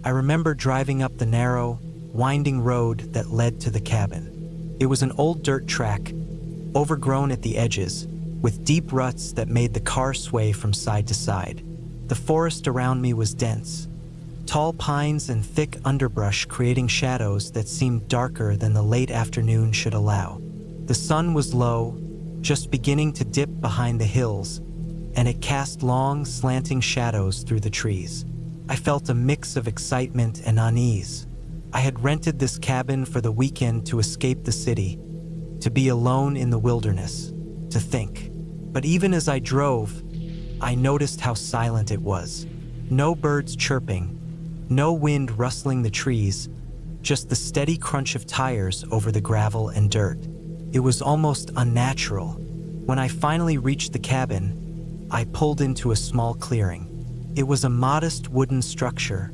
I remember driving up the narrow, winding road that led to the cabin. It was an old dirt track, overgrown at the edges, with deep ruts that made the car sway from side to side. The forest around me was dense, tall pines and thick underbrush creating shadows that seemed darker than the late afternoon should allow. The sun was low, just beginning to dip behind the hills, and it cast long, slanting shadows through the trees. I felt a mix of excitement and unease. I had rented this cabin for the weekend to escape the city, to be alone in the wilderness, to think. But even as I drove, I noticed how silent it was. No birds chirping, no wind rustling the trees, just the steady crunch of tires over the gravel and dirt. It was almost unnatural. When I finally reached the cabin, I pulled into a small clearing. It was a modest wooden structure,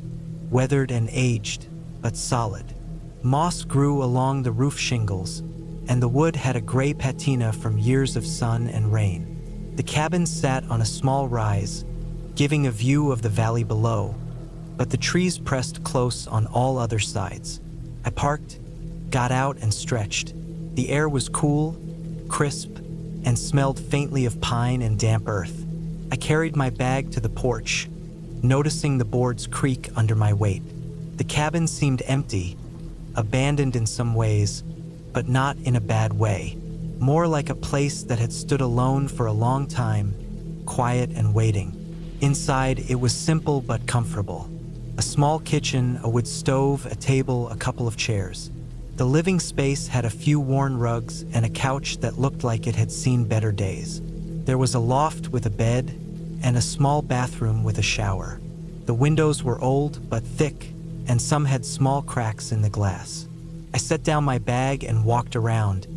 weathered and aged, but solid. Moss grew along the roof shingles, and the wood had a gray patina from years of sun and rain. The cabin sat on a small rise, giving a view of the valley below, but the trees pressed close on all other sides. I parked, got out and stretched. The air was cool, crisp, and smelled faintly of pine and damp earth. I carried my bag to the porch, noticing the boards creak under my weight. The cabin seemed empty, abandoned in some ways, but not in a bad way. More like a place that had stood alone for a long time, quiet and waiting. Inside, it was simple but comfortable. A small kitchen, a wood stove, a table, a couple of chairs. The living space had a few worn rugs and a couch that looked like it had seen better days. There was a loft with a bed and a small bathroom with a shower. The windows were old but thick, and some had small cracks in the glass. I set down my bag and walked around,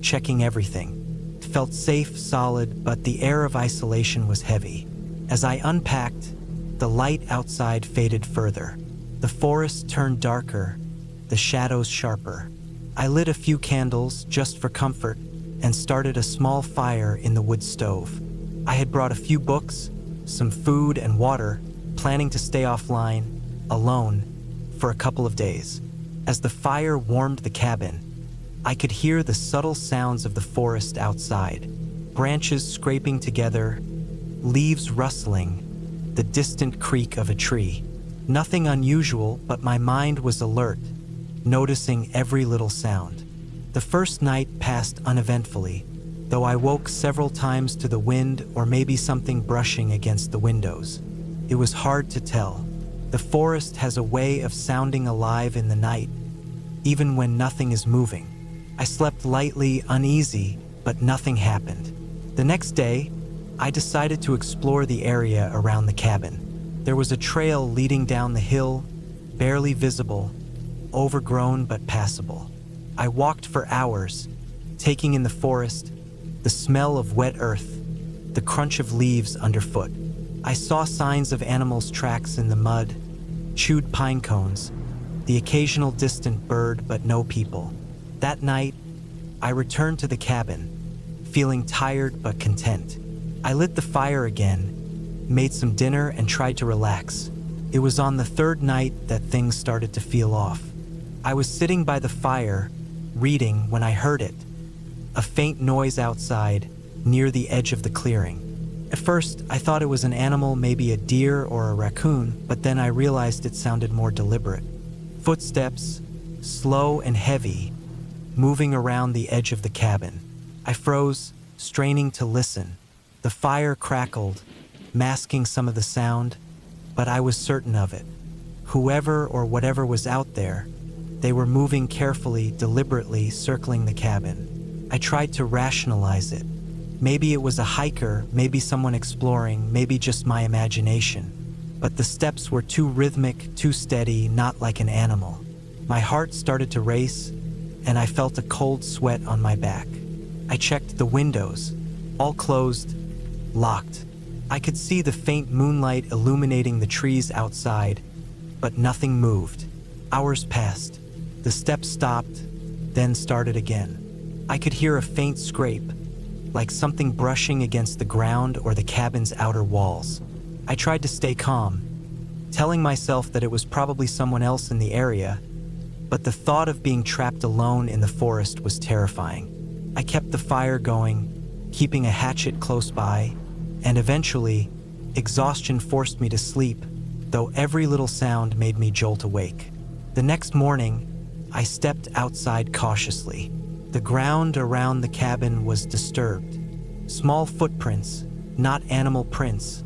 checking everything. It felt safe, solid, but the air of isolation was heavy. As I unpacked, the light outside faded further. The forest turned darker, the shadows sharper. I lit a few candles just for comfort and started a small fire in the wood stove. I had brought a few books, some food and water, planning to stay offline, alone, for a couple of days. As the fire warmed the cabin, I could hear the subtle sounds of the forest outside. Branches scraping together, leaves rustling, the distant creak of a tree. Nothing unusual, but my mind was alert, noticing every little sound. The first night passed uneventfully, though I woke several times to the wind or maybe something brushing against the windows. It was hard to tell. The forest has a way of sounding alive in the night, even when nothing is moving. I slept lightly, uneasy, but nothing happened. The next day, I decided to explore the area around the cabin. There was a trail leading down the hill, barely visible, overgrown but passable. I walked for hours, taking in the forest, the smell of wet earth, the crunch of leaves underfoot. I saw signs of animals' tracks in the mud, chewed pine cones, the occasional distant bird, but no people. That night, I returned to the cabin, feeling tired but content. I lit the fire again, made some dinner, and tried to relax. It was on the third night that things started to feel off. I was sitting by the fire, reading, when I heard it. A faint noise outside, near the edge of the clearing. At first, I thought it was an animal, maybe a deer or a raccoon, but then I realized it sounded more deliberate. Footsteps, slow and heavy, moving around the edge of the cabin. I froze, straining to listen. The fire crackled, masking some of the sound, but I was certain of it. Whoever or whatever was out there, they were moving carefully, deliberately, circling the cabin. I tried to rationalize it. Maybe it was a hiker, maybe someone exploring, maybe just my imagination. But the steps were too rhythmic, too steady, not like an animal. My heart started to race, and I felt a cold sweat on my back. I checked the windows, all closed, locked. I could see the faint moonlight illuminating the trees outside, but nothing moved. Hours passed. The steps stopped, then started again. I could hear a faint scrape, like something brushing against the ground or the cabin's outer walls. I tried to stay calm, telling myself that it was probably someone else in the area, but the thought of being trapped alone in the forest was terrifying. I kept the fire going, keeping a hatchet close by, and eventually, exhaustion forced me to sleep, though every little sound made me jolt awake. The next morning, I stepped outside cautiously. The ground around the cabin was disturbed. Small footprints, not animal prints,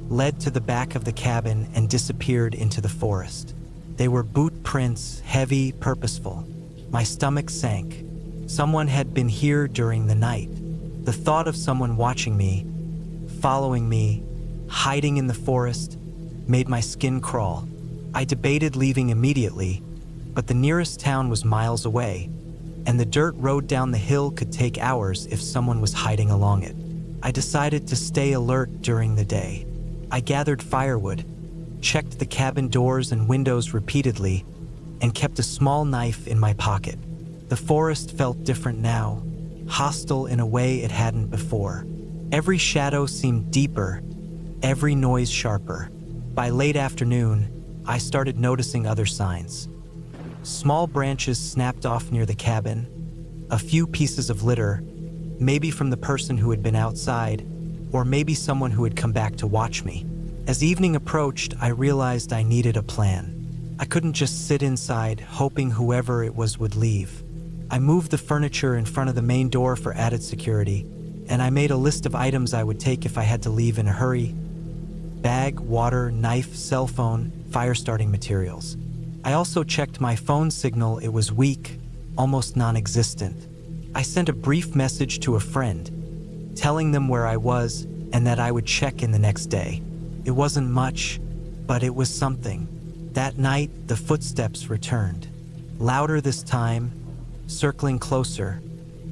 led to the back of the cabin and disappeared into the forest. They were boot prints, heavy, purposeful. My stomach sank. Someone had been here during the night. The thought of someone watching me, following me, hiding in the forest, made my skin crawl. I debated leaving immediately, but the nearest town was miles away, and the dirt road down the hill could take hours if someone was hiding along it. I decided to stay alert during the day. I gathered firewood, checked the cabin doors and windows repeatedly, and kept a small knife in my pocket. The forest felt different now, hostile in a way it hadn't before. Every shadow seemed deeper, every noise sharper. By late afternoon, I started noticing other signs. Small branches snapped off near the cabin, a few pieces of litter, maybe from the person who had been outside, or maybe someone who had come back to watch me. As evening approached, I realized I needed a plan. I couldn't just sit inside, hoping whoever it was would leave. I moved the furniture in front of the main door for added security, and I made a list of items I would take if I had to leave in a hurry: bag, water, knife, cell phone, fire-starting materials. I also checked my phone signal. It was weak, almost non-existent. I sent a brief message to a friend, telling them where I was and that I would check in the next day. It wasn't much, but it was something. That night, the footsteps returned. Louder this time, circling closer,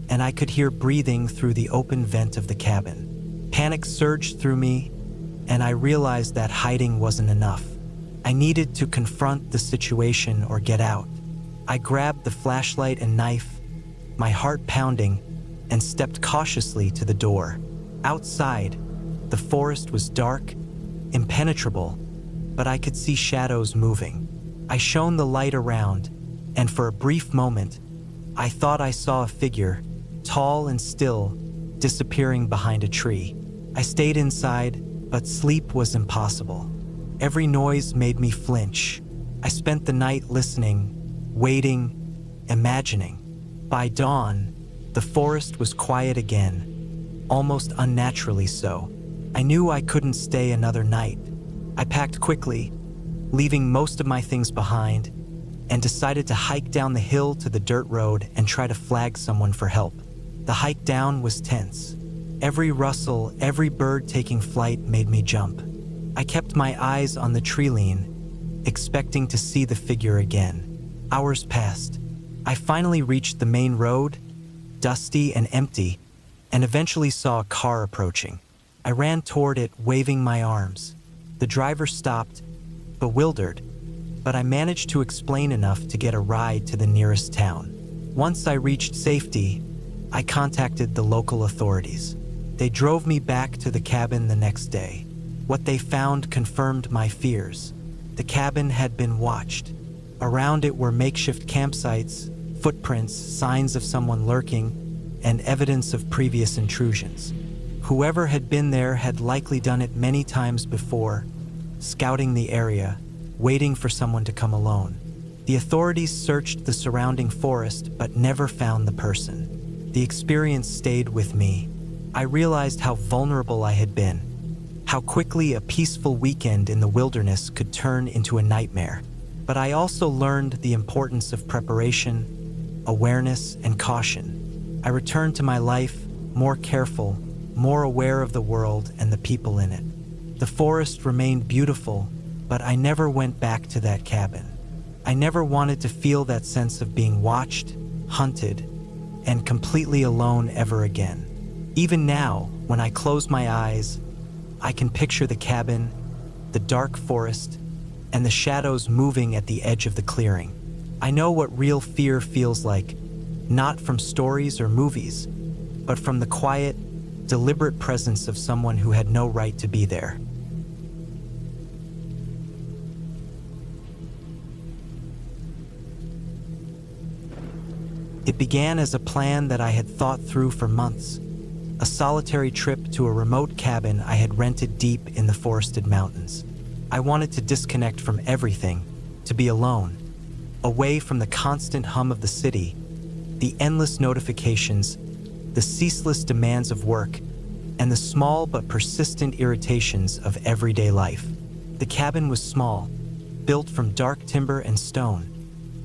and I could hear breathing through the open vent of the cabin. Panic surged through me, and I realized that hiding wasn't enough. I needed to confront the situation or get out. I grabbed the flashlight and knife, my heart pounding, and stepped cautiously to the door. Outside, the forest was dark, impenetrable, but I could see shadows moving. I shone the light around, and for a brief moment, I thought I saw a figure, tall and still, disappearing behind a tree. I stayed inside, but sleep was impossible. Every noise made me flinch. I spent the night listening, waiting, imagining. By dawn, the forest was quiet again, almost unnaturally so. I knew I couldn't stay another night. I packed quickly, leaving most of my things behind, and decided to hike down the hill to the dirt road and try to flag someone for help. The hike down was tense. Every rustle, every bird taking flight made me jump. I kept my eyes on the tree line, expecting to see the figure again. Hours passed. I finally reached the main road, dusty and empty, and eventually saw a car approaching. I ran toward it, waving my arms. The driver stopped, bewildered, but I managed to explain enough to get a ride to the nearest town. Once I reached safety, I contacted the local authorities. They drove me back to the cabin the next day. What they found confirmed my fears. The cabin had been watched. Around it were makeshift campsites, footprints, signs of someone lurking, and evidence of previous intrusions. Whoever had been there had likely done it many times before, scouting the area, waiting for someone to come alone. The authorities searched the surrounding forest but never found the person. The experience stayed with me. I realized how vulnerable I had been, how quickly a peaceful weekend in the wilderness could turn into a nightmare. But I also learned the importance of preparation, awareness, and caution. I returned to my life more careful, more aware of the world and the people in it. The forest remained beautiful, but I never went back to that cabin. I never wanted to feel that sense of being watched, hunted, and completely alone ever again. Even now, when I close my eyes, I can picture the cabin, the dark forest, and the shadows moving at the edge of the clearing. I know what real fear feels like, not from stories or movies, but from the quiet, deliberate presence of someone who had no right to be there. It began as a plan that I had thought through for months, a solitary trip to a remote cabin I had rented deep in the forested mountains. I wanted to disconnect from everything, to be alone, away from the constant hum of the city, the endless notifications, the ceaseless demands of work, and the small but persistent irritations of everyday life. The cabin was small, built from dark timber and stone,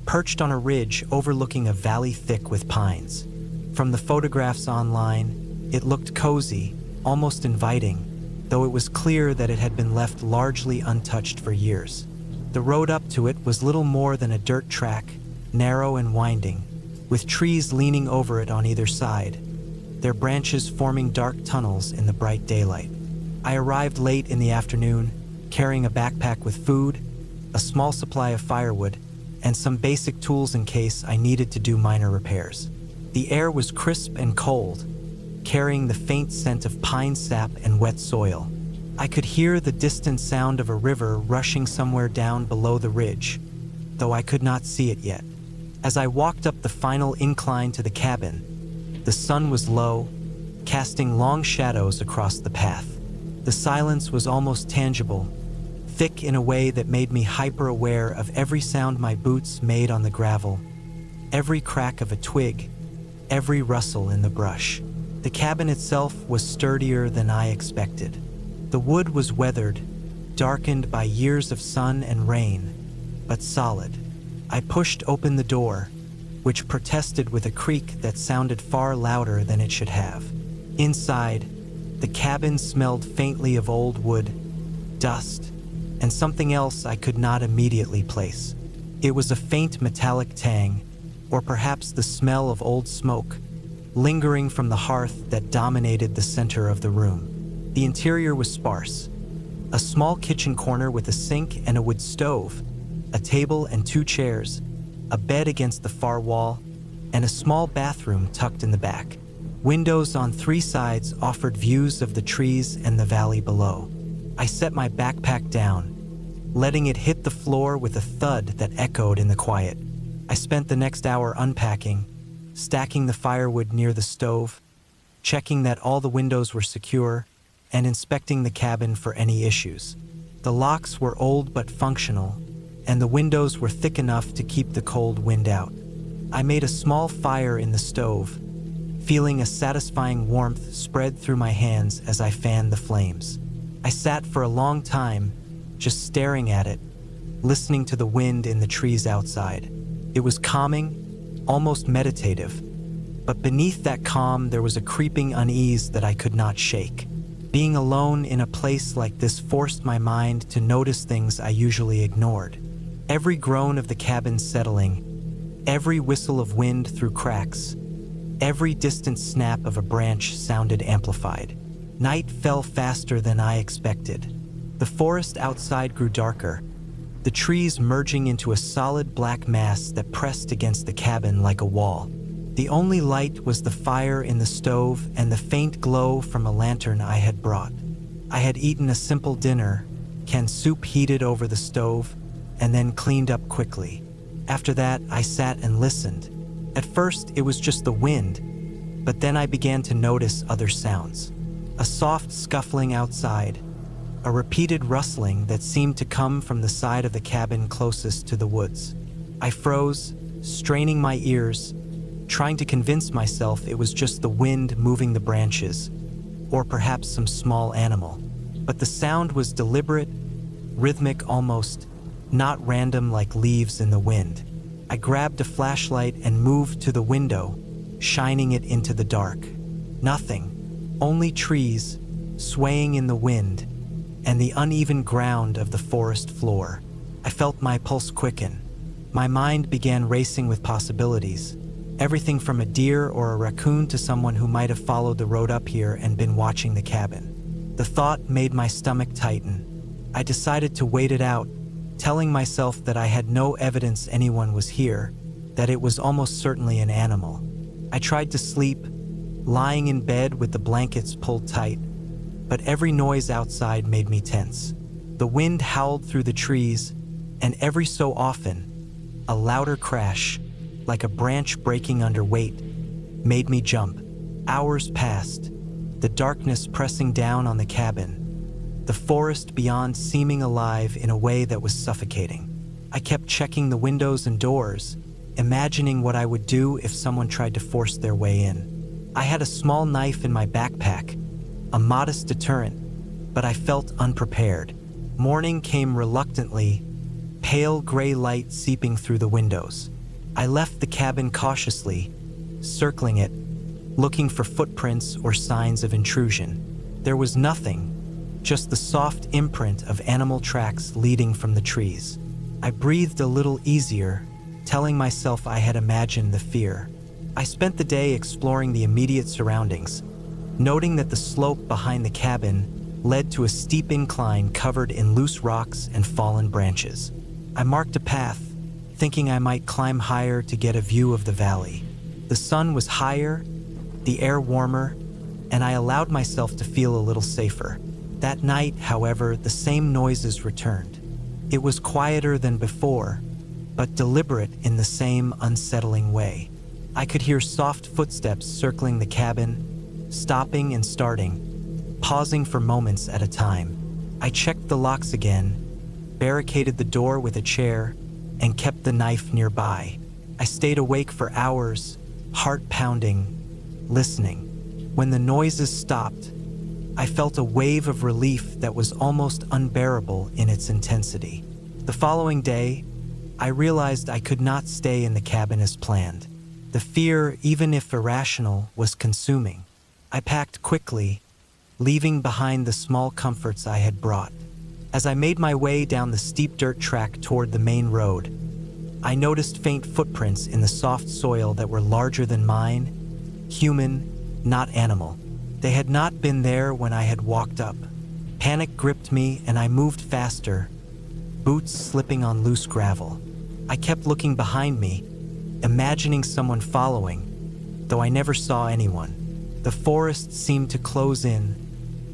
perched on a ridge overlooking a valley thick with pines. From the photographs online, it looked cozy, almost inviting, though it was clear that it had been left largely untouched for years. The road up to it was little more than a dirt track, narrow and winding, with trees leaning over it on either side, their branches forming dark tunnels in the bright daylight. I arrived late in the afternoon, carrying a backpack with food, a small supply of firewood, and some basic tools in case I needed to do minor repairs. The air was crisp and cold, carrying the faint scent of pine sap and wet soil. I could hear the distant sound of a river rushing somewhere down below the ridge, though I could not see it yet. As I walked up the final incline to the cabin, the sun was low, casting long shadows across the path. The silence was almost tangible, thick in a way that made me hyper-aware of every sound my boots made on the gravel, every crack of a twig, every rustle in the brush. The cabin itself was sturdier than I expected. The wood was weathered, darkened by years of sun and rain, but solid. I pushed open the door, which protested with a creak that sounded far louder than it should have. Inside, the cabin smelled faintly of old wood, dust, and something else I could not immediately place. It was a faint metallic tang, or perhaps the smell of old smoke, lingering from the hearth that dominated the center of the room. The interior was sparse. A small kitchen corner with a sink and a wood stove, a table and 2 chairs, a bed against the far wall, and a small bathroom tucked in the back. Windows on 3 sides offered views of the trees and the valley below. I set my backpack down, letting it hit the floor with a thud that echoed in the quiet. I spent the next hour unpacking, stacking the firewood near the stove, checking that all the windows were secure, and inspecting the cabin for any issues. The locks were old but functional, and the windows were thick enough to keep the cold wind out. I made a small fire in the stove, feeling a satisfying warmth spread through my hands as I fanned the flames. I sat for a long time, just staring at it, listening to the wind in the trees outside. It was calming, almost meditative, but beneath that calm there was a creeping unease that I could not shake. Being alone in a place like this forced my mind to notice things I usually ignored. Every groan of the cabin settling, every whistle of wind through cracks, every distant snap of a branch sounded amplified. Night fell faster than I expected. The forest outside grew darker, the trees merging into a solid black mass that pressed against the cabin like a wall. The only light was the fire in the stove and the faint glow from a lantern I had brought. I had eaten a simple dinner, canned soup heated over the stove, and then cleaned up quickly. After that, I sat and listened. At first, it was just the wind, but then I began to notice other sounds. A soft scuffling outside, a repeated rustling that seemed to come from the side of the cabin closest to the woods. I froze, straining my ears, trying to convince myself it was just the wind moving the branches, or perhaps some small animal. But the sound was deliberate, rhythmic almost, not random like leaves in the wind. I grabbed a flashlight and moved to the window, shining it into the dark. Nothing, only trees, swaying in the wind, and the uneven ground of the forest floor. I felt my pulse quicken. My mind began racing with possibilities. Everything from a deer or a raccoon to someone who might have followed the road up here and been watching the cabin. The thought made my stomach tighten. I decided to wait it out, telling myself that I had no evidence anyone was here, that it was almost certainly an animal. I tried to sleep, lying in bed with the blankets pulled tight, but every noise outside made me tense. The wind howled through the trees, and every so often, a louder crash, like a branch breaking under weight, made me jump. Hours passed, the darkness pressing down on the cabin, the forest beyond seeming alive in a way that was suffocating. I kept checking the windows and doors, imagining what I would do if someone tried to force their way in. I had a small knife in my backpack, a modest deterrent, but I felt unprepared. Morning came reluctantly, pale gray light seeping through the windows. I left the cabin cautiously, circling it, looking for footprints or signs of intrusion. There was nothing, just the soft imprint of animal tracks leading from the trees. I breathed a little easier, telling myself I had imagined the fear. I spent the day exploring the immediate surroundings, noting that the slope behind the cabin led to a steep incline covered in loose rocks and fallen branches. I marked a path, thinking I might climb higher to get a view of the valley. The sun was higher, the air warmer, and I allowed myself to feel a little safer. That night, however, the same noises returned. It was quieter than before, but deliberate in the same unsettling way. I could hear soft footsteps circling the cabin, stopping and starting, pausing for moments at a time. I checked the locks again, barricaded the door with a chair, and kept the knife nearby. I stayed awake for hours, heart pounding, listening. When the noises stopped, I felt a wave of relief that was almost unbearable in its intensity. The following day, I realized I could not stay in the cabin as planned. The fear, even if irrational, was consuming. I packed quickly, leaving behind the small comforts I had brought. As I made my way down the steep dirt track toward the main road, I noticed faint footprints in the soft soil that were larger than mine, human, not animal. They had not been there when I had walked up. Panic gripped me and I moved faster, boots slipping on loose gravel. I kept looking behind me, imagining someone following, though I never saw anyone. The forest seemed to close in,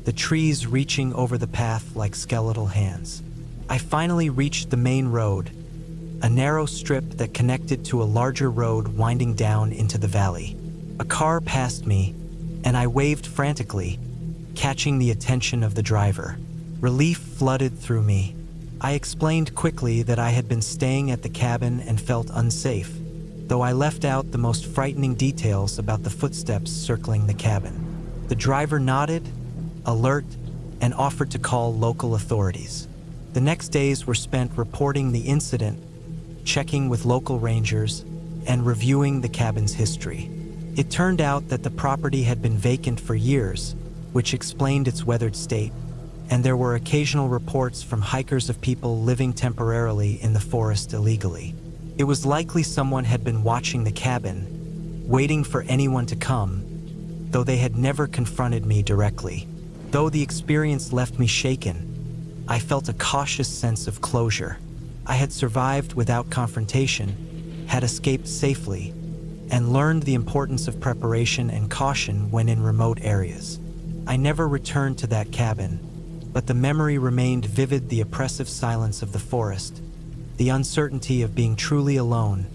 the trees reaching over the path like skeletal hands. I finally reached the main road, a narrow strip that connected to a larger road winding down into the valley. A car passed me, and I waved frantically, catching the attention of the driver. Relief flooded through me. I explained quickly that I had been staying at the cabin and felt unsafe, though I left out the most frightening details about the footsteps circling the cabin. The driver nodded, alert, and offered to call local authorities. The next days were spent reporting the incident, checking with local rangers, and reviewing the cabin's history. It turned out that the property had been vacant for years, which explained its weathered state, and there were occasional reports from hikers of people living temporarily in the forest illegally. It was likely someone had been watching the cabin, waiting for anyone to come, though they had never confronted me directly. Though the experience left me shaken, I felt a cautious sense of closure. I had survived without confrontation, had escaped safely, and learned the importance of preparation and caution when in remote areas. I never returned to that cabin, but the memory remained vivid: the oppressive silence of the forest, the uncertainty of being truly alone,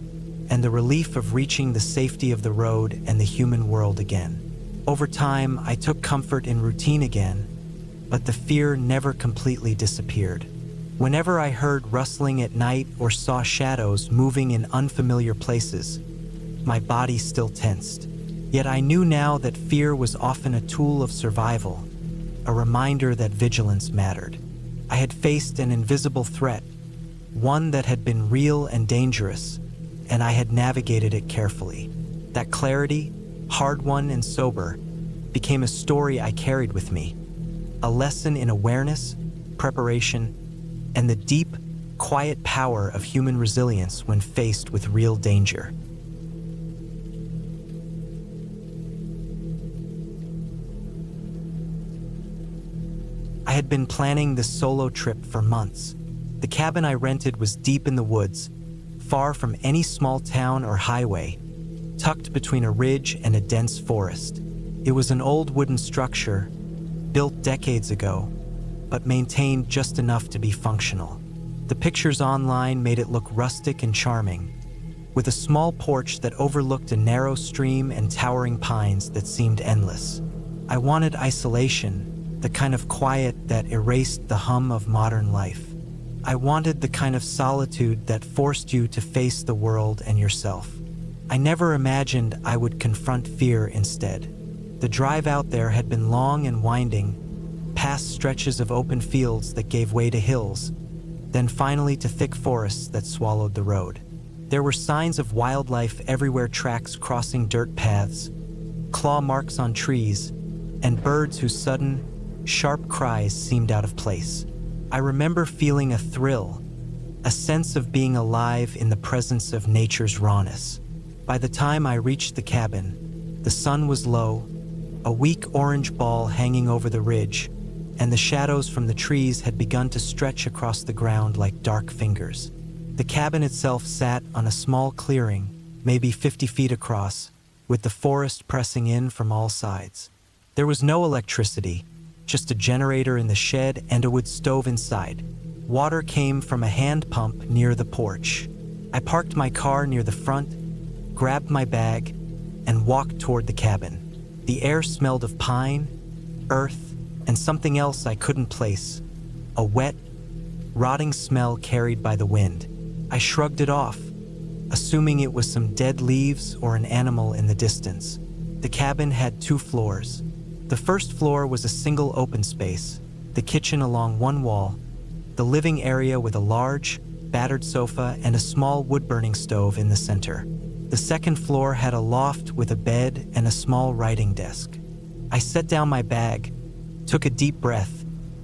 and the relief of reaching the safety of the road and the human world again. Over time, I took comfort in routine again, but the fear never completely disappeared. Whenever I heard rustling at night or saw shadows moving in unfamiliar places, my body still tensed. Yet I knew now that fear was often a tool of survival, a reminder that vigilance mattered. I had faced an invisible threat, one that had been real and dangerous, and I had navigated it carefully. That clarity, hard-won and sober, became a story I carried with me, a lesson in awareness, preparation, and the deep, quiet power of human resilience when faced with real danger. I had been planning this solo trip for months. The cabin I rented was deep in the woods, far from any small town or highway, tucked between a ridge and a dense forest. It was an old wooden structure, built decades ago, but maintained just enough to be functional. The pictures online made it look rustic and charming, with a small porch that overlooked a narrow stream and towering pines that seemed endless. I wanted isolation, the kind of quiet that erased the hum of modern life. I wanted the kind of solitude that forced you to face the world and yourself. I never imagined I would confront fear instead. The drive out there had been long and winding, past stretches of open fields that gave way to hills, then finally to thick forests that swallowed the road. There were signs of wildlife everywhere, tracks crossing dirt paths, claw marks on trees, and birds whose sudden, sharp cries seemed out of place. I remember feeling a thrill, a sense of being alive in the presence of nature's rawness. By the time I reached the cabin, the sun was low, a weak orange ball hanging over the ridge, and the shadows from the trees had begun to stretch across the ground like dark fingers. The cabin itself sat on a small clearing, maybe 50 feet across, with the forest pressing in from all sides. There was no electricity, just a generator in the shed and a wood stove inside. Water came from a hand pump near the porch. I parked my car near the front, grabbed my bag, and walked toward the cabin. The air smelled of pine, earth, and something else I couldn't place, a wet, rotting smell carried by the wind. I shrugged it off, assuming it was some dead leaves or an animal in the distance. The cabin had 2 floors. The first floor was a single open space, the kitchen along one wall, the living area with a large, battered sofa and a small wood-burning stove in the center. The second floor had a loft with a bed and a small writing desk. I set down my bag, took a deep breath,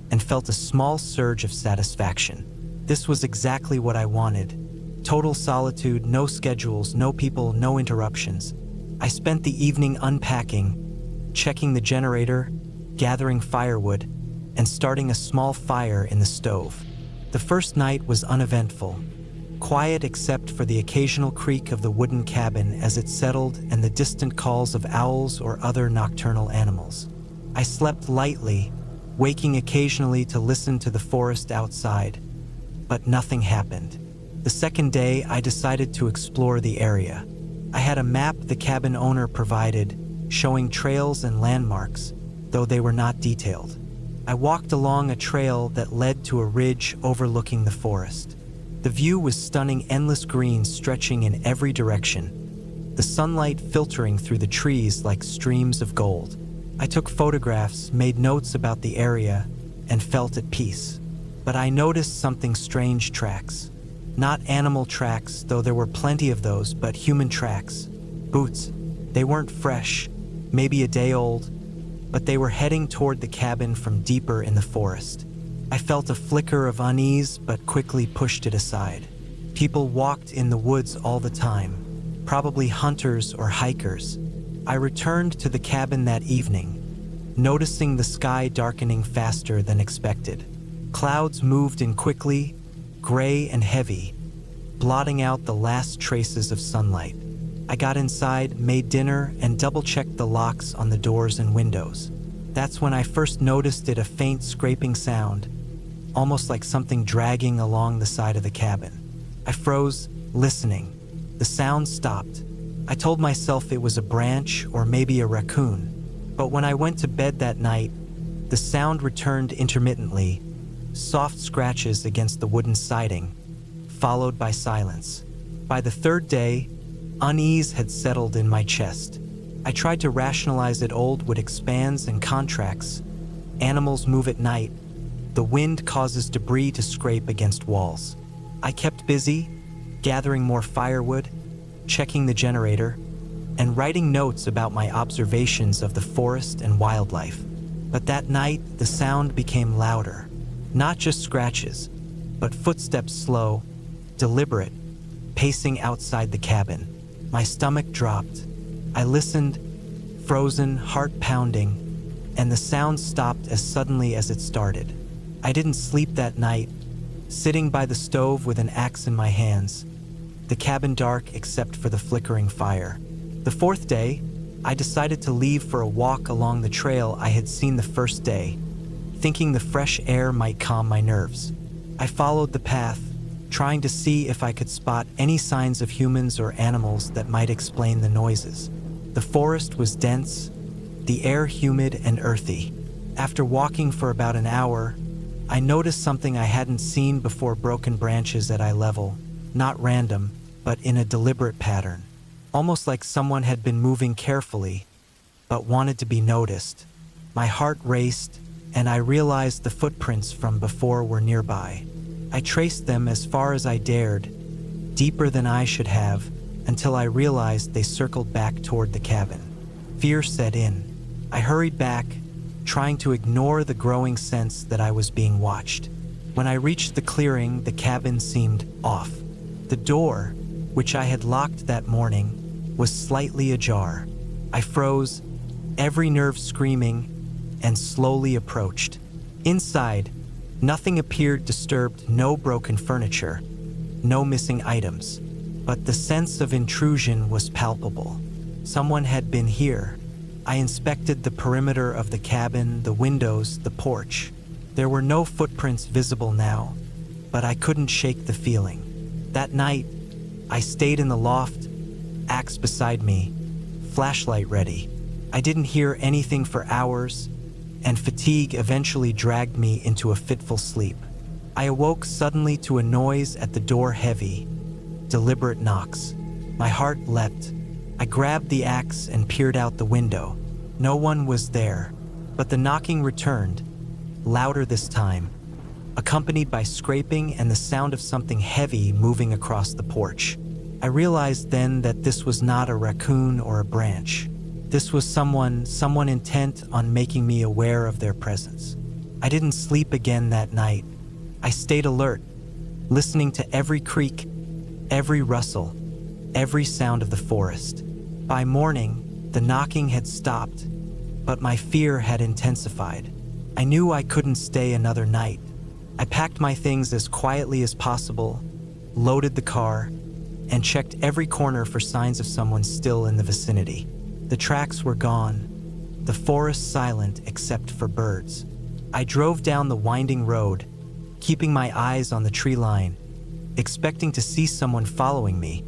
and felt a small surge of satisfaction. This was exactly what I wanted. Total solitude, no schedules, no people, no interruptions. I spent the evening unpacking, checking the generator, gathering firewood, and starting a small fire in the stove. The first night was uneventful, quiet except for the occasional creak of the wooden cabin as it settled and the distant calls of owls or other nocturnal animals. I slept lightly, waking occasionally to listen to the forest outside, but nothing happened. The second day, I decided to explore the area. I had a map the cabin owner provided, showing trails and landmarks, though they were not detailed. I walked along a trail that led to a ridge overlooking the forest. The view was stunning, endless green stretching in every direction, the sunlight filtering through the trees like streams of gold. I took photographs, made notes about the area, and felt at peace. But I noticed something strange: tracks. Not animal tracks, though there were plenty of those, but human tracks. Boots. They weren't fresh, maybe a day old, but they were heading toward the cabin from deeper in the forest. I felt a flicker of unease, but quickly pushed it aside. People walked in the woods all the time, probably hunters or hikers. I returned to the cabin that evening, noticing the sky darkening faster than expected. Clouds moved in quickly, gray and heavy, blotting out the last traces of sunlight. I got inside, made dinner, and double-checked the locks on the doors and windows. That's when I first noticed it, a faint scraping sound, almost like something dragging along the side of the cabin. I froze, listening. The sound stopped. I told myself it was a branch or maybe a raccoon. But when I went to bed that night, the sound returned intermittently, soft scratches against the wooden siding, followed by silence. By the third day, unease had settled in my chest. I tried to rationalize it. Old wood expands and contracts. Animals move at night. The wind causes debris to scrape against walls. I kept busy, gathering more firewood, checking the generator, and writing notes about my observations of the forest and wildlife. But that night, the sound became louder. Not just scratches, but footsteps, slow, deliberate, pacing outside the cabin. My stomach dropped. I listened, frozen, heart pounding, and the sound stopped as suddenly as it started. I didn't sleep that night, sitting by the stove with an axe in my hands, the cabin dark except for the flickering fire. The fourth day, I decided to leave for a walk along the trail I had seen the first day, thinking the fresh air might calm my nerves. I followed the path, trying to see if I could spot any signs of humans or animals that might explain the noises. The forest was dense, the air humid and earthy. After walking for about an hour, I noticed something I hadn't seen before: broken branches at eye level, not random, but in a deliberate pattern. Almost like someone had been moving carefully, but wanted to be noticed. My heart raced, and I realized the footprints from before were nearby. I traced them as far as I dared, deeper than I should have, until I realized they circled back toward the cabin. Fear set in. I hurried back, trying to ignore the growing sense that I was being watched. When I reached the clearing, the cabin seemed off. The door, which I had locked that morning, was slightly ajar. I froze, every nerve screaming, and slowly approached. Inside, nothing appeared disturbed: no broken furniture, no missing items. But the sense of intrusion was palpable. Someone had been here. I inspected the perimeter of the cabin, the windows, the porch. There were no footprints visible now, but I couldn't shake the feeling. That night, I stayed in the loft, axe beside me, flashlight ready. I didn't hear anything for hours, and fatigue eventually dragged me into a fitful sleep. I awoke suddenly to a noise at the door, heavy, deliberate knocks. My heart leapt. I grabbed the axe and peered out the window. No one was there, but the knocking returned, louder this time, accompanied by scraping and the sound of something heavy moving across the porch. I realized then that this was not a raccoon or a branch. This was someone intent on making me aware of their presence. I didn't sleep again that night. I stayed alert, listening to every creak, every rustle, every sound of the forest. By morning, the knocking had stopped, but my fear had intensified. I knew I couldn't stay another night. I packed my things as quietly as possible, loaded the car, and checked every corner for signs of someone still in the vicinity. The tracks were gone, the forest silent except for birds. I drove down the winding road, keeping my eyes on the tree line, expecting to see someone following me,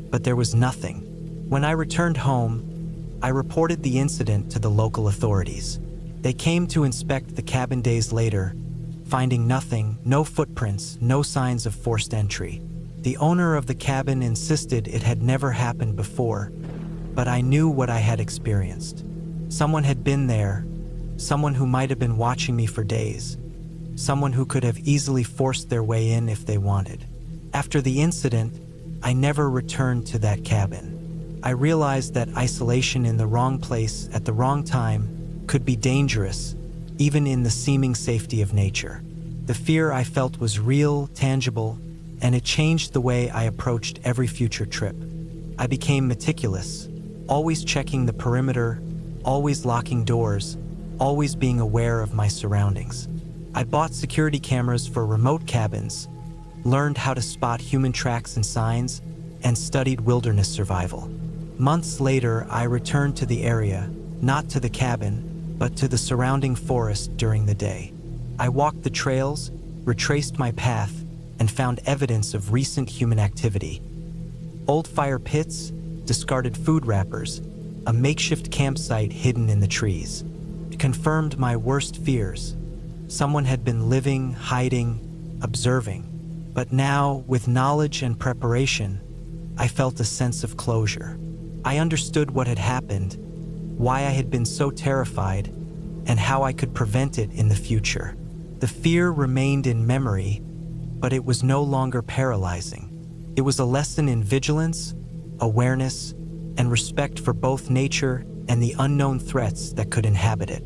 but there was nothing. When I returned home, I reported the incident to the local authorities. They came to inspect the cabin days later, finding nothing, no footprints, no signs of forced entry. The owner of the cabin insisted it had never happened before, but I knew what I had experienced. Someone had been there, someone who might have been watching me for days, someone who could have easily forced their way in if they wanted. After the incident, I never returned to that cabin. I realized that isolation in the wrong place at the wrong time could be dangerous, even in the seeming safety of nature. The fear I felt was real, tangible, and it changed the way I approached every future trip. I became meticulous, always checking the perimeter, always locking doors, always being aware of my surroundings. I bought security cameras for remote cabins, learned how to spot human tracks and signs, and studied wilderness survival. Months later, I returned to the area, not to the cabin, but to the surrounding forest during the day. I walked the trails, retraced my path, and found evidence of recent human activity. Old fire pits, discarded food wrappers, a makeshift campsite hidden in the trees. It confirmed my worst fears. Someone had been living, hiding, observing. But now, with knowledge and preparation, I felt a sense of closure. I understood what had happened, why I had been so terrified, and how I could prevent it in the future. The fear remained in memory, but it was no longer paralyzing. It was a lesson in vigilance, awareness, and respect for both nature and the unknown threats that could inhabit it.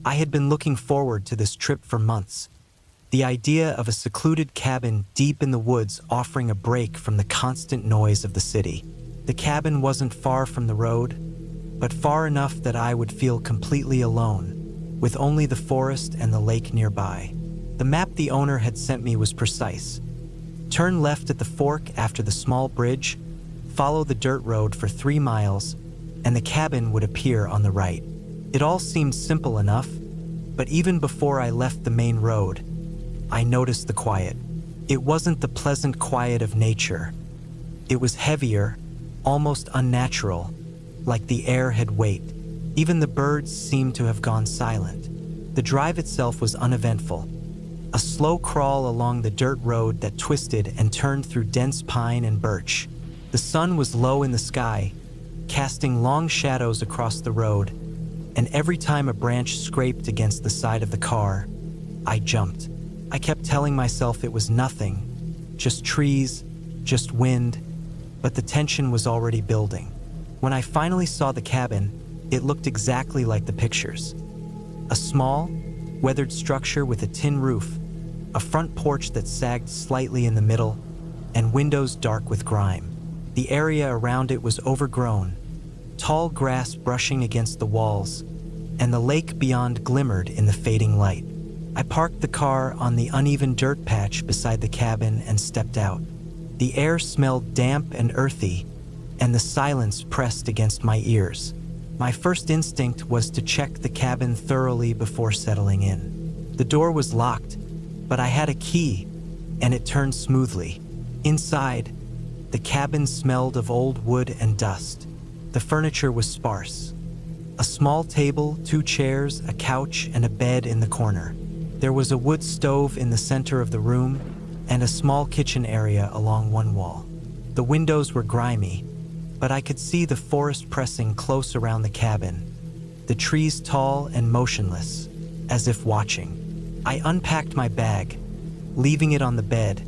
I had been looking forward to this trip for months. The idea of a secluded cabin deep in the woods offering a break from the constant noise of the city. The cabin wasn't far from the road, but far enough that I would feel completely alone, with only the forest and the lake nearby. The map the owner had sent me was precise. Turn left at the fork after the small bridge, follow the dirt road for 3 miles, and the cabin would appear on the right. It all seemed simple enough, but even before I left the main road, I noticed the quiet. It wasn't the pleasant quiet of nature. It was heavier, almost unnatural, like the air had weight. Even the birds seemed to have gone silent. The drive itself was uneventful. A slow crawl along the dirt road that twisted and turned through dense pine and birch. The sun was low in the sky, casting long shadows across the road, and every time a branch scraped against the side of the car, I jumped. I kept telling myself it was nothing, just trees, just wind, but the tension was already building. When I finally saw the cabin, it looked exactly like the pictures. A small, weathered structure with a tin roof, a front porch that sagged slightly in the middle, and windows dark with grime. The area around it was overgrown, tall grass brushing against the walls, and the lake beyond glimmered in the fading light. I parked the car on the uneven dirt patch beside the cabin and stepped out. The air smelled damp and earthy, and the silence pressed against my ears. My first instinct was to check the cabin thoroughly before settling in. The door was locked, but I had a key, and it turned smoothly. Inside, the cabin smelled of old wood and dust. The furniture was sparse. A small table, 2 chairs, a couch, and a bed in the corner. There was a wood stove in the center of the room, and a small kitchen area along one wall. The windows were grimy, but I could see the forest pressing close around the cabin, the trees tall and motionless, as if watching. I unpacked my bag, leaving it on the bed,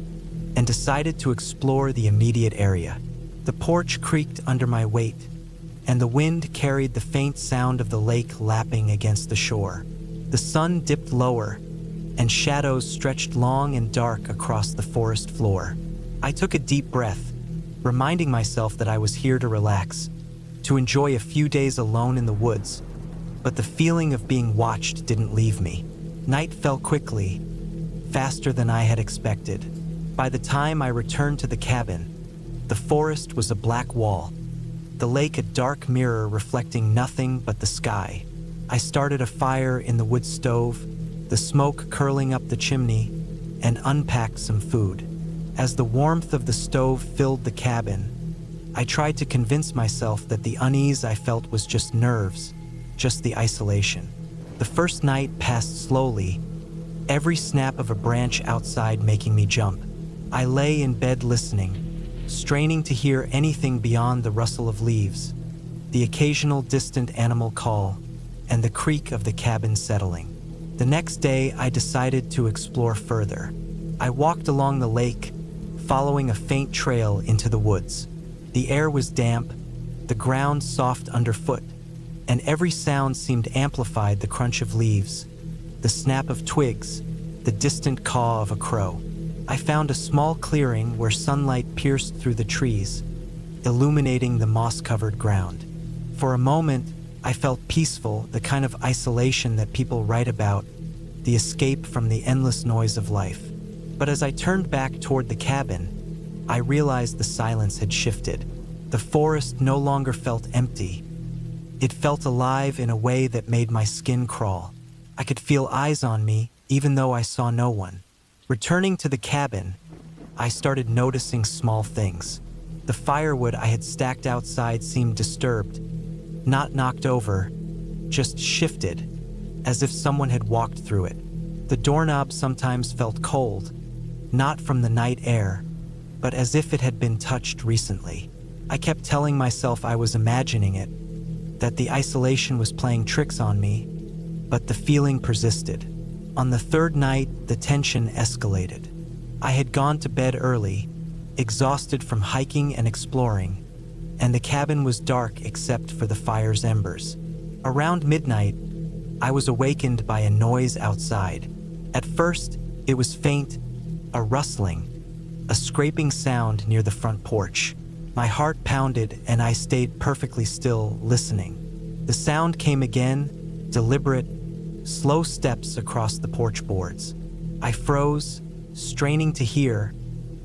and decided to explore the immediate area. The porch creaked under my weight, and the wind carried the faint sound of the lake lapping against the shore. The sun dipped lower, and shadows stretched long and dark across the forest floor. I took a deep breath, reminding myself that I was here to relax, to enjoy a few days alone in the woods, but the feeling of being watched didn't leave me. Night fell quickly, faster than I had expected. By the time I returned to the cabin, the forest was a black wall, the lake a dark mirror reflecting nothing but the sky. I started a fire in the wood stove, the smoke curling up the chimney, and unpacked some food. As the warmth of the stove filled the cabin, I tried to convince myself that the unease I felt was just nerves, just the isolation. The first night passed slowly, every snap of a branch outside making me jump. I lay in bed listening, straining to hear anything beyond the rustle of leaves, the occasional distant animal call, and the creak of the cabin settling. The next day, I decided to explore further. I walked along the lake, following a faint trail into the woods. The air was damp, the ground soft underfoot, and every sound seemed amplified: the crunch of leaves, the snap of twigs, the distant caw of a crow. I found a small clearing where sunlight pierced through the trees, illuminating the moss-covered ground. For a moment, I felt peaceful, the kind of isolation that people write about, the escape from the endless noise of life. But as I turned back toward the cabin, I realized the silence had shifted. The forest no longer felt empty. It felt alive in a way that made my skin crawl. I could feel eyes on me, even though I saw no one. Returning to the cabin, I started noticing small things. The firewood I had stacked outside seemed disturbed, not knocked over, just shifted, as if someone had walked through it. The doorknob sometimes felt cold, not from the night air, but as if it had been touched recently. I kept telling myself I was imagining it, that the isolation was playing tricks on me, but the feeling persisted. On the third night, the tension escalated. I had gone to bed early, exhausted from hiking and exploring, and the cabin was dark except for the fire's embers. Around midnight, I was awakened by a noise outside. At first, it was faint, a rustling, a scraping sound near the front porch. My heart pounded and I stayed perfectly still, listening. The sound came again, deliberate, slow steps across the porch boards. I froze, straining to hear,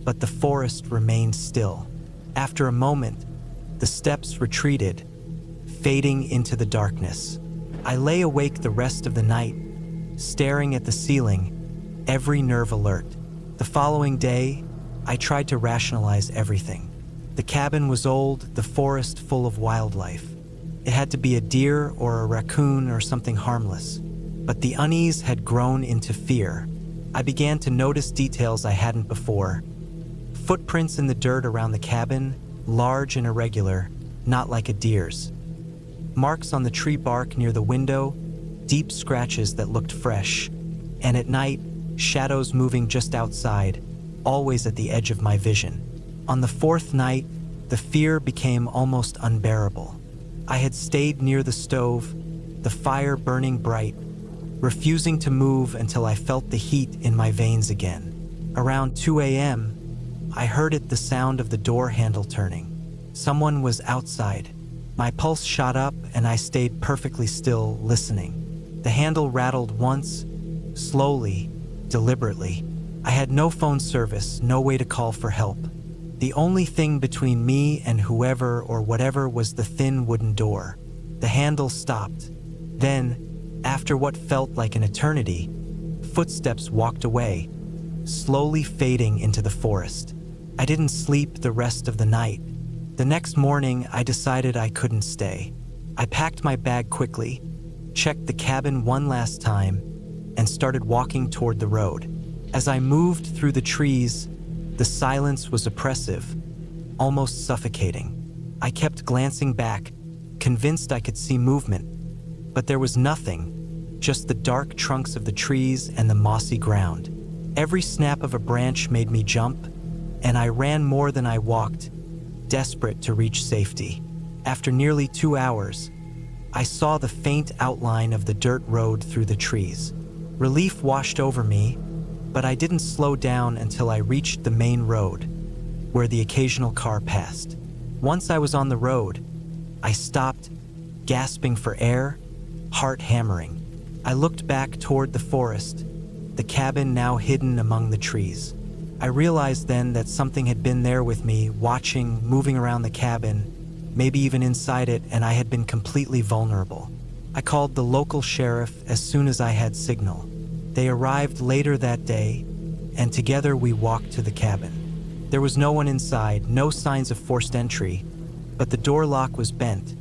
but the forest remained still. After a moment, the steps retreated, fading into the darkness. I lay awake the rest of the night, staring at the ceiling, every nerve alert. The following day, I tried to rationalize everything. The cabin was old, the forest full of wildlife. It had to be a deer or a raccoon or something harmless. But the unease had grown into fear. I began to notice details I hadn't before. Footprints in the dirt around the cabin, large and irregular, not like a deer's. Marks on the tree bark near the window, deep scratches that looked fresh. And at night, shadows moving just outside, always at the edge of my vision. On the fourth night, the fear became almost unbearable. I had stayed near the stove, the fire burning bright, refusing to move until I felt the heat in my veins again. Around 2 a.m., I heard the sound of the door handle turning. Someone was outside. My pulse shot up and I stayed perfectly still, listening. The handle rattled once, slowly, deliberately. I had no phone service, no way to call for help. The only thing between me and whoever or whatever was the thin wooden door. The handle stopped. Then, after what felt like an eternity, footsteps walked away, slowly fading into the forest. I didn't sleep the rest of the night. The next morning, I decided I couldn't stay. I packed my bag quickly, checked the cabin one last time, and started walking toward the road. As I moved through the trees, the silence was oppressive, almost suffocating. I kept glancing back, convinced I could see movement, but there was nothing, just the dark trunks of the trees and the mossy ground. Every snap of a branch made me jump, and I ran more than I walked, desperate to reach safety. After nearly 2 hours, I saw the faint outline of the dirt road through the trees. Relief washed over me, but I didn't slow down until I reached the main road, where the occasional car passed. Once I was on the road, I stopped, gasping for air, heart hammering. I looked back toward the forest, the cabin now hidden among the trees. I realized then that something had been there with me, watching, moving around the cabin, maybe even inside it, and I had been completely vulnerable. I called the local sheriff as soon as I had signal. They arrived later that day, and together we walked to the cabin. There was no one inside, no signs of forced entry, but the door lock was bent,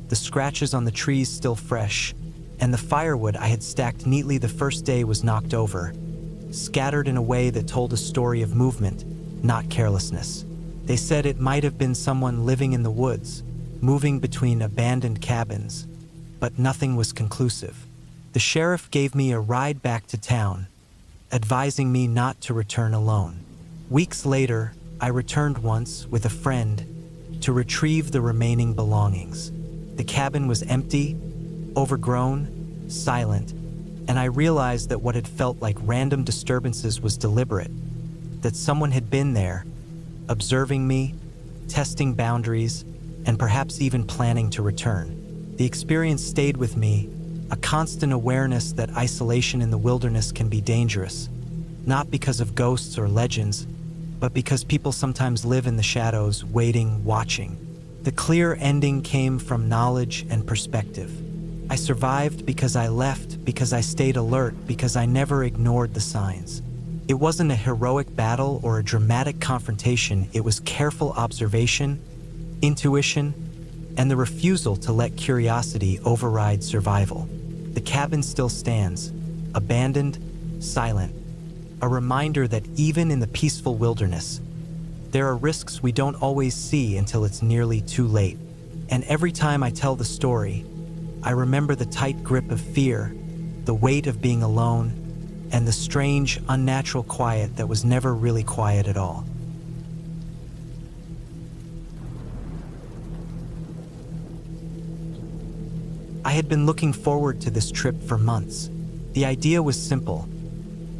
the scratches on the trees still fresh, and the firewood I had stacked neatly the first day was knocked over, scattered in a way that told a story of movement, not carelessness. They said it might have been someone living in the woods, moving between abandoned cabins, but nothing was conclusive. The sheriff gave me a ride back to town, advising me not to return alone. Weeks later, I returned once with a friend to retrieve the remaining belongings. The cabin was empty, overgrown, silent, and I realized that what had felt like random disturbances was deliberate, that someone had been there, observing me, testing boundaries, and perhaps even planning to return. The experience stayed with me, a constant awareness that isolation in the wilderness can be dangerous, not because of ghosts or legends, but because people sometimes live in the shadows, waiting, watching. The clear ending came from knowledge and perspective. I survived because I left, because I stayed alert, because I never ignored the signs. It wasn't a heroic battle or a dramatic confrontation, it was careful observation, intuition, and the refusal to let curiosity override survival. The cabin still stands, abandoned, silent, a reminder that even in the peaceful wilderness, there are risks we don't always see until it's nearly too late. And every time I tell the story, I remember the tight grip of fear, the weight of being alone, and the strange, unnatural quiet that was never really quiet at all. I had been looking forward to this trip for months. The idea was simple: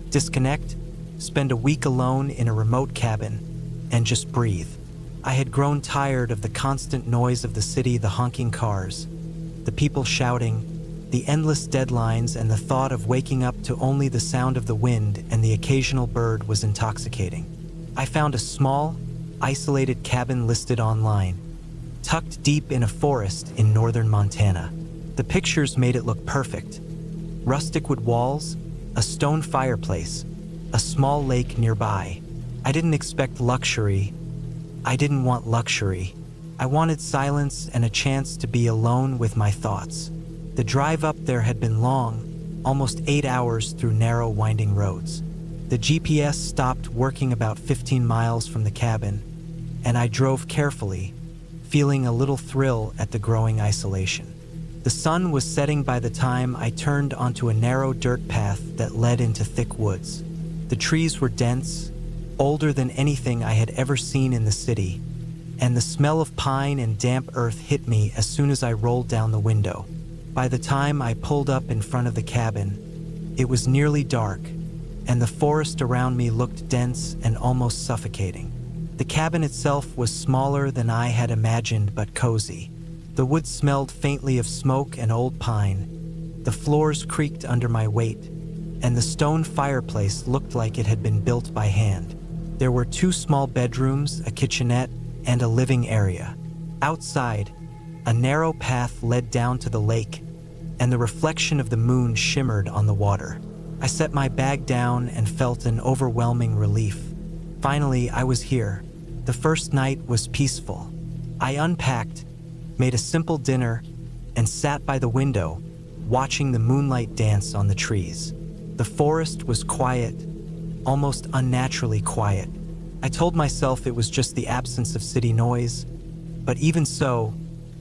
disconnect, spend a week alone in a remote cabin, and just breathe. I had grown tired of the constant noise of the city, the honking cars, the people shouting, the endless deadlines, and the thought of waking up to only the sound of the wind and the occasional bird was intoxicating. I found a small, isolated cabin listed online, tucked deep in a forest in northern Montana. The pictures made it look perfect. Rustic wood walls, a stone fireplace, a small lake nearby. I didn't expect luxury. I didn't want luxury. I wanted silence and a chance to be alone with my thoughts. The drive up there had been long, almost 8 hours through narrow, winding roads. The GPS stopped working about 15 miles from the cabin, and I drove carefully, feeling a little thrill at the growing isolation. The sun was setting by the time I turned onto a narrow dirt path that led into thick woods. The trees were dense, older than anything I had ever seen in the city, and the smell of pine and damp earth hit me as soon as I rolled down the window. By the time I pulled up in front of the cabin, it was nearly dark, and the forest around me looked dense and almost suffocating. The cabin itself was smaller than I had imagined, but cozy. The wood smelled faintly of smoke and old pine. The floors creaked under my weight, and the stone fireplace looked like it had been built by hand. There were 2 small bedrooms, a kitchenette, and a living area. Outside, a narrow path led down to the lake, and the reflection of the moon shimmered on the water. I set my bag down and felt an overwhelming relief. Finally, I was here. The first night was peaceful. I unpacked, made a simple dinner, and sat by the window, watching the moonlight dance on the trees. The forest was quiet, almost unnaturally quiet. I told myself it was just the absence of city noise, but even so,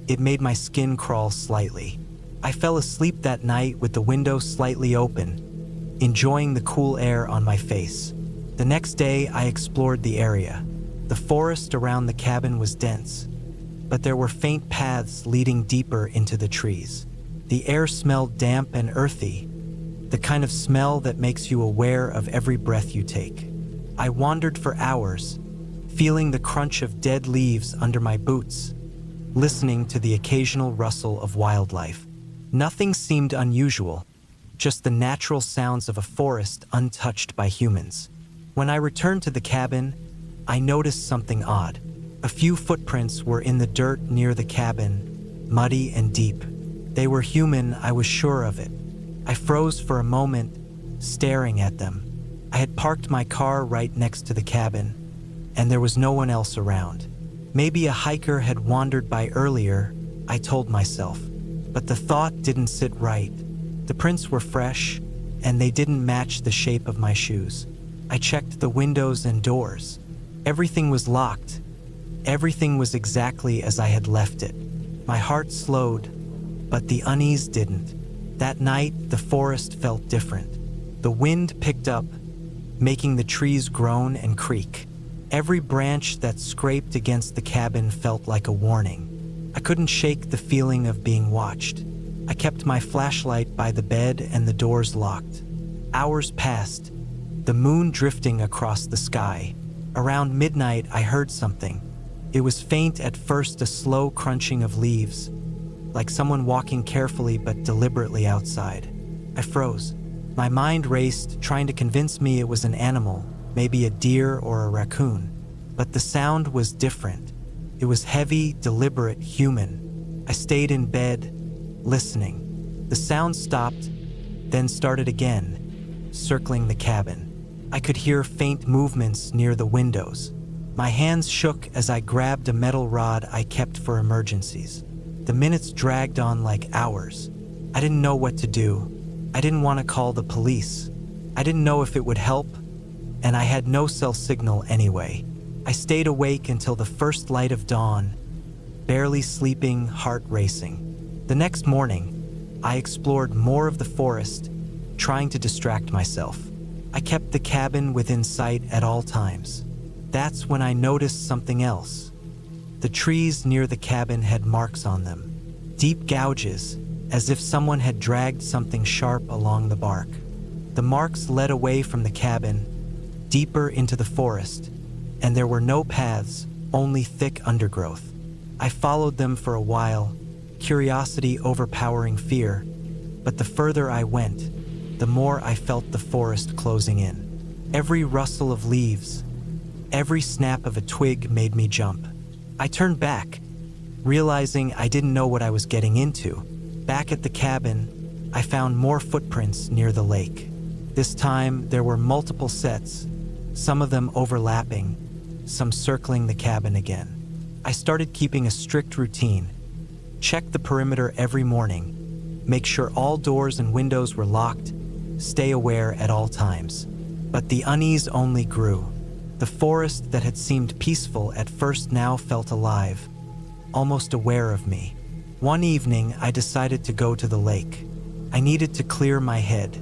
it made my skin crawl slightly. I fell asleep that night with the window slightly open, enjoying the cool air on my face. The next day, I explored the area. The forest around the cabin was dense, but there were faint paths leading deeper into the trees. The air smelled damp and earthy, the kind of smell that makes you aware of every breath you take. I wandered for hours, feeling the crunch of dead leaves under my boots, listening to the occasional rustle of wildlife. Nothing seemed unusual, just the natural sounds of a forest untouched by humans. When I returned to the cabin, I noticed something odd. A few footprints were in the dirt near the cabin, muddy and deep. They were human, I was sure of it. I froze for a moment, staring at them. I had parked my car right next to the cabin, and there was no one else around. Maybe a hiker had wandered by earlier, I told myself. But the thought didn't sit right. The prints were fresh, and they didn't match the shape of my shoes. I checked the windows and doors. Everything was locked. Everything was exactly as I had left it. My heart slowed, but the unease didn't. That night, the forest felt different. The wind picked up, making the trees groan and creak. Every branch that scraped against the cabin felt like a warning. I couldn't shake the feeling of being watched. I kept my flashlight by the bed and the doors locked. Hours passed, the moon drifting across the sky. Around midnight, I heard something. It was faint at first, a slow crunching of leaves, like someone walking carefully but deliberately outside. I froze. My mind raced, trying to convince me it was an animal, maybe a deer or a raccoon. But the sound was different. It was heavy, deliberate, human. I stayed in bed, listening. The sound stopped, then started again, circling the cabin. I could hear faint movements near the windows. My hands shook as I grabbed a metal rod I kept for emergencies. The minutes dragged on like hours. I didn't know what to do. I didn't want to call the police. I didn't know if it would help, and I had no cell signal anyway. I stayed awake until the first light of dawn, barely sleeping, heart racing. The next morning, I explored more of the forest, trying to distract myself. I kept the cabin within sight at all times. That's when I noticed something else. The trees near the cabin had marks on them, deep gouges, as if someone had dragged something sharp along the bark. The marks led away from the cabin, deeper into the forest, and there were no paths, only thick undergrowth. I followed them for a while, curiosity overpowering fear, but the further I went, the more I felt the forest closing in. Every rustle of leaves, every snap of a twig made me jump. I turned back, realizing I didn't know what I was getting into. Back at the cabin, I found more footprints near the lake. This time, there were multiple sets, some of them overlapping, some circling the cabin again. I started keeping a strict routine. Check the perimeter every morning, make sure all doors and windows were locked, stay aware at all times. But the unease only grew. The forest that had seemed peaceful at first now felt alive, almost aware of me. One evening, I decided to go to the lake. I needed to clear my head.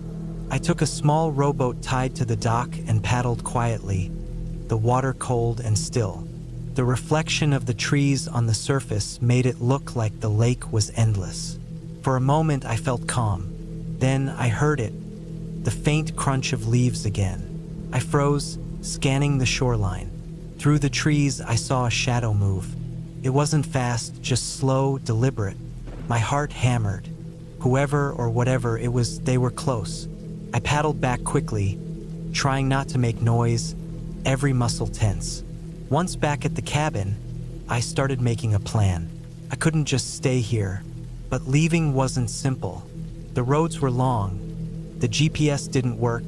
I took a small rowboat tied to the dock and paddled quietly, the water cold and still. The reflection of the trees on the surface made it look like the lake was endless. For a moment, I felt calm. Then I heard it, the faint crunch of leaves again. I froze, scanning the shoreline. Through the trees, I saw a shadow move. It wasn't fast, just slow, deliberate. My heart hammered. Whoever or whatever it was, they were close. I paddled back quickly, trying not to make noise, every muscle tense. Once back at the cabin, I started making a plan. I couldn't just stay here, but leaving wasn't simple. The roads were long, the GPS didn't work,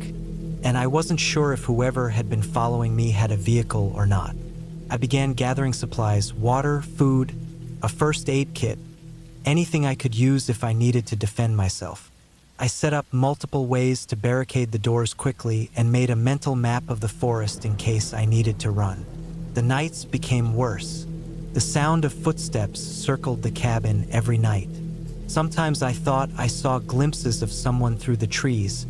and I wasn't sure if whoever had been following me had a vehicle or not. I began gathering supplies, water, food, a first aid kit, anything I could use if I needed to defend myself. I set up multiple ways to barricade the doors quickly and made a mental map of the forest in case I needed to run. The nights became worse. The sound of footsteps circled the cabin every night. Sometimes I thought I saw glimpses of someone through the trees,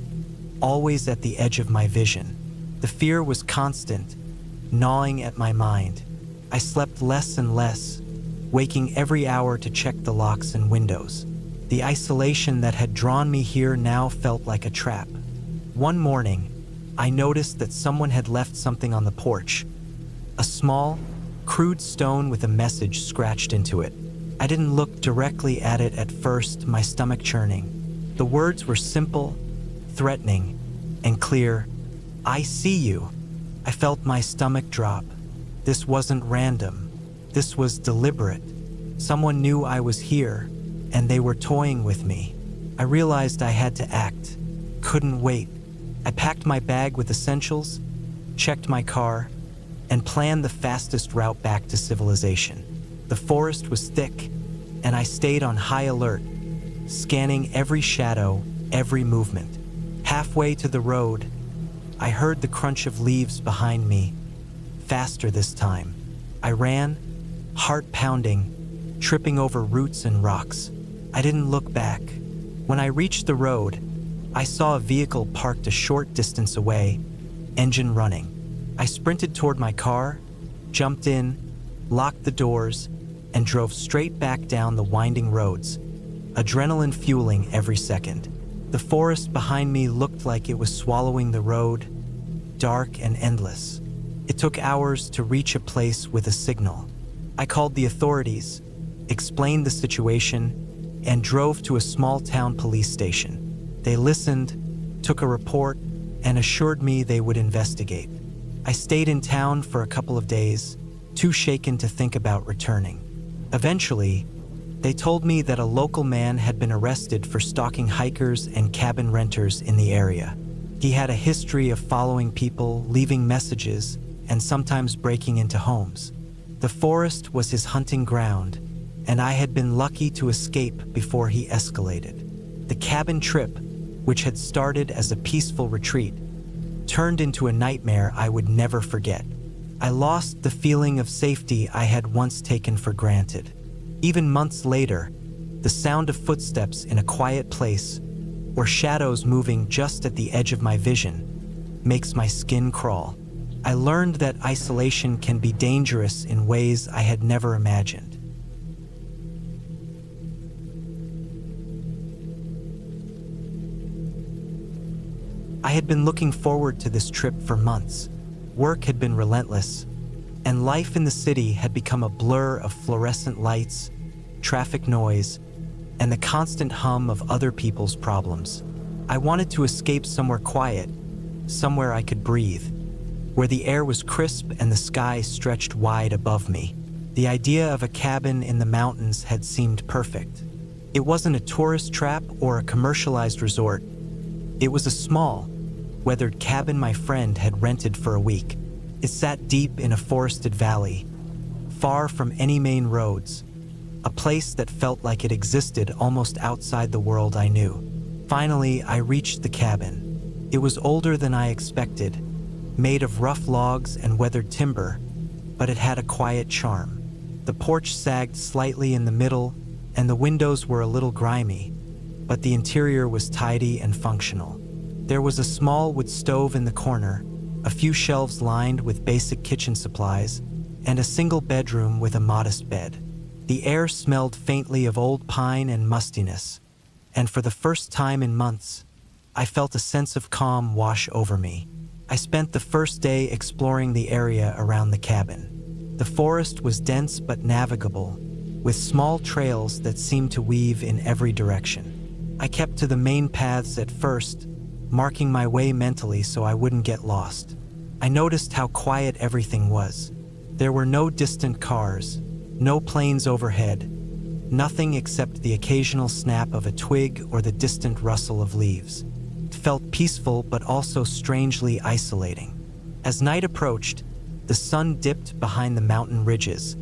always at the edge of my vision. The fear was constant, gnawing at my mind. I slept less and less, waking every hour to check the locks and windows. The isolation that had drawn me here now felt like a trap. One morning, I noticed that someone had left something on the porch. A small, crude stone with a message scratched into it. I didn't look directly at it at first, my stomach churning. The words were simple, threatening, and clear. "I see you." I felt my stomach drop. This wasn't random. This was deliberate. Someone knew I was here, and they were toying with me. I realized I had to act. Couldn't wait. I packed my bag with essentials, checked my car, and planned the fastest route back to civilization. The forest was thick, and I stayed on high alert, scanning every shadow, every movement. Halfway to the road, I heard the crunch of leaves behind me, faster this time. I ran, heart pounding, tripping over roots and rocks. I didn't look back. When I reached the road, I saw a vehicle parked a short distance away, engine running. I sprinted toward my car, jumped in, locked the doors, and drove straight back down the winding roads, adrenaline fueling every second. The forest behind me looked like it was swallowing the road, dark and endless. It took hours to reach a place with a signal. I called the authorities, explained the situation, and drove to a small town police station. They listened, took a report, and assured me they would investigate. I stayed in town for a couple of days, too shaken to think about returning. Eventually, they told me that a local man had been arrested for stalking hikers and cabin renters in the area. He had a history of following people, leaving messages, and sometimes breaking into homes. The forest was his hunting ground, and I had been lucky to escape before he escalated. The cabin trip, which had started as a peaceful retreat, turned into a nightmare I would never forget. I lost the feeling of safety I had once taken for granted. Even months later, the sound of footsteps in a quiet place, or shadows moving just at the edge of my vision, makes my skin crawl. I learned that isolation can be dangerous in ways I had never imagined. I had been looking forward to this trip for months. Work had been relentless, and life in the city had become a blur of fluorescent lights, traffic noise, and the constant hum of other people's problems. I wanted to escape somewhere quiet, somewhere I could breathe, where the air was crisp and the sky stretched wide above me. The idea of a cabin in the mountains had seemed perfect. It wasn't a tourist trap or a commercialized resort. It was a small, weathered cabin my friend had rented for a week. It sat deep in a forested valley, far from any main roads, a place that felt like it existed almost outside the world I knew. Finally, I reached the cabin. It was older than I expected, made of rough logs and weathered timber, but it had a quiet charm. The porch sagged slightly in the middle, and the windows were a little grimy, but the interior was tidy and functional. There was a small wood stove in the corner, a few shelves lined with basic kitchen supplies, and a single bedroom with a modest bed. The air smelled faintly of old pine and mustiness, and for the first time in months, I felt a sense of calm wash over me. I spent the first day exploring the area around the cabin. The forest was dense but navigable, with small trails that seemed to weave in every direction. I kept to the main paths at first, marking my way mentally so I wouldn't get lost. I noticed how quiet everything was. There were no distant cars, no planes overhead, nothing except the occasional snap of a twig or the distant rustle of leaves. It felt peaceful but also strangely isolating. As night approached, the sun dipped behind the mountain ridges,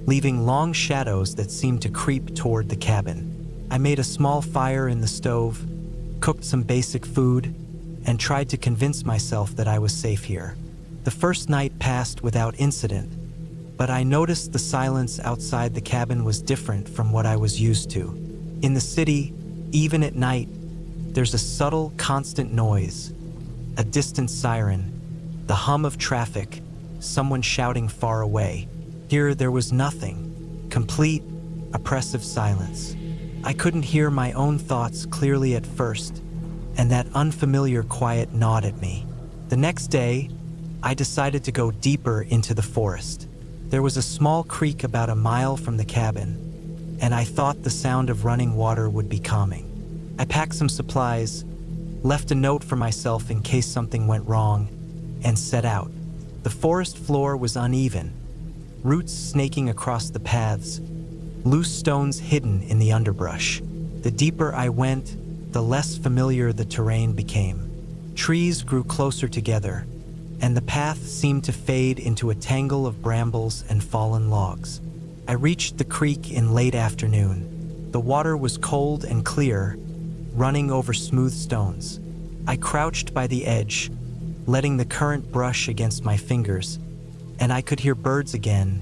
leaving long shadows that seemed to creep toward the cabin. I made a small fire in the stove, cooked some basic food, and tried to convince myself that I was safe here. The first night passed without incident, but I noticed the silence outside the cabin was different from what I was used to. In the city, even at night, there's a subtle, constant noise, a distant siren, the hum of traffic, someone shouting far away. Here there was nothing, complete, oppressive silence. I couldn't hear my own thoughts clearly at first, and that unfamiliar quiet gnawed at me. The next day, I decided to go deeper into the forest. There was a small creek about a mile from the cabin, and I thought the sound of running water would be calming. I packed some supplies, left a note for myself in case something went wrong, and set out. The forest floor was uneven, roots snaking across the paths, loose stones hidden in the underbrush. The deeper I went, the less familiar the terrain became. Trees grew closer together, and the path seemed to fade into a tangle of brambles and fallen logs. I reached the creek in late afternoon. The water was cold and clear, running over smooth stones. I crouched by the edge, letting the current brush against my fingers, and I could hear birds again,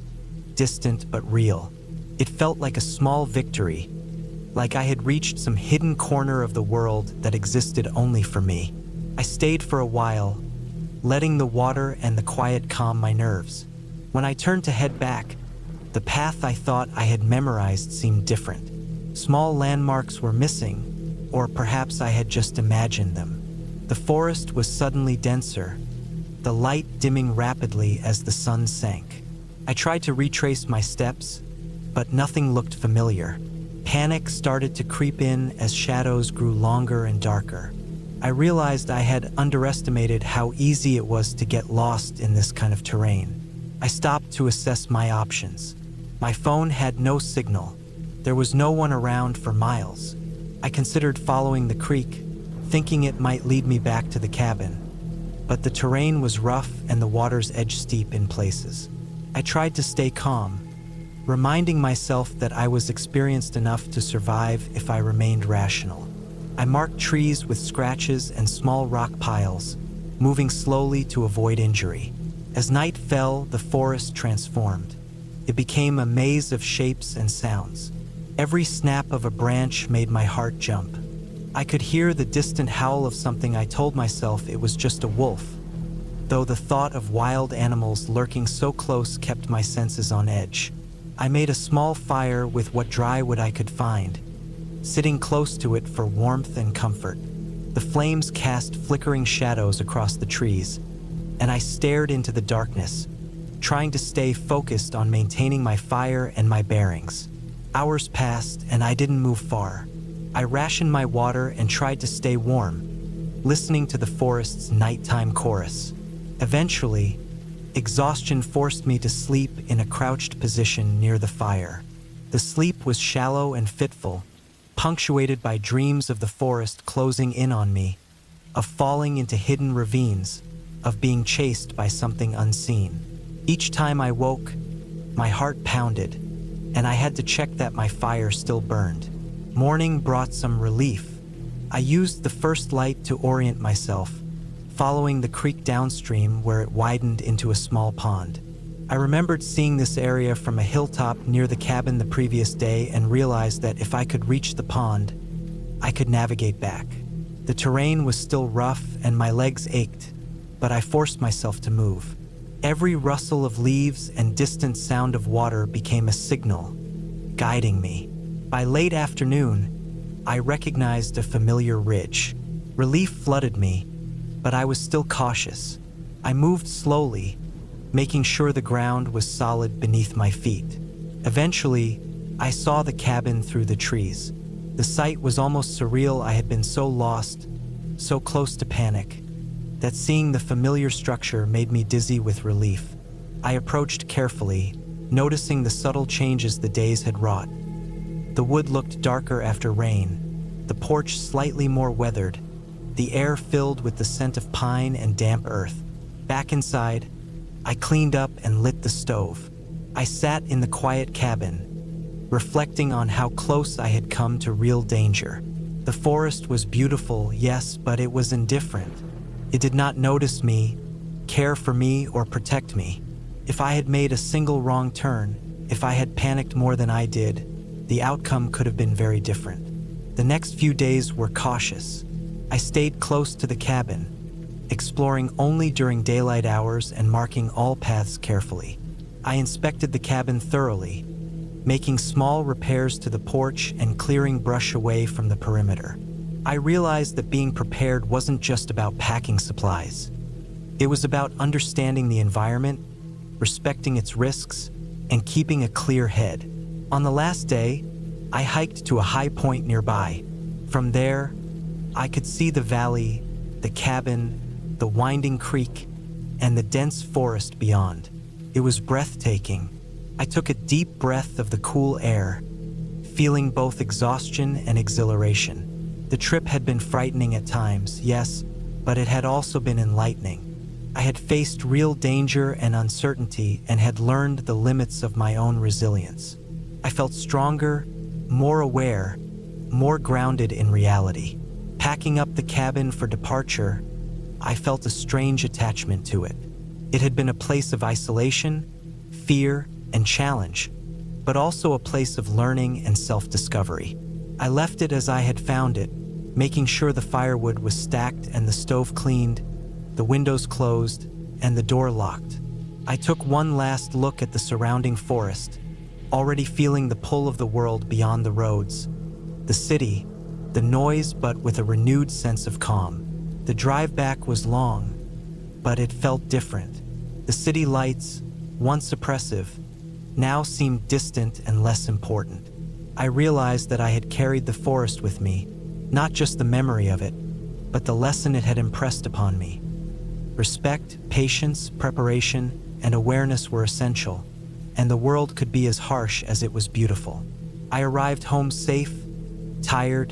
distant but real. It felt like a small victory, like I had reached some hidden corner of the world that existed only for me. I stayed for a while, letting the water and the quiet calm my nerves. When I turned to head back, the path I thought I had memorized seemed different. Small landmarks were missing, or perhaps I had just imagined them. The forest was suddenly denser, the light dimming rapidly as the sun sank. I tried to retrace my steps, but nothing looked familiar. Panic started to creep in as shadows grew longer and darker. I realized I had underestimated how easy it was to get lost in this kind of terrain. I stopped to assess my options. My phone had no signal. There was no one around for miles. I considered following the creek, thinking it might lead me back to the cabin, but the terrain was rough and the water's edge steep in places. I tried to stay calm, reminding myself that I was experienced enough to survive if I remained rational. I marked trees with scratches and small rock piles, moving slowly to avoid injury. As night fell, the forest transformed. It became a maze of shapes and sounds. Every snap of a branch made my heart jump. I could hear the distant howl of something. I told myself it was just a wolf, though the thought of wild animals lurking so close kept my senses on edge. I made a small fire with what dry wood I could find, sitting close to it for warmth and comfort. The flames cast flickering shadows across the trees, and I stared into the darkness, trying to stay focused on maintaining my fire and my bearings. Hours passed, and I didn't move far. I rationed my water and tried to stay warm, listening to the forest's nighttime chorus. Eventually, exhaustion forced me to sleep in a crouched position near the fire. The sleep was shallow and fitful, punctuated by dreams of the forest closing in on me, of falling into hidden ravines, of being chased by something unseen. Each time I woke, my heart pounded, and I had to check that my fire still burned. Morning brought some relief. I used the first light to orient myself, following the creek downstream where it widened into a small pond. I remembered seeing this area from a hilltop near the cabin the previous day and realized that if I could reach the pond, I could navigate back. The terrain was still rough and my legs ached, but I forced myself to move. Every rustle of leaves and distant sound of water became a signal, guiding me. By late afternoon, I recognized a familiar ridge. Relief flooded me, but I was still cautious. I moved slowly, making sure the ground was solid beneath my feet. Eventually, I saw the cabin through the trees. The sight was almost surreal. I had been so lost, so close to panic, that seeing the familiar structure made me dizzy with relief. I approached carefully, noticing the subtle changes the days had wrought. The wood looked darker after rain, the porch slightly more weathered, the air filled with the scent of pine and damp earth. Back inside, I cleaned up and lit the stove. I sat in the quiet cabin, reflecting on how close I had come to real danger. The forest was beautiful, yes, but it was indifferent. It did not notice me, care for me, or protect me. If I had made a single wrong turn, if I had panicked more than I did, the outcome could have been very different. The next few days were cautious. I stayed close to the cabin, exploring only during daylight hours and marking all paths carefully. I inspected the cabin thoroughly, making small repairs to the porch and clearing brush away from the perimeter. I realized that being prepared wasn't just about packing supplies. It was about understanding the environment, respecting its risks, and keeping a clear head. On the last day, I hiked to a high point nearby. From there, I could see the valley, the cabin, the winding creek, and the dense forest beyond. It was breathtaking. I took a deep breath of the cool air, feeling both exhaustion and exhilaration. The trip had been frightening at times, yes, but it had also been enlightening. I had faced real danger and uncertainty and had learned the limits of my own resilience. I felt stronger, more aware, more grounded in reality. Packing up the cabin for departure, I felt a strange attachment to it. It had been a place of isolation, fear, and challenge, but also a place of learning and self-discovery. I left it as I had found it, making sure the firewood was stacked and the stove cleaned, the windows closed, and the door locked. I took one last look at the surrounding forest, already feeling the pull of the world beyond the roads, the city, the noise, but with a renewed sense of calm. The drive back was long, but it felt different. The city lights, once oppressive, now seemed distant and less important. I realized that I had carried the forest with me, not just the memory of it, but the lesson it had impressed upon me. Respect, patience, preparation, and awareness were essential, and the world could be as harsh as it was beautiful. I arrived home safe, tired,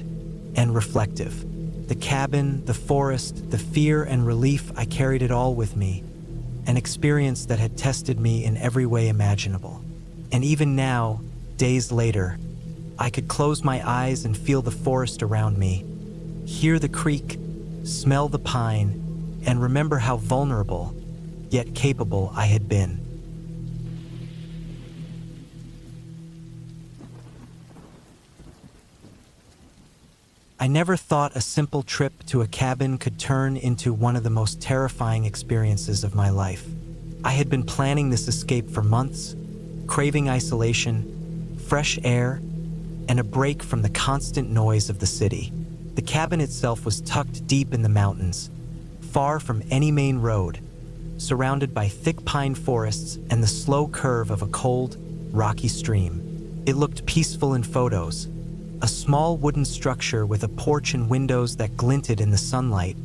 and reflective. The cabin, the forest, the fear and relief, I carried it all with me, an experience that had tested me in every way imaginable. And even now, days later, I could close my eyes and feel the forest around me, hear the creek, smell the pine, and remember how vulnerable, yet capable I had been. I never thought a simple trip to a cabin could turn into one of the most terrifying experiences of my life. I had been planning this escape for months, craving isolation, fresh air, and a break from the constant noise of the city. The cabin itself was tucked deep in the mountains, far from any main road, surrounded by thick pine forests and the slow curve of a cold, rocky stream. It looked peaceful in photos, a small wooden structure with a porch and windows that glinted in the sunlight,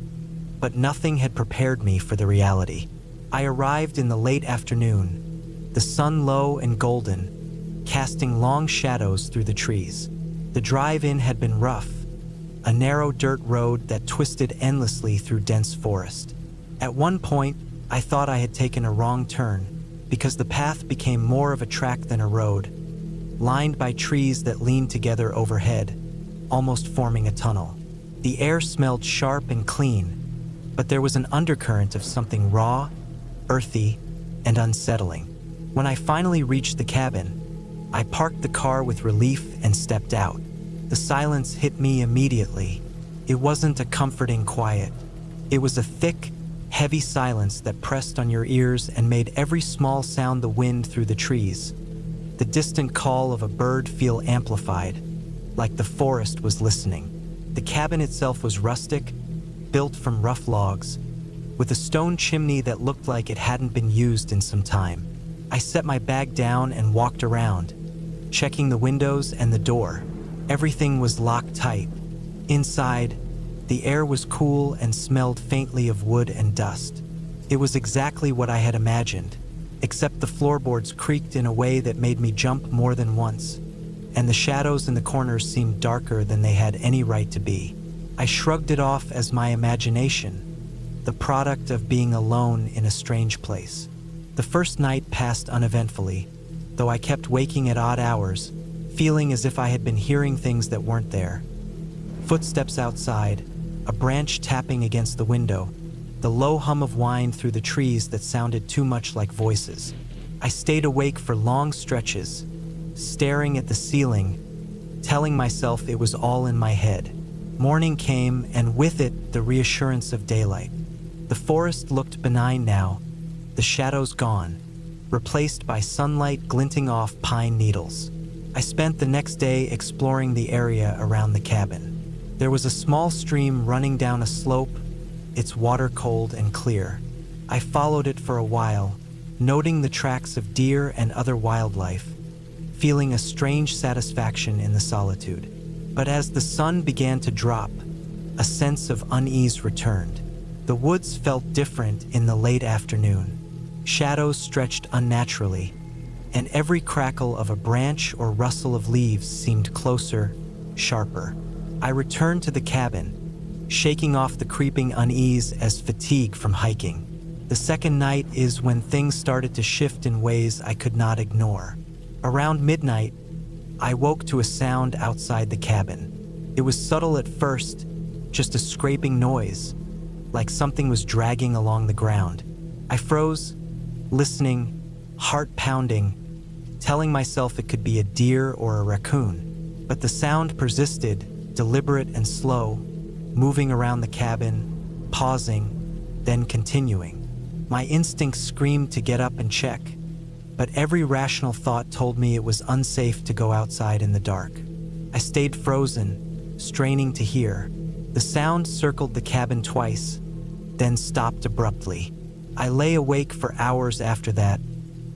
but nothing had prepared me for the reality. I arrived in the late afternoon, the sun low and golden, casting long shadows through the trees. The drive-in had been rough, a narrow dirt road that twisted endlessly through dense forest. At one point, I thought I had taken a wrong turn because the path became more of a track than a road, lined by trees that leaned together overhead, almost forming a tunnel. The air smelled sharp and clean, but there was an undercurrent of something raw, earthy, and unsettling. When I finally reached the cabin, I parked the car with relief and stepped out. The silence hit me immediately. It wasn't a comforting quiet. It was a thick, heavy silence that pressed on your ears and made every small sound the wind through the trees, the distant call of a bird feel amplified, like the forest was listening. The cabin itself was rustic, built from rough logs, with a stone chimney that looked like it hadn't been used in some time. I set my bag down and walked around, checking the windows and the door. Everything was locked tight. Inside, the air was cool and smelled faintly of wood and dust. It was exactly what I had imagined, except the floorboards creaked in a way that made me jump more than once, and the shadows in the corners seemed darker than they had any right to be. I shrugged it off as my imagination, the product of being alone in a strange place. The first night passed uneventfully, though I kept waking at odd hours, feeling as if I had been hearing things that weren't there. Footsteps outside, a branch tapping against the window, the low hum of wind through the trees that sounded too much like voices. I stayed awake for long stretches, staring at the ceiling, telling myself it was all in my head. Morning came, and with it, the reassurance of daylight. The forest looked benign now, the shadows gone, replaced by sunlight glinting off pine needles. I spent the next day exploring the area around the cabin. There was a small stream running down a slope, its water cold and clear. I followed it for a while, noting the tracks of deer and other wildlife, feeling a strange satisfaction in the solitude. But as the sun began to drop, a sense of unease returned. The woods felt different in the late afternoon. Shadows stretched unnaturally, and every crackle of a branch or rustle of leaves seemed closer, sharper. I returned to the cabin, shaking off the creeping unease as fatigue from hiking. The second night is when things started to shift in ways I could not ignore. Around midnight, I woke to a sound outside the cabin. It was subtle at first, just a scraping noise, like something was dragging along the ground. I froze, listening, heart pounding, telling myself it could be a deer or a raccoon. But the sound persisted, deliberate and slow, moving around the cabin, pausing, then continuing. My instincts screamed to get up and check, but every rational thought told me it was unsafe to go outside in the dark. I stayed frozen, straining to hear. The sound circled the cabin twice, then stopped abruptly. I lay awake for hours after that,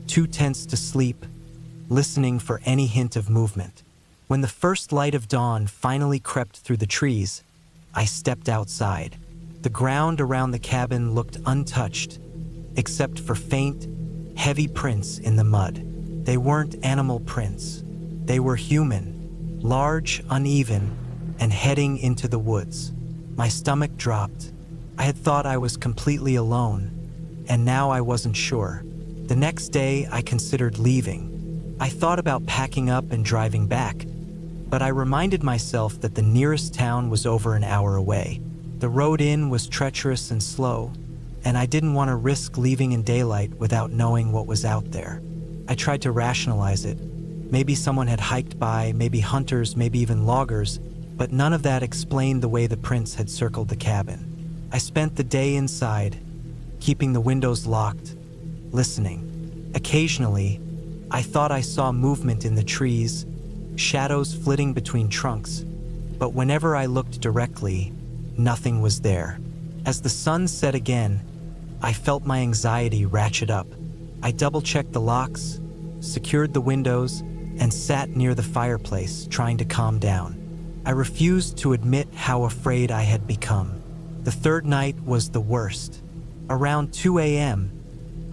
too tense to sleep, listening for any hint of movement. When the first light of dawn finally crept through the trees, I stepped outside. The ground around the cabin looked untouched, except for faint, heavy prints in the mud. They weren't animal prints. They were human, large, uneven, and heading into the woods. My stomach dropped. I had thought I was completely alone, and now I wasn't sure. The next day, I considered leaving. I thought about packing up and driving back, but I reminded myself that the nearest town was over an hour away. The road in was treacherous and slow, and I didn't want to risk leaving in daylight without knowing what was out there. I tried to rationalize it. Maybe someone had hiked by, maybe hunters, maybe even loggers, but none of that explained the way the prints had circled the cabin. I spent the day inside, keeping the windows locked, listening. Occasionally, I thought I saw movement in the trees, shadows flitting between trunks, but whenever I looked directly, nothing was there. As the sun set again, I felt my anxiety ratchet up. I double-checked the locks, secured the windows, and sat near the fireplace, trying to calm down. I refused to admit how afraid I had become. The third night was the worst. Around 2 a.m.,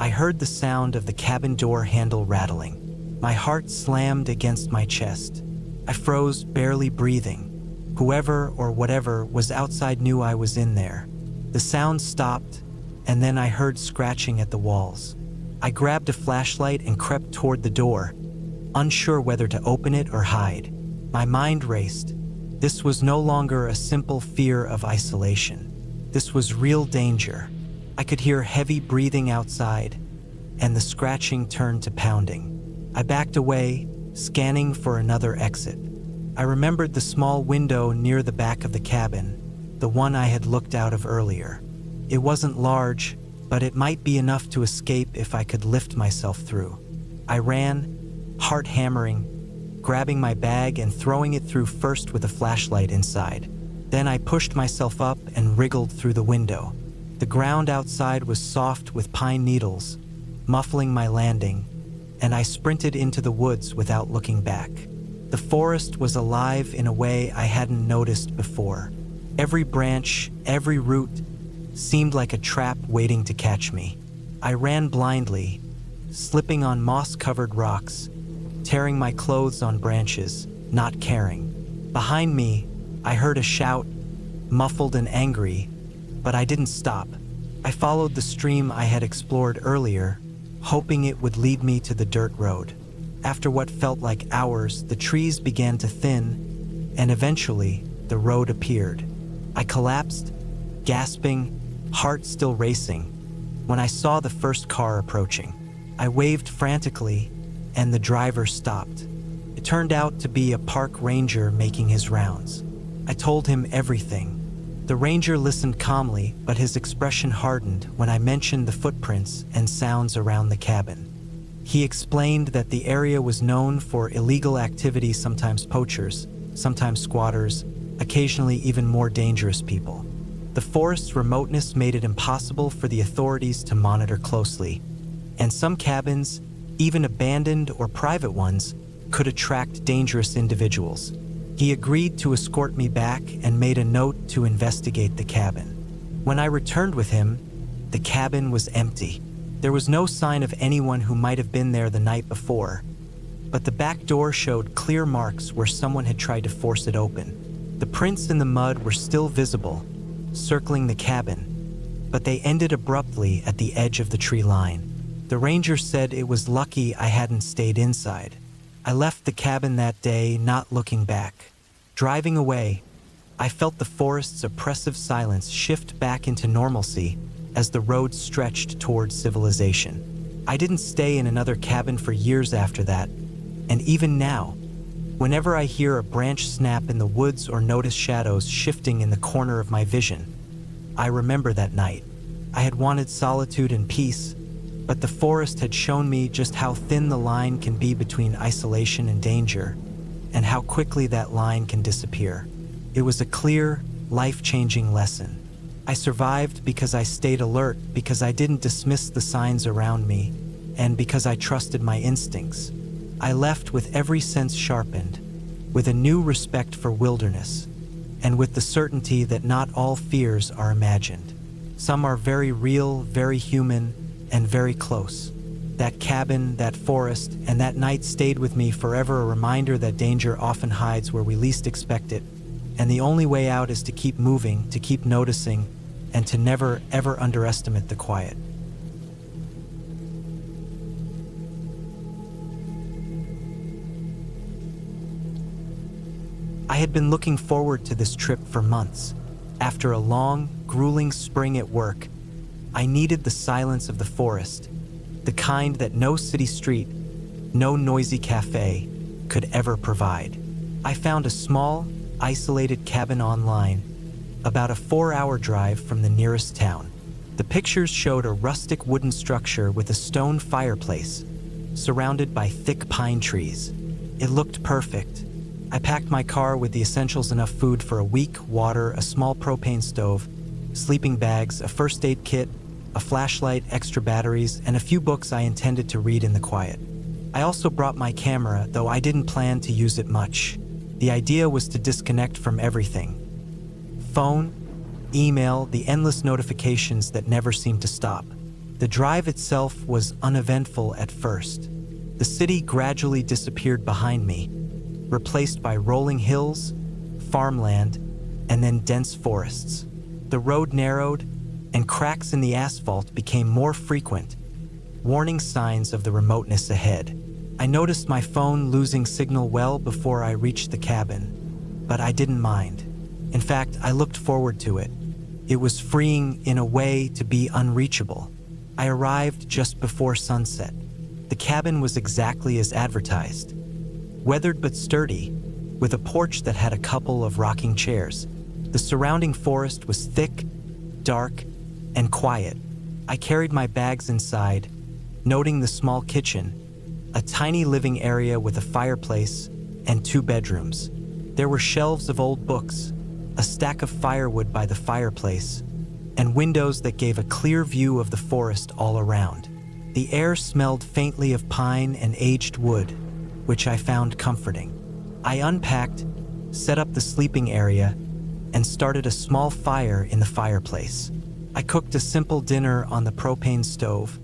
I heard the sound of the cabin door handle rattling. My heart slammed against my chest. I froze, barely breathing. Whoever or whatever was outside knew I was in there. The sound stopped, and then I heard scratching at the walls. I grabbed a flashlight and crept toward the door, unsure whether to open it or hide. My mind raced. This was no longer a simple fear of isolation. This was real danger. I could hear heavy breathing outside, and the scratching turned to pounding. I backed away, scanning for another exit. I remembered the small window near the back of the cabin, the one I had looked out of earlier. It wasn't large, but it might be enough to escape if I could lift myself through. I ran, heart hammering, grabbing my bag and throwing it through first with a flashlight inside. Then I pushed myself up and wriggled through the window. The ground outside was soft with pine needles, muffling my landing, and I sprinted into the woods without looking back. The forest was alive in a way I hadn't noticed before. Every branch, every root, seemed like a trap waiting to catch me. I ran blindly, slipping on moss-covered rocks, tearing my clothes on branches, not caring. Behind me, I heard a shout, muffled and angry, but I didn't stop. I followed the stream I had explored earlier, hoping it would lead me to the dirt road. After what felt like hours, the trees began to thin, and eventually, the road appeared. I collapsed, gasping, heart still racing, when I saw the first car approaching. I waved frantically, and the driver stopped. It turned out to be a park ranger making his rounds. I told him everything. The ranger listened calmly, but his expression hardened when I mentioned the footprints and sounds around the cabin. He explained that the area was known for illegal activity, sometimes poachers, sometimes squatters, occasionally even more dangerous people. The forest's remoteness made it impossible for the authorities to monitor closely, and some cabins, even abandoned or private ones, could attract dangerous individuals. He agreed to escort me back and made a note to investigate the cabin. When I returned with him, the cabin was empty. There was no sign of anyone who might have been there the night before, but the back door showed clear marks where someone had tried to force it open. The prints in the mud were still visible, circling the cabin, but they ended abruptly at the edge of the tree line. The ranger said it was lucky I hadn't stayed inside. I left the cabin that day, not looking back. Driving away, I felt the forest's oppressive silence shift back into normalcy as the road stretched towards civilization. I didn't stay in another cabin for years after that, and even now, whenever I hear a branch snap in the woods or notice shadows shifting in the corner of my vision, I remember that night. I had wanted solitude and peace, but the forest had shown me just how thin the line can be between isolation and danger, and how quickly that line can disappear. It was a clear, life-changing lesson. I survived because I stayed alert, because I didn't dismiss the signs around me, and because I trusted my instincts. I left with every sense sharpened, with a new respect for wilderness, and with the certainty that not all fears are imagined. Some are very real, very human, and very close. That cabin, that forest, and that night stayed with me forever, a reminder that danger often hides where we least expect it, and the only way out is to keep moving, to keep noticing, and to never, ever underestimate the quiet. I had been looking forward to this trip for months. After a long, grueling spring at work, I needed the silence of the forest, the kind that no city street, no noisy cafe could ever provide. I found a small, isolated cabin online, about a 4-hour drive from the nearest town. The pictures showed a rustic wooden structure with a stone fireplace, surrounded by thick pine trees. It looked perfect. I packed my car with the essentials: enough food for a week, water, a small propane stove, sleeping bags, a first aid kit, a flashlight, extra batteries, and a few books I intended to read in the quiet. I also brought my camera, though I didn't plan to use it much. The idea was to disconnect from everything. Phone, email, the endless notifications that never seemed to stop. The drive itself was uneventful at first. The city gradually disappeared behind me, replaced by rolling hills, farmland, and then dense forests. The road narrowed, and cracks in the asphalt became more frequent, warning signs of the remoteness ahead. I noticed my phone losing signal well before I reached the cabin, but I didn't mind. In fact, I looked forward to it. It was freeing in a way to be unreachable. I arrived just before sunset. The cabin was exactly as advertised. Weathered but sturdy, with a porch that had a couple of rocking chairs. The surrounding forest was thick, dark, and quiet. I carried my bags inside, noting the small kitchen, a tiny living area with a fireplace and 2 bedrooms. There were shelves of old books, a stack of firewood by the fireplace, and windows that gave a clear view of the forest all around. The air smelled faintly of pine and aged wood, which I found comforting. I unpacked, set up the sleeping area, and started a small fire in the fireplace. I cooked a simple dinner on the propane stove,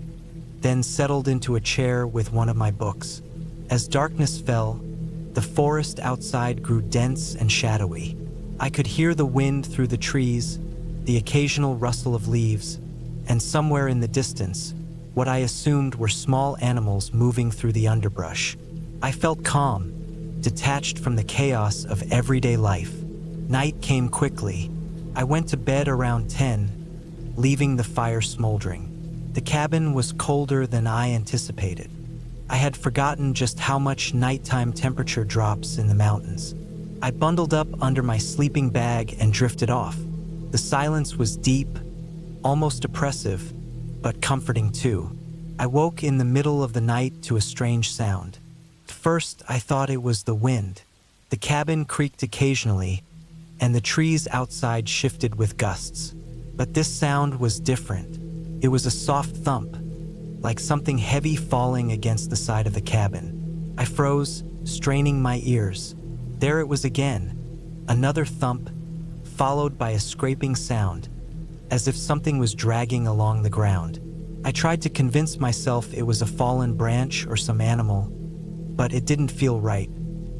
then settled into a chair with one of my books. As darkness fell, the forest outside grew dense and shadowy. I could hear the wind through the trees, the occasional rustle of leaves, and somewhere in the distance, what I assumed were small animals moving through the underbrush. I felt calm, detached from the chaos of everyday life. Night came quickly. I went to bed around 10, leaving the fire smoldering. The cabin was colder than I anticipated. I had forgotten just how much nighttime temperature drops in the mountains. I bundled up under my sleeping bag and drifted off. The silence was deep, almost oppressive, but comforting too. I woke in the middle of the night to a strange sound. First, I thought it was the wind. The cabin creaked occasionally, and the trees outside shifted with gusts. But this sound was different. It was a soft thump, like something heavy falling against the side of the cabin. I froze, straining my ears. There it was again, another thump, followed by a scraping sound, as if something was dragging along the ground. I tried to convince myself it was a fallen branch or some animal, but it didn't feel right.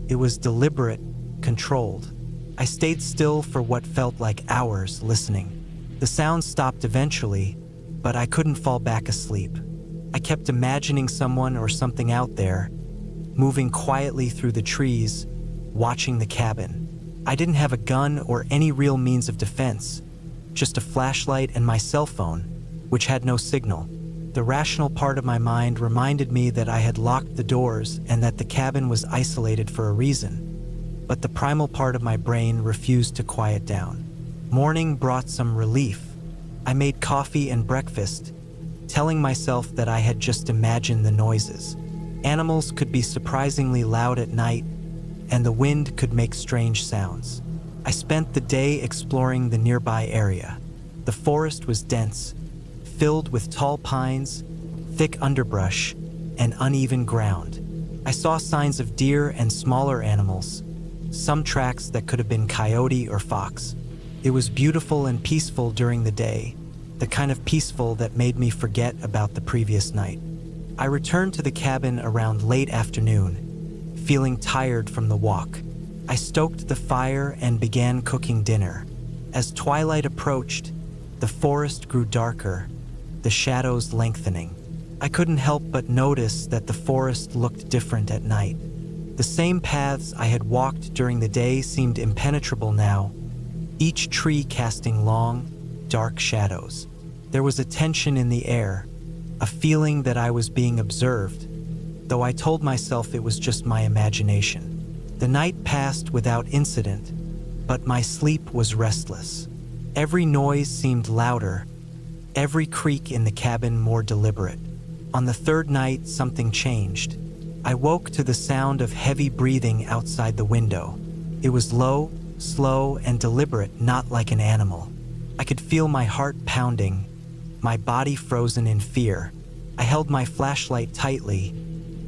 It was deliberate, controlled. I stayed still for what felt like hours, listening. The sound stopped eventually, but I couldn't fall back asleep. I kept imagining someone or something out there, moving quietly through the trees, watching the cabin. I didn't have a gun or any real means of defense, just a flashlight and my cell phone, which had no signal. The rational part of my mind reminded me that I had locked the doors and that the cabin was isolated for a reason. But the primal part of my brain refused to quiet down. Morning brought some relief. I made coffee and breakfast, telling myself that I had just imagined the noises. Animals could be surprisingly loud at night, and the wind could make strange sounds. I spent the day exploring the nearby area. The forest was dense, filled with tall pines, thick underbrush, and uneven ground. I saw signs of deer and smaller animals, some tracks that could have been coyote or fox. It was beautiful and peaceful during the day, the kind of peaceful that made me forget about the previous night. I returned to the cabin around late afternoon, feeling tired from the walk. I stoked the fire and began cooking dinner. As twilight approached, the forest grew darker, the shadows lengthening. I couldn't help but notice that the forest looked different at night. The same paths I had walked during the day seemed impenetrable now, each tree casting long, dark shadows. There was a tension in the air, a feeling that I was being observed, though I told myself it was just my imagination. The night passed without incident, but my sleep was restless. Every noise seemed louder, every creak in the cabin more deliberate. On the third night, something changed. I woke to the sound of heavy breathing outside the window. It was low, slow, and deliberate, not like an animal. I could feel my heart pounding, my body frozen in fear. I held my flashlight tightly,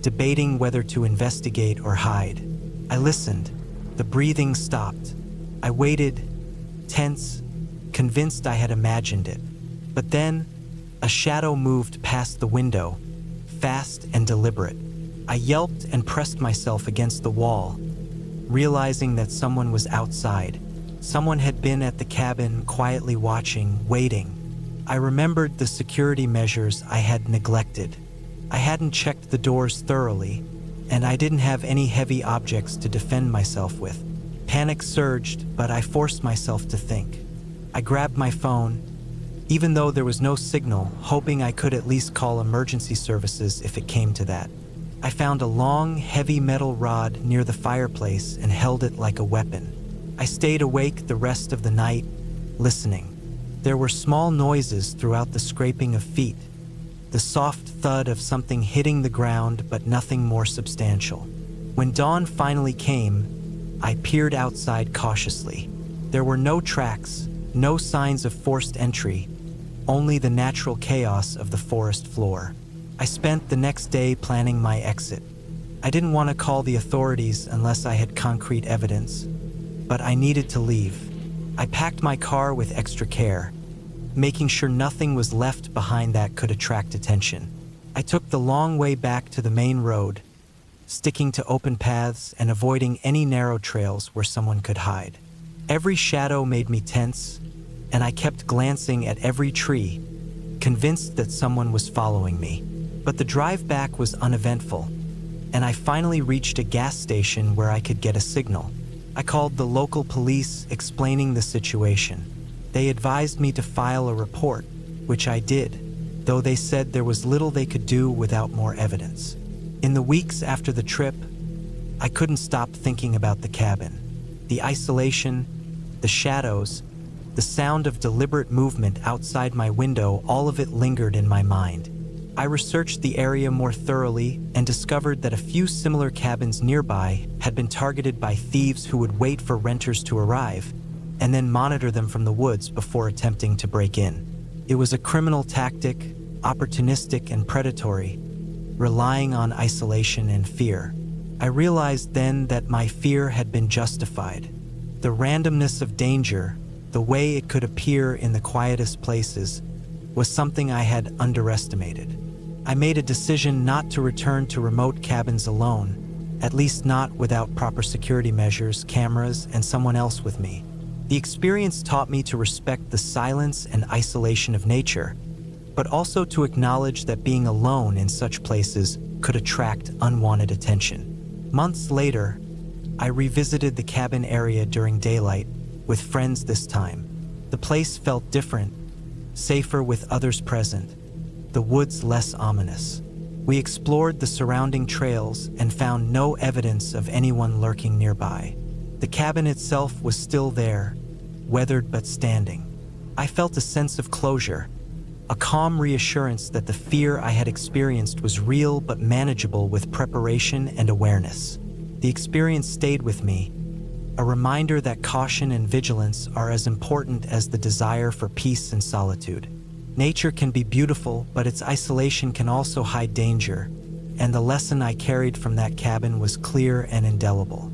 debating whether to investigate or hide. I listened. The breathing stopped. I waited, tense, convinced I had imagined it. But then, a shadow moved past the window, fast and deliberate. I yelped and pressed myself against the wall, realizing that someone was outside. Someone had been at the cabin, quietly watching, waiting. I remembered the security measures I had neglected. I hadn't checked the doors thoroughly, and I didn't have any heavy objects to defend myself with. Panic surged, but I forced myself to think. I grabbed my phone, even though there was no signal, hoping I could at least call emergency services if it came to that. I found a long, heavy metal rod near the fireplace and held it like a weapon. I stayed awake the rest of the night, listening. There were small noises throughout, the scraping of feet, the soft thud of something hitting the ground, but nothing more substantial. When dawn finally came, I peered outside cautiously. There were no tracks, no signs of forced entry, only the natural chaos of the forest floor. I spent the next day planning my exit. I didn't want to call the authorities unless I had concrete evidence, but I needed to leave. I packed my car with extra care, making sure nothing was left behind that could attract attention. I took the long way back to the main road, sticking to open paths and avoiding any narrow trails where someone could hide. Every shadow made me tense, and I kept glancing at every tree, convinced that someone was following me. But the drive back was uneventful, and I finally reached a gas station where I could get a signal. I called the local police, explaining the situation. They advised me to file a report, which I did, though they said there was little they could do without more evidence. In the weeks after the trip, I couldn't stop thinking about the cabin. The isolation, the shadows, the sound of deliberate movement outside my window, all of it lingered in my mind. I researched the area more thoroughly and discovered that a few similar cabins nearby had been targeted by thieves who would wait for renters to arrive and then monitor them from the woods before attempting to break in. It was a criminal tactic, opportunistic and predatory, relying on isolation and fear. I realized then that my fear had been justified. The randomness of danger, the way it could appear in the quietest places, was something I had underestimated. I made a decision not to return to remote cabins alone, at least not without proper security measures, cameras, and someone else with me. The experience taught me to respect the silence and isolation of nature, but also to acknowledge that being alone in such places could attract unwanted attention. Months later, I revisited the cabin area during daylight, with friends this time. The place felt different, safer with others present, the woods less ominous. We explored the surrounding trails and found no evidence of anyone lurking nearby. The cabin itself was still there, weathered but standing. I felt a sense of closure, a calm reassurance that the fear I had experienced was real but manageable with preparation and awareness. The experience stayed with me, a reminder that caution and vigilance are as important as the desire for peace and solitude. Nature can be beautiful, but its isolation can also hide danger, and the lesson I carried from that cabin was clear and indelible.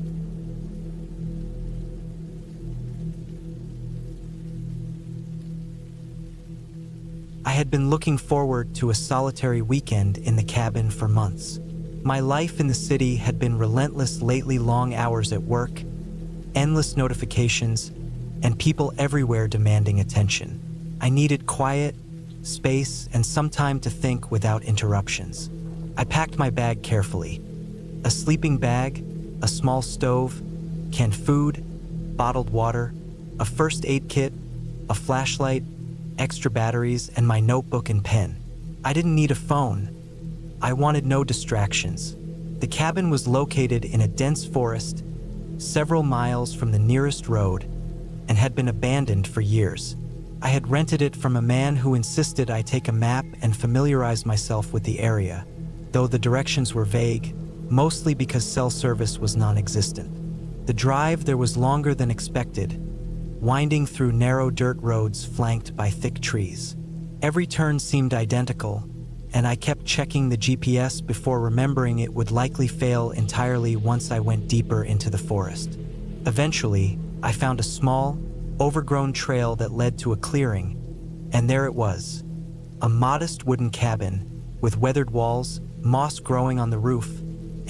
I had been looking forward to a solitary weekend in the cabin for months. My life in the city had been relentless lately, long hours at work, endless notifications, and people everywhere demanding attention. I needed quiet, space, and some time to think without interruptions. I packed my bag carefully. A sleeping bag, a small stove, canned food, bottled water, a first aid kit, a flashlight, extra batteries, and my notebook and pen. I didn't need a phone. I wanted no distractions. The cabin was located in a dense forest, several miles from the nearest road, and had been abandoned for years. I had rented it from a man who insisted I take a map and familiarize myself with the area, though the directions were vague, mostly because cell service was non-existent. The drive there was longer than expected, winding through narrow dirt roads flanked by thick trees. Every turn seemed identical, and I kept checking the GPS before remembering it would likely fail entirely once I went deeper into the forest. Eventually, I found a small, overgrown trail that led to a clearing, and there it was, a modest wooden cabin with weathered walls, moss growing on the roof,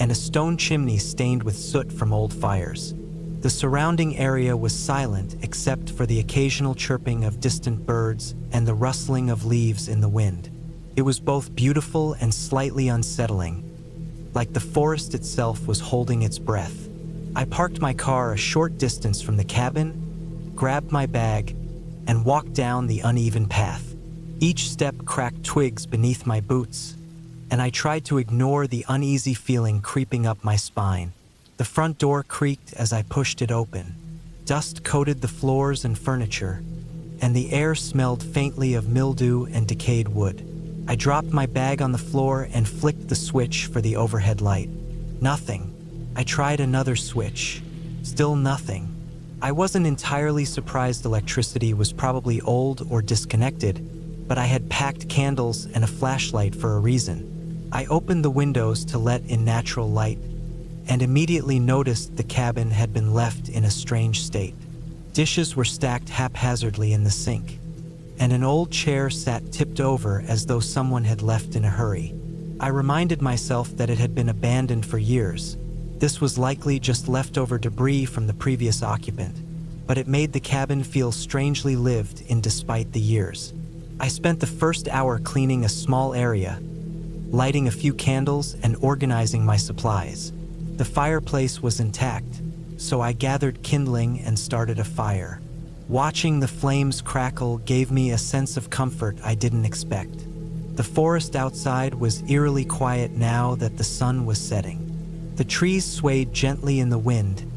and a stone chimney stained with soot from old fires. The surrounding area was silent except for the occasional chirping of distant birds and the rustling of leaves in the wind. It was both beautiful and slightly unsettling, like the forest itself was holding its breath. I parked my car a short distance from the cabin, grabbed my bag, and walked down the uneven path. Each step cracked twigs beneath my boots, and I tried to ignore the uneasy feeling creeping up my spine. The front door creaked as I pushed it open. Dust coated the floors and furniture, and the air smelled faintly of mildew and decayed wood. I dropped my bag on the floor and flicked the switch for the overhead light. Nothing. I tried another switch. Still nothing. I wasn't entirely surprised electricity was probably old or disconnected, but I had packed candles and a flashlight for a reason. I opened the windows to let in natural light, and immediately noticed the cabin had been left in a strange state. Dishes were stacked haphazardly in the sink, and an old chair sat tipped over as though someone had left in a hurry. I reminded myself that it had been abandoned for years. This was likely just leftover debris from the previous occupant, but it made the cabin feel strangely lived in despite the years. I spent the first hour cleaning a small area, lighting a few candles and organizing my supplies. The fireplace was intact, so I gathered kindling and started a fire. Watching the flames crackle gave me a sense of comfort I didn't expect. The forest outside was eerily quiet now that the sun was setting. The trees swayed gently in the wind,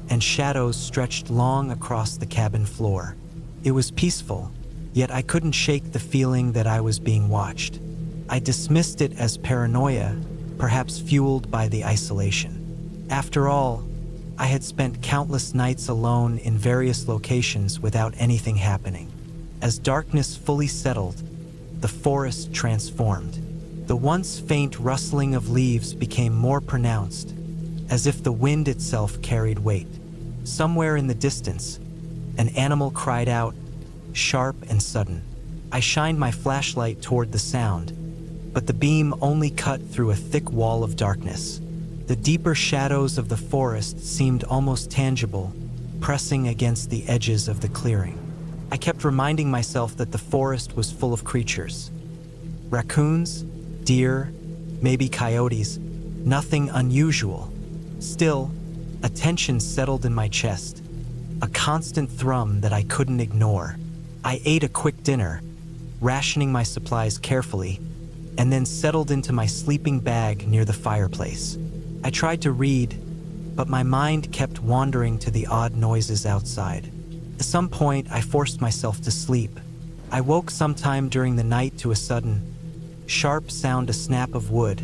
and shadows stretched long across the cabin floor. It was peaceful, yet I couldn't shake the feeling that I was being watched. I dismissed it as paranoia, perhaps fueled by the isolation. After all, I had spent countless nights alone in various locations without anything happening. As darkness fully settled, the forest transformed. The once faint rustling of leaves became more pronounced, as if the wind itself carried weight. Somewhere in the distance, an animal cried out, sharp and sudden. I shined my flashlight toward the sound, but the beam only cut through a thick wall of darkness. The deeper shadows of the forest seemed almost tangible, pressing against the edges of the clearing. I kept reminding myself that the forest was full of creatures. Raccoons, deer, maybe coyotes, nothing unusual. Still, a tension settled in my chest, a constant thrum that I couldn't ignore. I ate a quick dinner, rationing my supplies carefully, and then settled into my sleeping bag near the fireplace. I tried to read, but my mind kept wandering to the odd noises outside. At some point, I forced myself to sleep. I woke sometime during the night to a sudden, sharp sound, a snap of wood,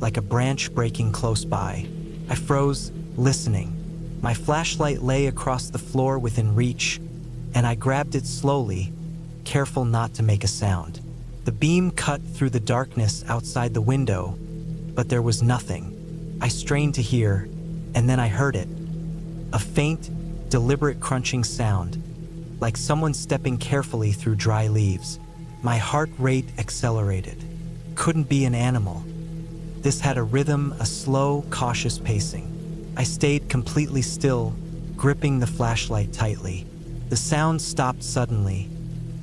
like a branch breaking close by. I froze, listening. My flashlight lay across the floor within reach, and I grabbed it slowly, careful not to make a sound. The beam cut through the darkness outside the window, but there was nothing. I strained to hear, and then I heard it. A faint, deliberate crunching sound, like someone stepping carefully through dry leaves. My heart rate accelerated. Couldn't be an animal. This had a rhythm, a slow, cautious pacing. I stayed completely still, gripping the flashlight tightly. The sound stopped suddenly,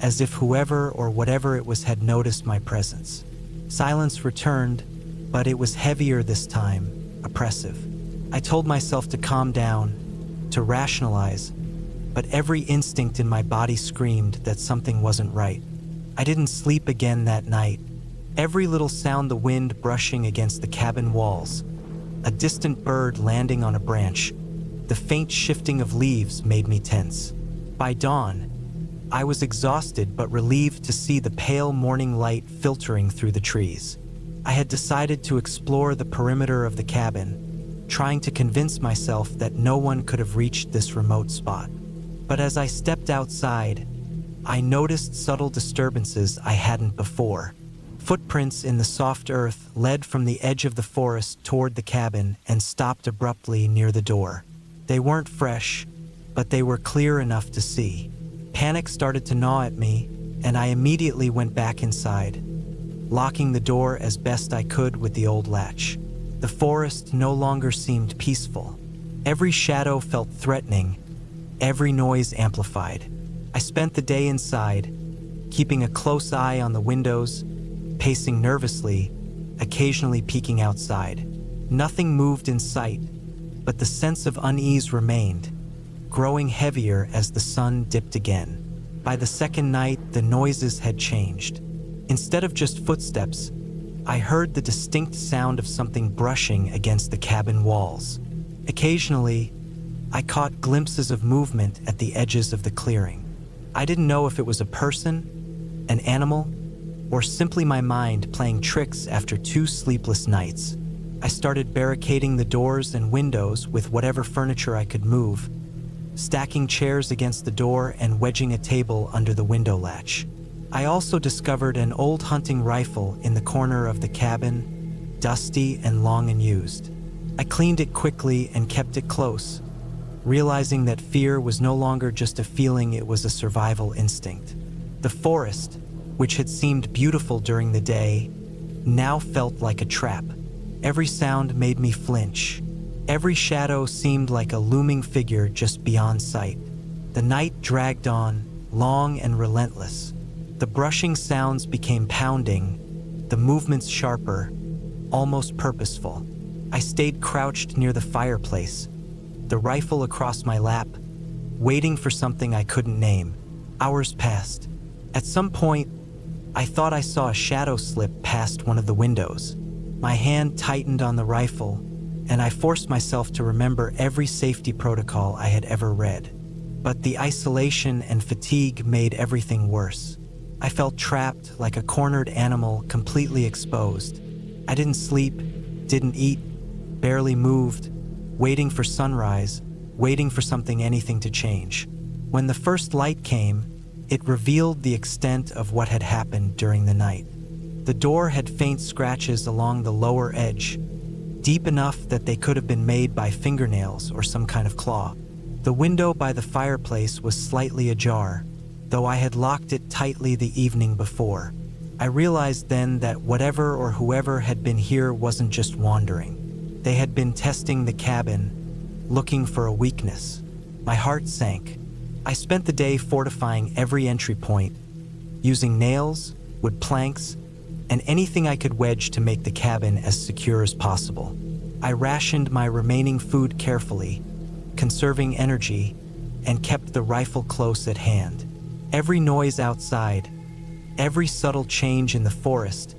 as if whoever or whatever it was had noticed my presence. Silence returned, but it was heavier this time, oppressive. I told myself to calm down, to rationalize, but every instinct in my body screamed that something wasn't right. I didn't sleep again that night. Every little sound, the wind brushing against the cabin walls, a distant bird landing on a branch, the faint shifting of leaves made me tense. By dawn, I was exhausted but relieved to see the pale morning light filtering through the trees. I had decided to explore the perimeter of the cabin, trying to convince myself that no one could have reached this remote spot. But as I stepped outside, I noticed subtle disturbances I hadn't before. Footprints in the soft earth led from the edge of the forest toward the cabin and stopped abruptly near the door. They weren't fresh, but they were clear enough to see. Panic started to gnaw at me, and I immediately went back inside, locking the door as best I could with the old latch. The forest no longer seemed peaceful. Every shadow felt threatening, every noise amplified. I spent the day inside, keeping a close eye on the windows, pacing nervously, occasionally peeking outside. Nothing moved in sight, but the sense of unease remained, growing heavier as the sun dipped again. By the second night, the noises had changed. Instead of just footsteps, I heard the distinct sound of something brushing against the cabin walls. Occasionally, I caught glimpses of movement at the edges of the clearing. I didn't know if it was a person, an animal, or simply my mind playing tricks after 2 sleepless nights. I started barricading the doors and windows with whatever furniture I could move, stacking chairs against the door and wedging a table under the window latch. I also discovered an old hunting rifle in the corner of the cabin, dusty and long unused. I cleaned it quickly and kept it close, realizing that fear was no longer just a feeling, it was a survival instinct. The forest, which had seemed beautiful during the day, now felt like a trap. Every sound made me flinch. Every shadow seemed like a looming figure just beyond sight. The night dragged on, long and relentless. The brushing sounds became pounding, the movements sharper, almost purposeful. I stayed crouched near the fireplace, the rifle across my lap, waiting for something I couldn't name. Hours passed. At some point, I thought I saw a shadow slip past one of the windows. My hand tightened on the rifle, and I forced myself to remember every safety protocol I had ever read. But the isolation and fatigue made everything worse. I felt trapped like a cornered animal, completely exposed. I didn't sleep, didn't eat, barely moved, waiting for sunrise, waiting for anything to change. When the first light came, it revealed the extent of what had happened during the night. The door had faint scratches along the lower edge, deep enough that they could have been made by fingernails or some kind of claw. The window by the fireplace was slightly ajar, though I had locked it tightly the evening before. I realized then that whatever or whoever had been here wasn't just wandering. They had been testing the cabin, looking for a weakness. My heart sank. I spent the day fortifying every entry point, using nails, wood planks, and anything I could wedge to make the cabin as secure as possible. I rationed my remaining food carefully, conserving energy, and kept the rifle close at hand. Every noise outside, every subtle change in the forest,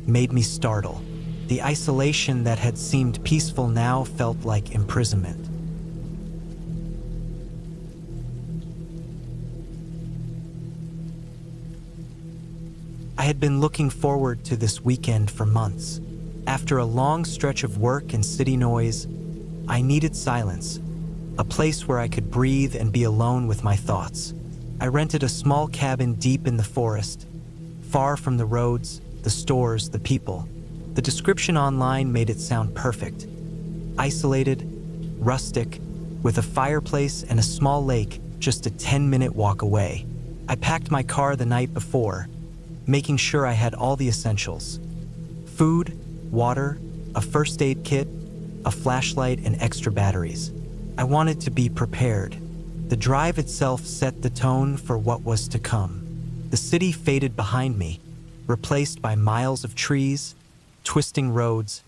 made me startle. The isolation that had seemed peaceful now felt like imprisonment. I had been looking forward to this weekend for months. After a long stretch of work and city noise, I needed silence, a place where I could breathe and be alone with my thoughts. I rented a small cabin deep in the forest, far from the roads, the stores, the people. The description online made it sound perfect. Isolated, rustic, with a fireplace and a small lake just a 10-minute walk away. I packed my car the night before, making sure I had all the essentials: food, water, a first aid kit, a flashlight, and extra batteries. I wanted to be prepared. The drive itself set the tone for what was to come. The city faded behind me, replaced by miles of trees, twisting roads,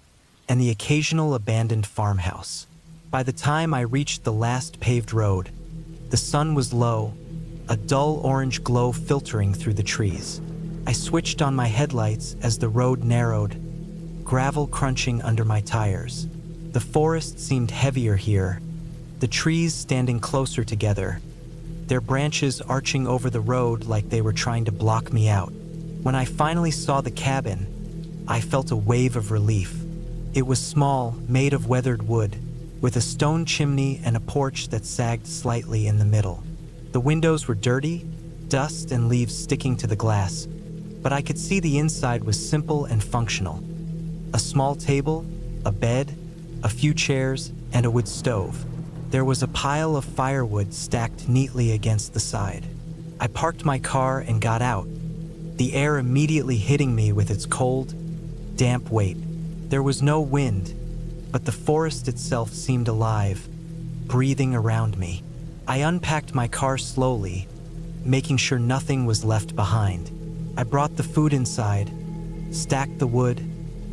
and the occasional abandoned farmhouse. By the time I reached the last paved road, the sun was low, a dull orange glow filtering through the trees. I switched on my headlights as the road narrowed, gravel crunching under my tires. The forest seemed heavier here, the trees standing closer together, their branches arching over the road like they were trying to block me out. When I finally saw the cabin, I felt a wave of relief. It was small, made of weathered wood, with a stone chimney and a porch that sagged slightly in the middle. The windows were dirty, dust and leaves sticking to the glass, but I could see the inside was simple and functional. A small table, a bed, a few chairs, and a wood stove. There was a pile of firewood stacked neatly against the side. I parked my car and got out, the air immediately hitting me with its cold, damp weight. There was no wind, but the forest itself seemed alive, breathing around me. I unpacked my car slowly, making sure nothing was left behind. I brought the food inside, stacked the wood,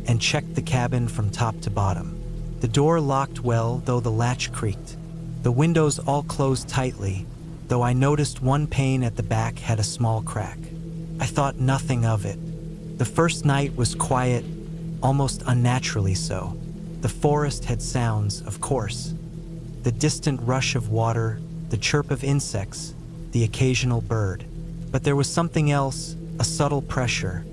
and checked the cabin from top to bottom. The door locked well, though the latch creaked. The windows all closed tightly, though I noticed one pane at the back had a small crack. I thought nothing of it. The first night was quiet, almost unnaturally so. The forest had sounds, of course. The distant rush of water, the chirp of insects, the occasional bird. But there was something else, a subtle pressure,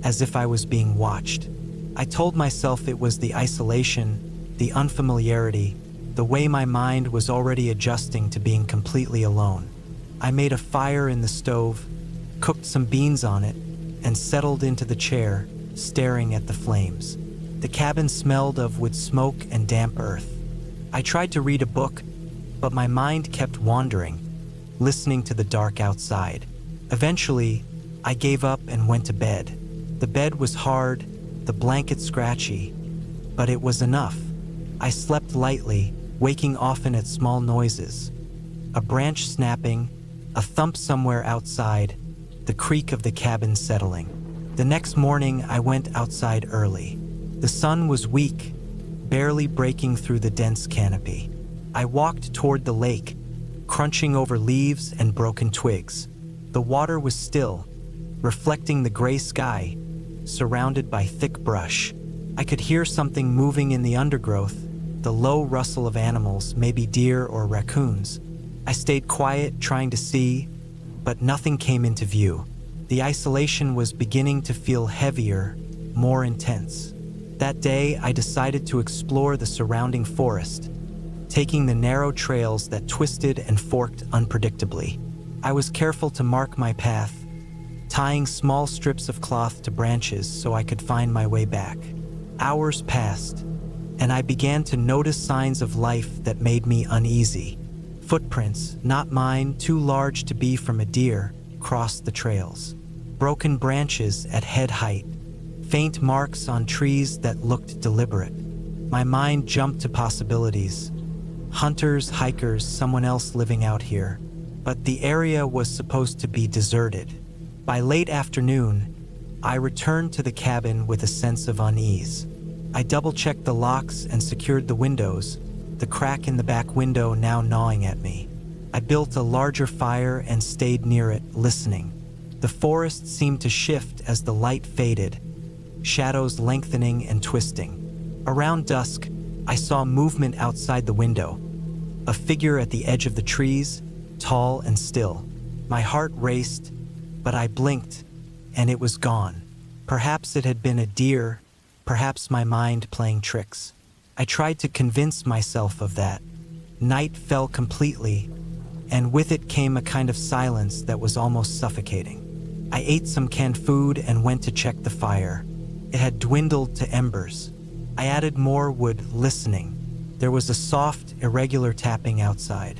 as if I was being watched. I told myself it was the isolation, the unfamiliarity, the way my mind was already adjusting to being completely alone. I made a fire in the stove, cooked some beans on it, and settled into the chair, staring at the flames. The cabin smelled of wood smoke and damp earth. I tried to read a book, but my mind kept wandering, listening to the dark outside. Eventually, I gave up and went to bed. The bed was hard, the blanket scratchy, but it was enough. I slept lightly, waking often at small noises. A branch snapping, a thump somewhere outside, the creak of the cabin settling. The next morning, I went outside early. The sun was weak, barely breaking through the dense canopy. I walked toward the lake, crunching over leaves and broken twigs. The water was still, reflecting the gray sky, surrounded by thick brush. I could hear something moving in the undergrowth, the low rustle of animals, maybe deer or raccoons. I stayed quiet, trying to see, but nothing came into view. The isolation was beginning to feel heavier, more intense. That day, I decided to explore the surrounding forest, taking the narrow trails that twisted and forked unpredictably. I was careful to mark my path, tying small strips of cloth to branches so I could find my way back. Hours passed, and I began to notice signs of life that made me uneasy. Footprints, not mine, too large to be from a deer, crossed the trails. Broken branches at head height, faint marks on trees that looked deliberate. My mind jumped to possibilities. Hunters, hikers, someone else living out here. But the area was supposed to be deserted. By late afternoon, I returned to the cabin with a sense of unease. I double-checked the locks and secured the windows, the crack in the back window now gnawing at me. I built a larger fire and stayed near it, listening. The forest seemed to shift as the light faded, shadows lengthening and twisting. Around dusk, I saw movement outside the window, a figure at the edge of the trees, tall and still. My heart raced, but I blinked, and it was gone. Perhaps it had been a deer, perhaps my mind playing tricks. I tried to convince myself of that. Night fell completely, and with it came a kind of silence that was almost suffocating. I ate some canned food and went to check the fire. It had dwindled to embers. I added more wood, listening. There was a soft, irregular tapping outside.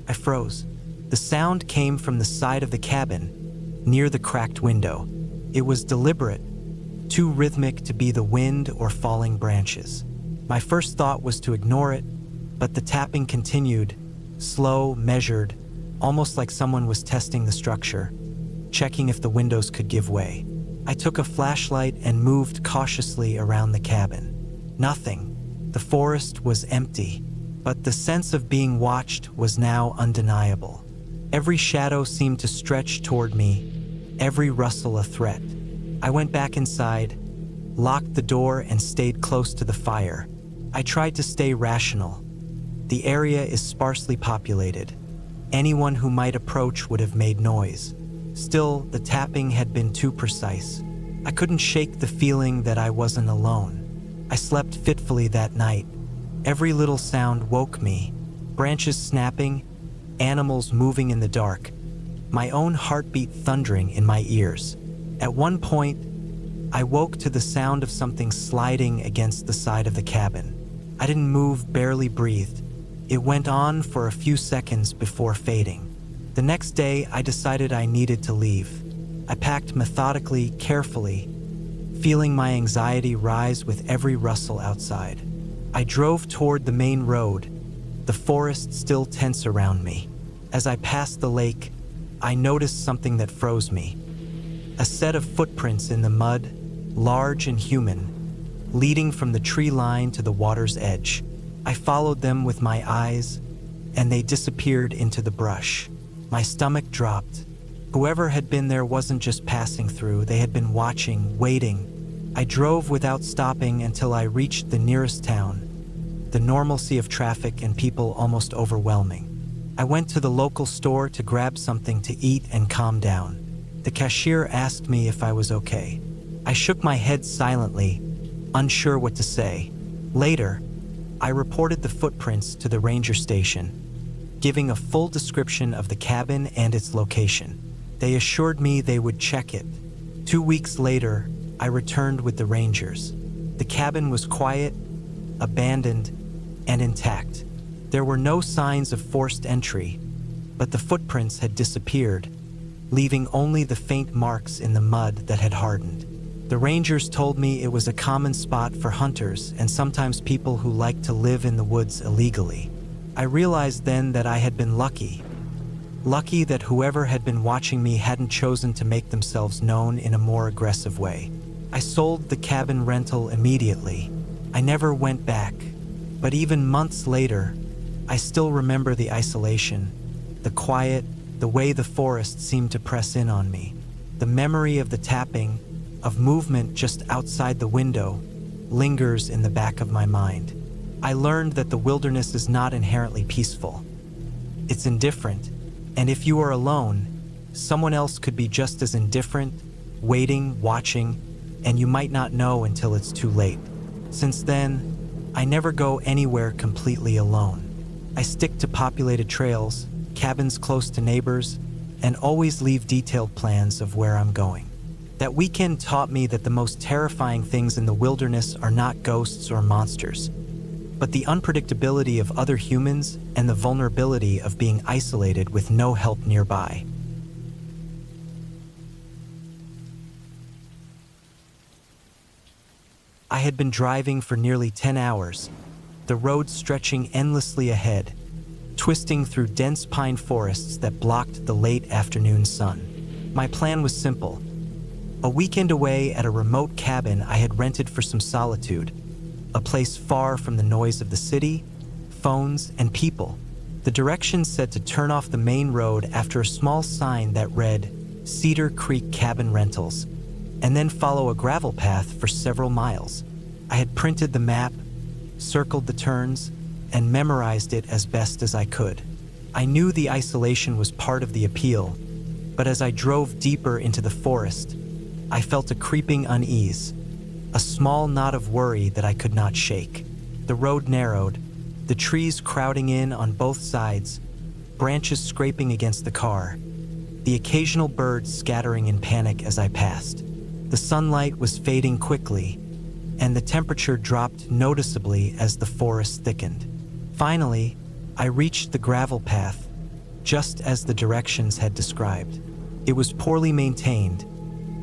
I froze. The sound came from the side of the cabin, near the cracked window. It was deliberate, too rhythmic to be the wind or falling branches. My first thought was to ignore it, but the tapping continued, slow, measured, almost like someone was testing the structure, checking if the windows could give way. I took a flashlight and moved cautiously around the cabin. Nothing. The forest was empty, but the sense of being watched was now undeniable. Every shadow seemed to stretch toward me, every rustle a threat. I went back inside, locked the door, and stayed close to the fire. I tried to stay rational. The area is sparsely populated. Anyone who might approach would have made noise. Still, the tapping had been too precise. I couldn't shake the feeling that I wasn't alone. I slept fitfully that night. Every little sound woke me. Branches snapping, animals moving in the dark, my own heartbeat thundering in my ears. At one point, I woke to the sound of something sliding against the side of the cabin. I didn't move, barely breathed. It went on for a few seconds before fading. The next day, I decided I needed to leave. I packed methodically, carefully, feeling my anxiety rise with every rustle outside. I drove toward the main road, the forest still tense around me. As I passed the lake, I noticed something that froze me. A set of footprints in the mud, large and human, leading from the tree line to the water's edge. I followed them with my eyes, and they disappeared into the brush. My stomach dropped. Whoever had been there wasn't just passing through, they had been watching, waiting. I drove without stopping until I reached the nearest town, the normalcy of traffic and people almost overwhelming. I went to the local store to grab something to eat and calm down. The cashier asked me if I was okay. I shook my head silently, unsure what to say. Later, I reported the footprints to the ranger station, giving a full description of the cabin and its location. They assured me they would check it. 2 weeks later, I returned with the rangers. The cabin was quiet, abandoned, and intact. There were no signs of forced entry, but the footprints had disappeared, leaving only the faint marks in the mud that had hardened. The rangers told me it was a common spot for hunters and sometimes people who liked to live in the woods illegally. I realized then that I had been lucky. Lucky that whoever had been watching me hadn't chosen to make themselves known in a more aggressive way. I sold the cabin rental immediately. I never went back, but even months later, I still remember the isolation, the quiet, the way the forest seemed to press in on me. The memory of the tapping, of movement just outside the window, lingers in the back of my mind. I learned that the wilderness is not inherently peaceful. It's indifferent, and if you are alone, someone else could be just as indifferent, waiting, watching, and you might not know until it's too late. Since then, I never go anywhere completely alone. I stick to populated trails, cabins close to neighbors, and always leave detailed plans of where I'm going. That weekend taught me that the most terrifying things in the wilderness are not ghosts or monsters, but the unpredictability of other humans and the vulnerability of being isolated with no help nearby. I had been driving for nearly 10 hours, the road stretching endlessly ahead, twisting through dense pine forests that blocked the late afternoon sun. My plan was simple. A weekend away at a remote cabin I had rented for some solitude, a place far from the noise of the city, phones, and people. The directions said to turn off the main road after a small sign that read Cedar Creek Cabin Rentals, and then follow a gravel path for several miles. I had printed the map, circled the turns, and memorized it as best as I could. I knew the isolation was part of the appeal, but as I drove deeper into the forest, I felt a creeping unease, a small knot of worry that I could not shake. The road narrowed, the trees crowding in on both sides, branches scraping against the car, the occasional birds scattering in panic as I passed. The sunlight was fading quickly, and the temperature dropped noticeably as the forest thickened. Finally, I reached the gravel path, just as the directions had described. It was poorly maintained,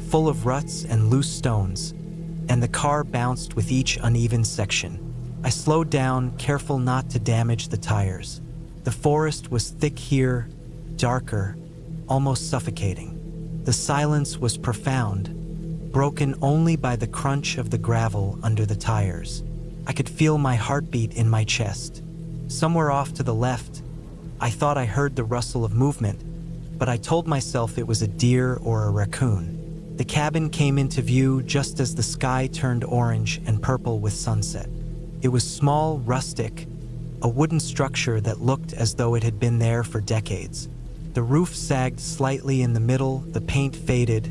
full of ruts and loose stones, and the car bounced with each uneven section. I slowed down, careful not to damage the tires. The forest was thick here, darker, almost suffocating. The silence was profound, broken only by the crunch of the gravel under the tires. I could feel my heartbeat in my chest. Somewhere off to the left, I thought I heard the rustle of movement, but I told myself it was a deer or a raccoon. The cabin came into view just as the sky turned orange and purple with sunset. It was small, rustic, a wooden structure that looked as though it had been there for decades. The roof sagged slightly in the middle, the paint faded,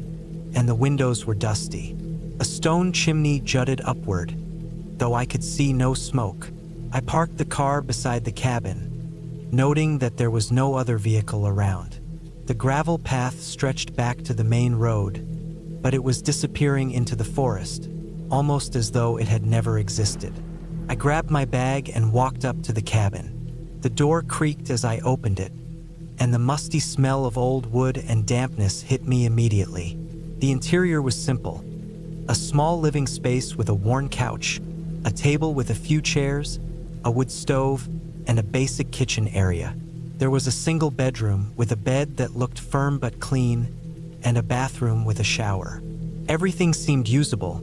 and the windows were dusty. A stone chimney jutted upward, though I could see no smoke. I parked the car beside the cabin, noting that there was no other vehicle around. The gravel path stretched back to the main road, but it was disappearing into the forest, almost as though it had never existed. I grabbed my bag and walked up to the cabin. The door creaked as I opened it, and the musty smell of old wood and dampness hit me immediately. The interior was simple: a small living space with a worn couch, a table with a few chairs, a wood stove, and a basic kitchen area. There was a single bedroom with a bed that looked firm but clean, and a bathroom with a shower. Everything seemed usable,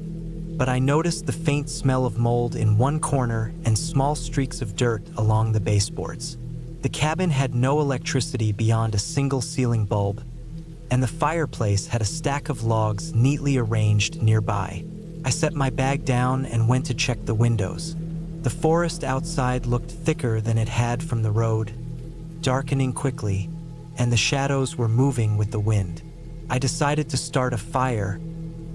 but I noticed the faint smell of mold in one corner and small streaks of dirt along the baseboards. The cabin had no electricity beyond a single ceiling bulb, and the fireplace had a stack of logs neatly arranged nearby. I set my bag down and went to check the windows. The forest outside looked thicker than it had from the road, darkening quickly, and the shadows were moving with the wind. I decided to start a fire,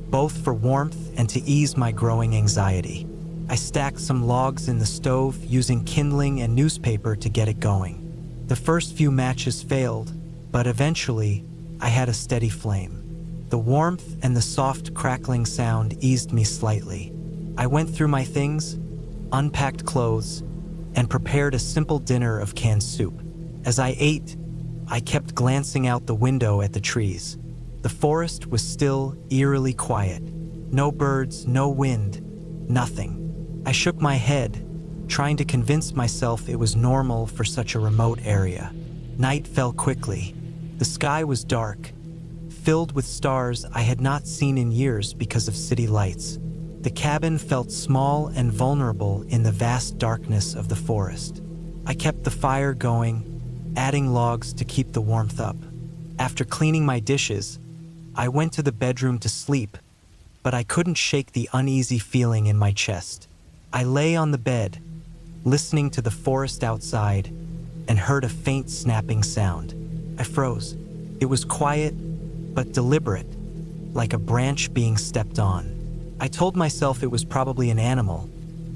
both for warmth and to ease my growing anxiety. I stacked some logs in the stove using kindling and newspaper to get it going. The first few matches failed, but eventually I had a steady flame. The warmth and the soft crackling sound eased me slightly. I went through my things, unpacked clothes, and prepared a simple dinner of canned soup. As I ate, I kept glancing out the window at the trees. The forest was still eerily quiet. No birds, no wind, nothing. I shook my head, trying to convince myself it was normal for such a remote area. Night fell quickly. The sky was dark, filled with stars I had not seen in years because of city lights. The cabin felt small and vulnerable in the vast darkness of the forest. I kept the fire going, adding logs to keep the warmth up. After cleaning my dishes, I went to the bedroom to sleep, but I couldn't shake the uneasy feeling in my chest. I lay on the bed, listening to the forest outside, and heard a faint snapping sound. I froze. It was quiet, but deliberate, like a branch being stepped on. I told myself it was probably an animal,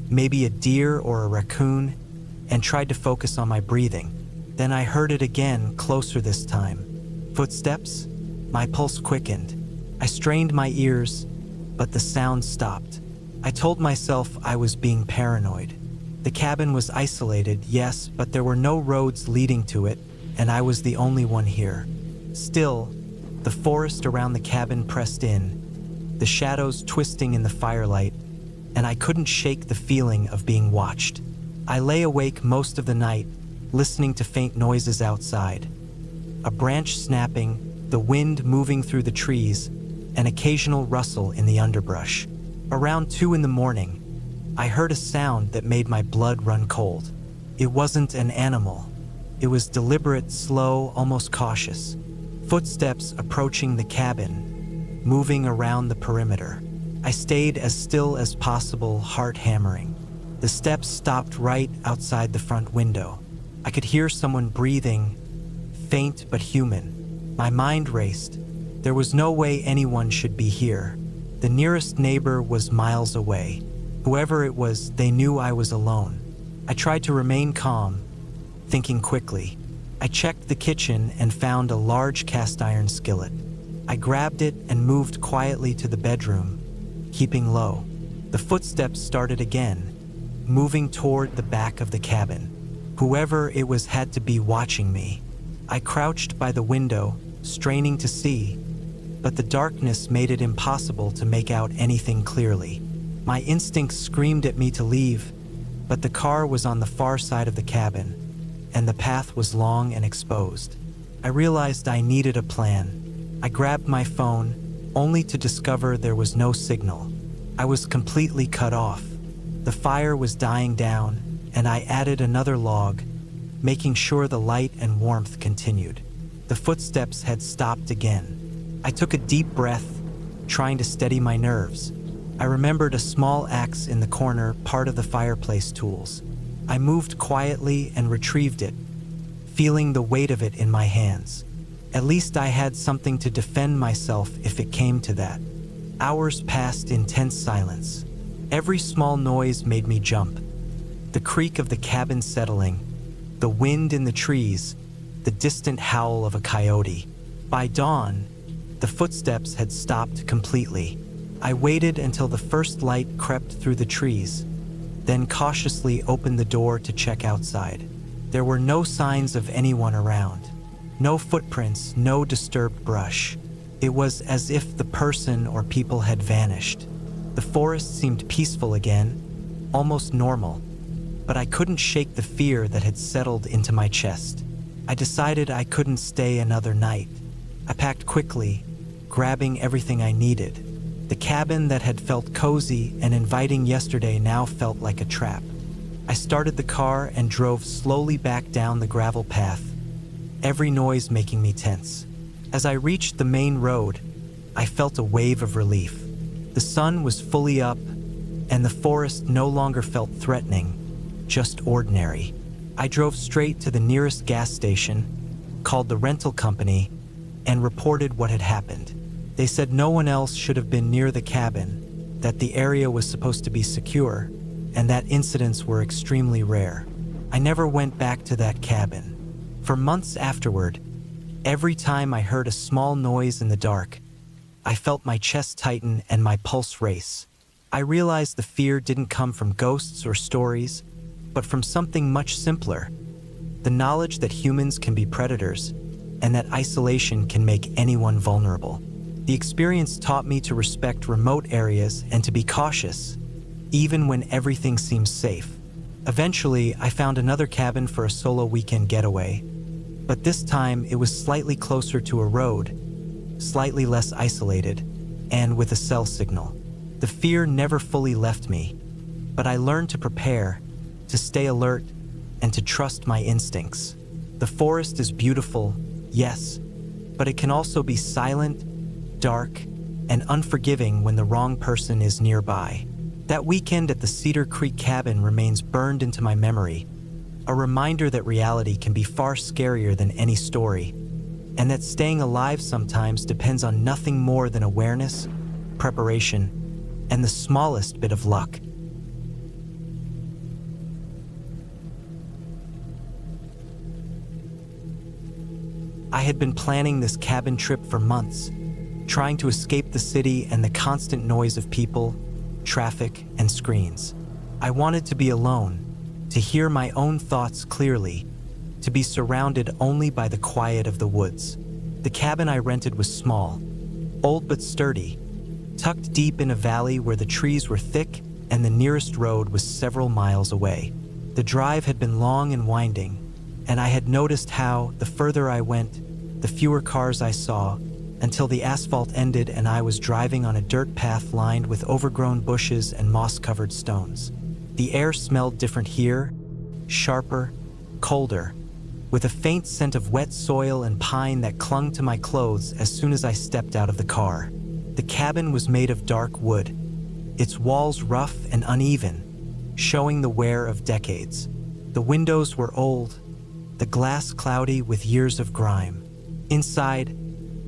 maybe a deer or a raccoon, and tried to focus on my breathing. Then I heard it again, closer this time. Footsteps? My pulse quickened. I strained my ears, but the sound stopped. I told myself I was being paranoid. The cabin was isolated, yes, but there were no roads leading to it, and I was the only one here. Still, the forest around the cabin pressed in, the shadows twisting in the firelight, and I couldn't shake the feeling of being watched. I lay awake most of the night, listening to faint noises outside. A branch snapping, the wind moving through the trees, an occasional rustle in the underbrush. Around 2 a.m, I heard a sound that made my blood run cold. It wasn't an animal. It was deliberate, slow, almost cautious. Footsteps approaching the cabin, moving around the perimeter. I stayed as still as possible, heart hammering. The steps stopped right outside the front window. I could hear someone breathing, faint but human. My mind raced. There was no way anyone should be here. The nearest neighbor was miles away. Whoever it was, they knew I was alone. I tried to remain calm, thinking quickly. I checked the kitchen and found a large cast iron skillet. I grabbed it and moved quietly to the bedroom, keeping low. The footsteps started again, moving toward the back of the cabin. Whoever it was had to be watching me. I crouched by the window, straining to see, but the darkness made it impossible to make out anything clearly. My instincts screamed at me to leave, but the car was on the far side of the cabin, and the path was long and exposed. I realized I needed a plan. I grabbed my phone, only to discover there was no signal. I was completely cut off. The fire was dying down, and I added another log, making sure the light and warmth continued. The footsteps had stopped again. I took a deep breath, trying to steady my nerves. I remembered a small axe in the corner, part of the fireplace tools. I moved quietly and retrieved it, feeling the weight of it in my hands. At least I had something to defend myself if it came to that. Hours passed in tense silence. Every small noise made me jump. The creak of the cabin settling, the wind in the trees, the distant howl of a coyote. By dawn, the footsteps had stopped completely. I waited until the first light crept through the trees, then cautiously opened the door to check outside. There were no signs of anyone around. No footprints, no disturbed brush. It was as if the person or people had vanished. The forest seemed peaceful again, almost normal, but I couldn't shake the fear that had settled into my chest. I decided I couldn't stay another night. I packed quickly, grabbing everything I needed. The cabin that had felt cozy and inviting yesterday now felt like a trap. I started the car and drove slowly back down the gravel path, every noise making me tense. As I reached the main road, I felt a wave of relief. The sun was fully up, and the forest no longer felt threatening, just ordinary. I drove straight to the nearest gas station, called the rental company, and reported what had happened. They said no one else should have been near the cabin, that the area was supposed to be secure, and that incidents were extremely rare. I never went back to that cabin. For months afterward, every time I heard a small noise in the dark, I felt my chest tighten and my pulse race. I realized the fear didn't come from ghosts or stories, but from something much simpler: the knowledge that humans can be predators and that isolation can make anyone vulnerable. The experience taught me to respect remote areas and to be cautious, even when everything seems safe. Eventually, I found another cabin for a solo weekend getaway, but this time it was slightly closer to a road, slightly less isolated, and with a cell signal. The fear never fully left me, but I learned to prepare, to stay alert, and to trust my instincts. The forest is beautiful, yes, but it can also be silent, dark, and unforgiving when the wrong person is nearby. That weekend at the Cedar Creek cabin remains burned into my memory, a reminder that reality can be far scarier than any story, and that staying alive sometimes depends on nothing more than awareness, preparation, and the smallest bit of luck. I had been planning this cabin trip for months, trying to escape the city and the constant noise of people, traffic, and screens. I wanted to be alone, to hear my own thoughts clearly, to be surrounded only by the quiet of the woods. The cabin I rented was small, old but sturdy, tucked deep in a valley where the trees were thick and the nearest road was several miles away. The drive had been long and winding, and I had noticed how, the further I went, the fewer cars I saw, until the asphalt ended and I was driving on a dirt path lined with overgrown bushes and moss-covered stones. The air smelled different here, sharper, colder, with a faint scent of wet soil and pine that clung to my clothes as soon as I stepped out of the car. The cabin was made of dark wood, its walls rough and uneven, showing the wear of decades. The windows were old, the glass cloudy with years of grime. Inside,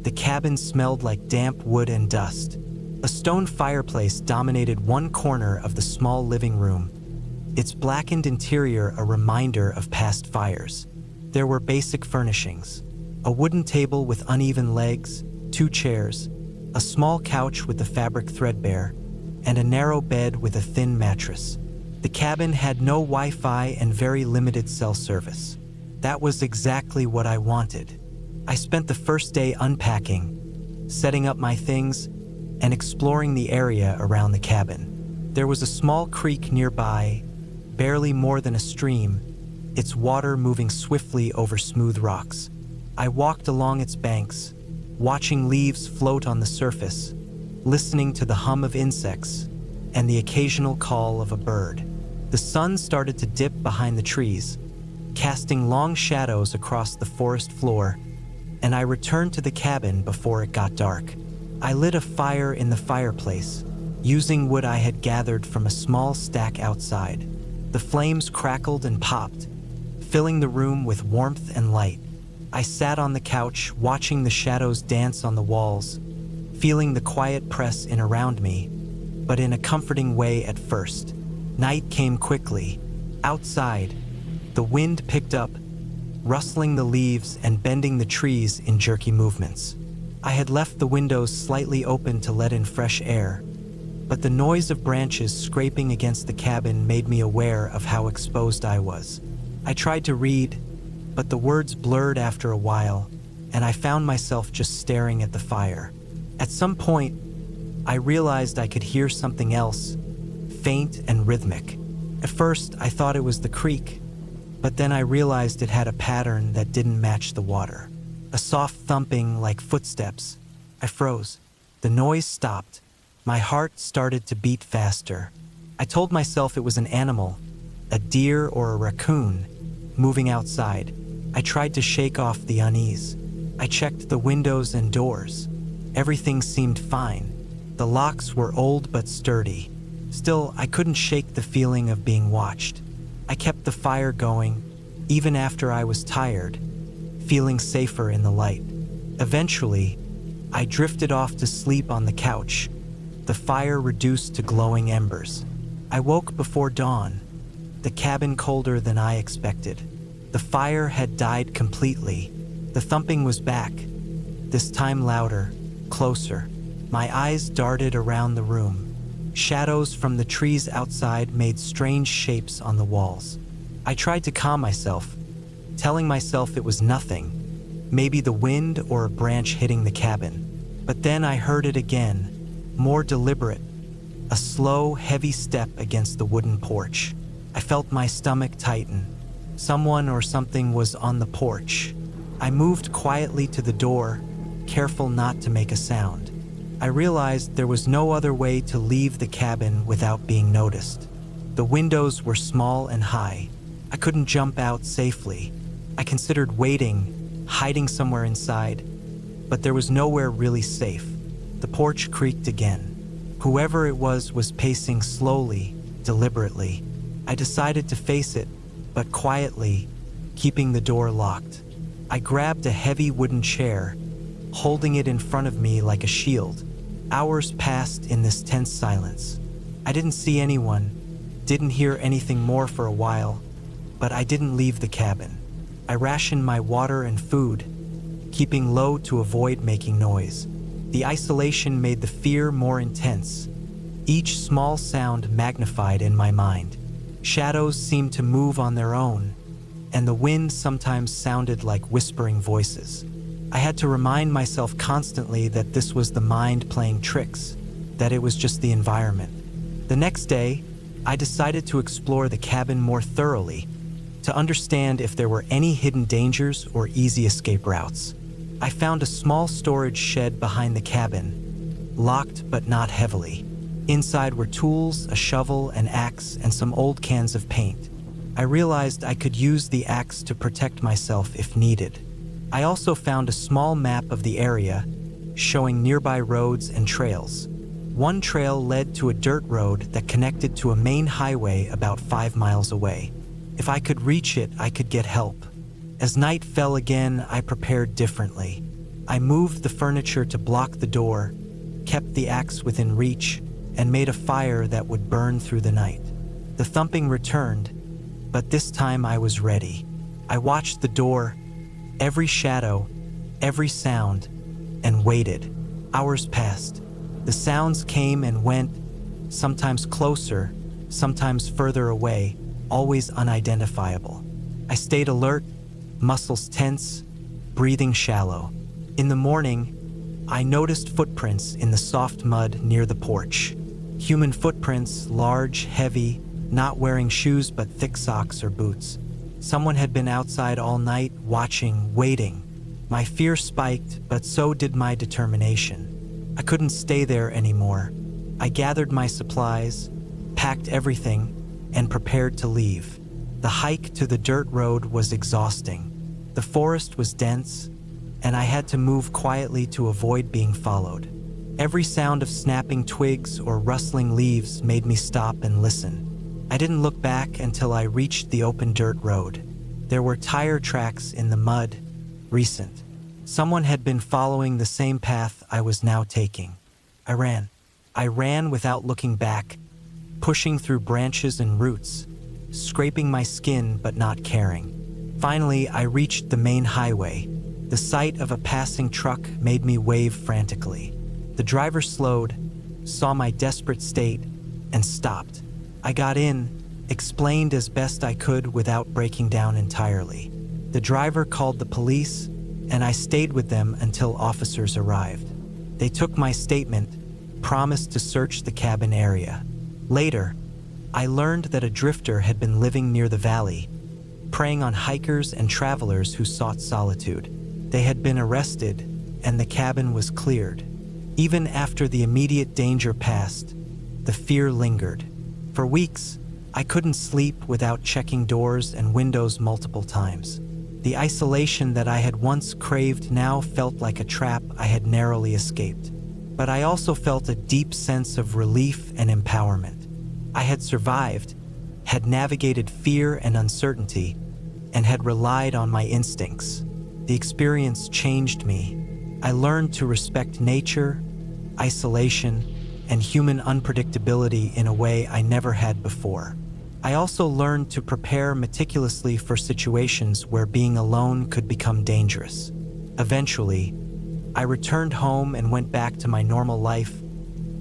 the cabin smelled like damp wood and dust. A stone fireplace dominated one corner of the small living room, its blackened interior a reminder of past fires. There were basic furnishings: a wooden table with uneven legs, 2 chairs, a small couch with the fabric threadbare, and a narrow bed with a thin mattress. The cabin had no Wi-Fi and very limited cell service. That was exactly what I wanted. I spent the first day unpacking, setting up my things, and exploring the area around the cabin. There was a small creek nearby, barely more than a stream, its water moving swiftly over smooth rocks. I walked along its banks, watching leaves float on the surface, listening to the hum of insects and the occasional call of a bird. The sun started to dip behind the trees, casting long shadows across the forest floor, and I returned to the cabin before it got dark. I lit a fire in the fireplace, using wood I had gathered from a small stack outside. The flames crackled and popped, filling the room with warmth and light. I sat on the couch, watching the shadows dance on the walls, feeling the quiet press in around me, but in a comforting way at first. Night came quickly. Outside, the wind picked up, rustling the leaves and bending the trees in jerky movements. I had left the windows slightly open to let in fresh air, but the noise of branches scraping against the cabin made me aware of how exposed I was. I tried to read, but the words blurred after a while, and I found myself just staring at the fire. At some point, I realized I could hear something else, faint and rhythmic. At first, I thought it was the creek, but then I realized it had a pattern that didn't match the water. A soft thumping like footsteps. I froze. The noise stopped. My heart started to beat faster. I told myself it was an animal, a deer or a raccoon, moving outside. I tried to shake off the unease. I checked the windows and doors. Everything seemed fine. The locks were old but sturdy. Still, I couldn't shake the feeling of being watched. I kept the fire going, even after I was tired, feeling safer in the light. Eventually, I drifted off to sleep on the couch, the fire reduced to glowing embers. I woke before dawn, the cabin colder than I expected. The fire had died completely. The thumping was back, this time louder, closer. My eyes darted around the room. Shadows from the trees outside made strange shapes on the walls. I tried to calm myself, telling myself it was nothing, maybe the wind or a branch hitting the cabin. But then I heard it again, more deliberate, a slow, heavy step against the wooden porch. I felt my stomach tighten. Someone or something was on the porch. I moved quietly to the door, careful not to make a sound. I realized there was no other way to leave the cabin without being noticed. The windows were small and high. I couldn't jump out safely. I considered waiting, hiding somewhere inside, but there was nowhere really safe. The porch creaked again. Whoever it was pacing slowly, deliberately. I decided to face it, but quietly, keeping the door locked. I grabbed a heavy wooden chair, holding it in front of me like a shield. Hours passed in this tense silence. I didn't see anyone, didn't hear anything more for a while, but I didn't leave the cabin. I rationed my water and food, keeping low to avoid making noise. The isolation made the fear more intense, each small sound magnified in my mind. Shadows seemed to move on their own, and the wind sometimes sounded like whispering voices. I had to remind myself constantly that this was the mind playing tricks, that it was just the environment. The next day, I decided to explore the cabin more thoroughly, to understand if there were any hidden dangers or easy escape routes. I found a small storage shed behind the cabin, locked but not heavily. Inside were tools, a shovel, an axe, and some old cans of paint. I realized I could use the axe to protect myself if needed. I also found a small map of the area, showing nearby roads and trails. One trail led to a dirt road that connected to a main highway about 5 miles away. If I could reach it, I could get help. As night fell again, I prepared differently. I moved the furniture to block the door, kept the axe within reach, and made a fire that would burn through the night. The thumping returned, but this time I was ready. I watched the door, every shadow, every sound, and waited. Hours passed. The sounds came and went, sometimes closer, sometimes further away, always unidentifiable. I stayed alert, muscles tense, breathing shallow. In the morning, I noticed footprints in the soft mud near the porch. Human footprints, large, heavy, not wearing shoes but thick socks or boots. Someone had been outside all night, watching, waiting. My fear spiked, but so did my determination. I couldn't stay there anymore. I gathered my supplies, packed everything, and prepared to leave. The hike to the dirt road was exhausting. The forest was dense, and I had to move quietly to avoid being followed. Every sound of snapping twigs or rustling leaves made me stop and listen. I didn't look back until I reached the open dirt road. There were tire tracks in the mud, recent. Someone had been following the same path I was now taking. I ran. I ran without looking back, pushing through branches and roots, scraping my skin but not caring. Finally, I reached the main highway. The sight of a passing truck made me wave frantically. The driver slowed, saw my desperate state, and stopped. I got in, explained as best I could without breaking down entirely. The driver called the police, and I stayed with them until officers arrived. They took my statement, promised to search the cabin area. Later, I learned that a drifter had been living near the valley, preying on hikers and travelers who sought solitude. They had been arrested, and the cabin was cleared. Even after the immediate danger passed, the fear lingered. For weeks, I couldn't sleep without checking doors and windows multiple times. The isolation that I had once craved now felt like a trap I had narrowly escaped. But I also felt a deep sense of relief and empowerment. I had survived, had navigated fear and uncertainty, and had relied on my instincts. The experience changed me. I learned to respect nature, isolation, and human unpredictability in a way I never had before. I also learned to prepare meticulously for situations where being alone could become dangerous. Eventually, I returned home and went back to my normal life,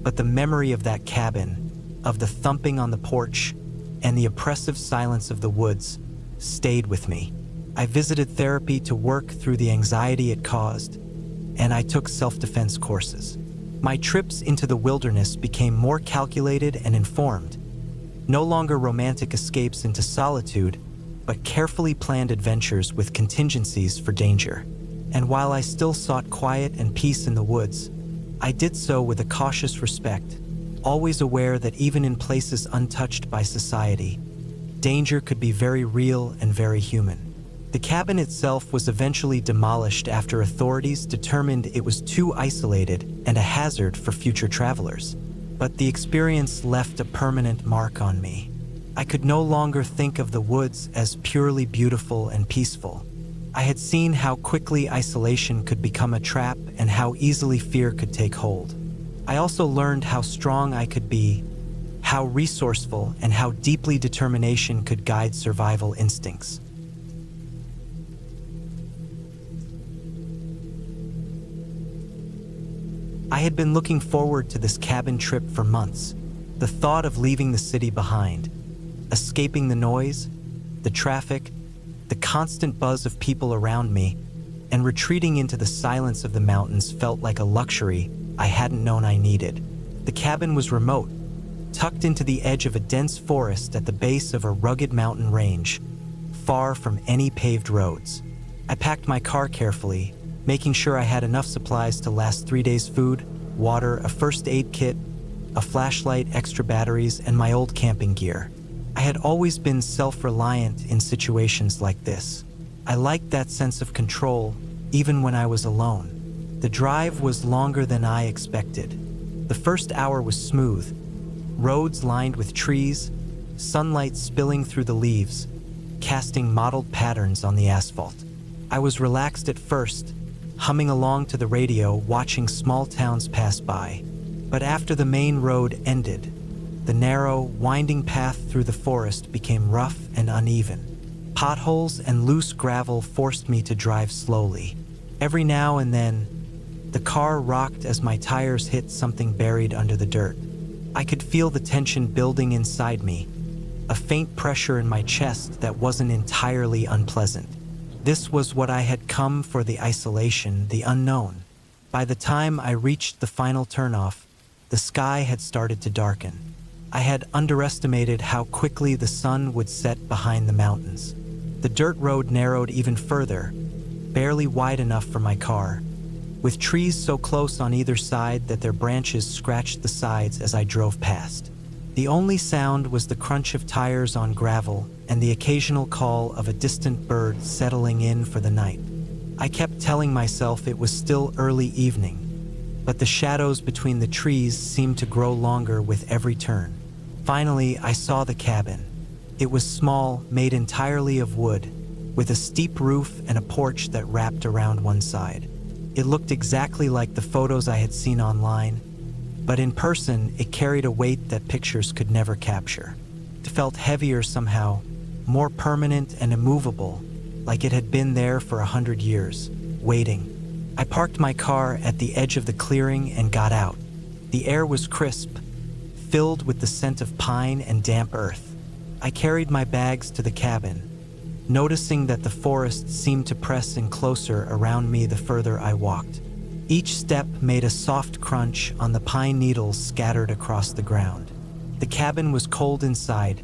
but the memory of that cabin, of the thumping on the porch, and the oppressive silence of the woods stayed with me. I visited therapy to work through the anxiety it caused, and I took self-defense courses. My trips into the wilderness became more calculated and informed, no longer romantic escapes into solitude, but carefully planned adventures with contingencies for danger. And while I still sought quiet and peace in the woods, I did so with a cautious respect, always aware that even in places untouched by society, danger could be very real and very human. The cabin itself was eventually demolished after authorities determined it was too isolated and a hazard for future travelers. But the experience left a permanent mark on me. I could no longer think of the woods as purely beautiful and peaceful. I had seen how quickly isolation could become a trap and how easily fear could take hold. I also learned how strong I could be, how resourceful, and how deeply determination could guide survival instincts. I had been looking forward to this cabin trip for months. The thought of leaving the city behind, escaping the noise, the traffic, the constant buzz of people around me, and retreating into the silence of the mountains felt like a luxury I hadn't known I needed. The cabin was remote, tucked into the edge of a dense forest at the base of a rugged mountain range, far from any paved roads. I packed my car carefully, making sure I had enough supplies to last 3 days: food, water, a first aid kit, a flashlight, extra batteries, and my old camping gear. I had always been self-reliant in situations like this. I liked that sense of control, even when I was alone. The drive was longer than I expected. The first hour was smooth, roads lined with trees, sunlight spilling through the leaves, casting mottled patterns on the asphalt. I was relaxed at first, humming along to the radio, watching small towns pass by. But after the main road ended, the narrow, winding path through the forest became rough and uneven. Potholes and loose gravel forced me to drive slowly. Every now and then, the car rocked as my tires hit something buried under the dirt. I could feel the tension building inside me, a faint pressure in my chest that wasn't entirely unpleasant. This was what I had come for: the isolation, the unknown. By the time I reached the final turnoff, the sky had started to darken. I had underestimated how quickly the sun would set behind the mountains. The dirt road narrowed even further, barely wide enough for my car, with trees so close on either side that their branches scratched the sides as I drove past. The only sound was the crunch of tires on gravel and the occasional call of a distant bird settling in for the night. I kept telling myself it was still early evening, but the shadows between the trees seemed to grow longer with every turn. Finally, I saw the cabin. It was small, made entirely of wood, with a steep roof and a porch that wrapped around one side. It looked exactly like the photos I had seen online, but in person, it carried a weight that pictures could never capture. It felt heavier somehow, more permanent and immovable, like it had been there for 100 years, waiting. I parked my car at the edge of the clearing and got out. The air was crisp, filled with the scent of pine and damp earth. I carried my bags to the cabin, noticing that the forest seemed to press in closer around me the further I walked. Each step made a soft crunch on the pine needles scattered across the ground. The cabin was cold inside,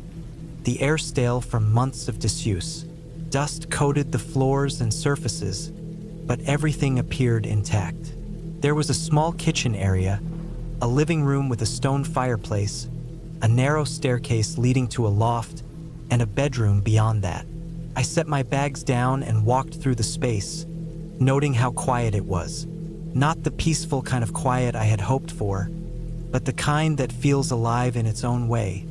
the air stale from months of disuse. Dust coated the floors and surfaces, but everything appeared intact. There was a small kitchen area, a living room with a stone fireplace, a narrow staircase leading to a loft, and a bedroom beyond that. I set my bags down and walked through the space, noting how quiet it was. Not the peaceful kind of quiet I had hoped for, but the kind that feels alive in its own way,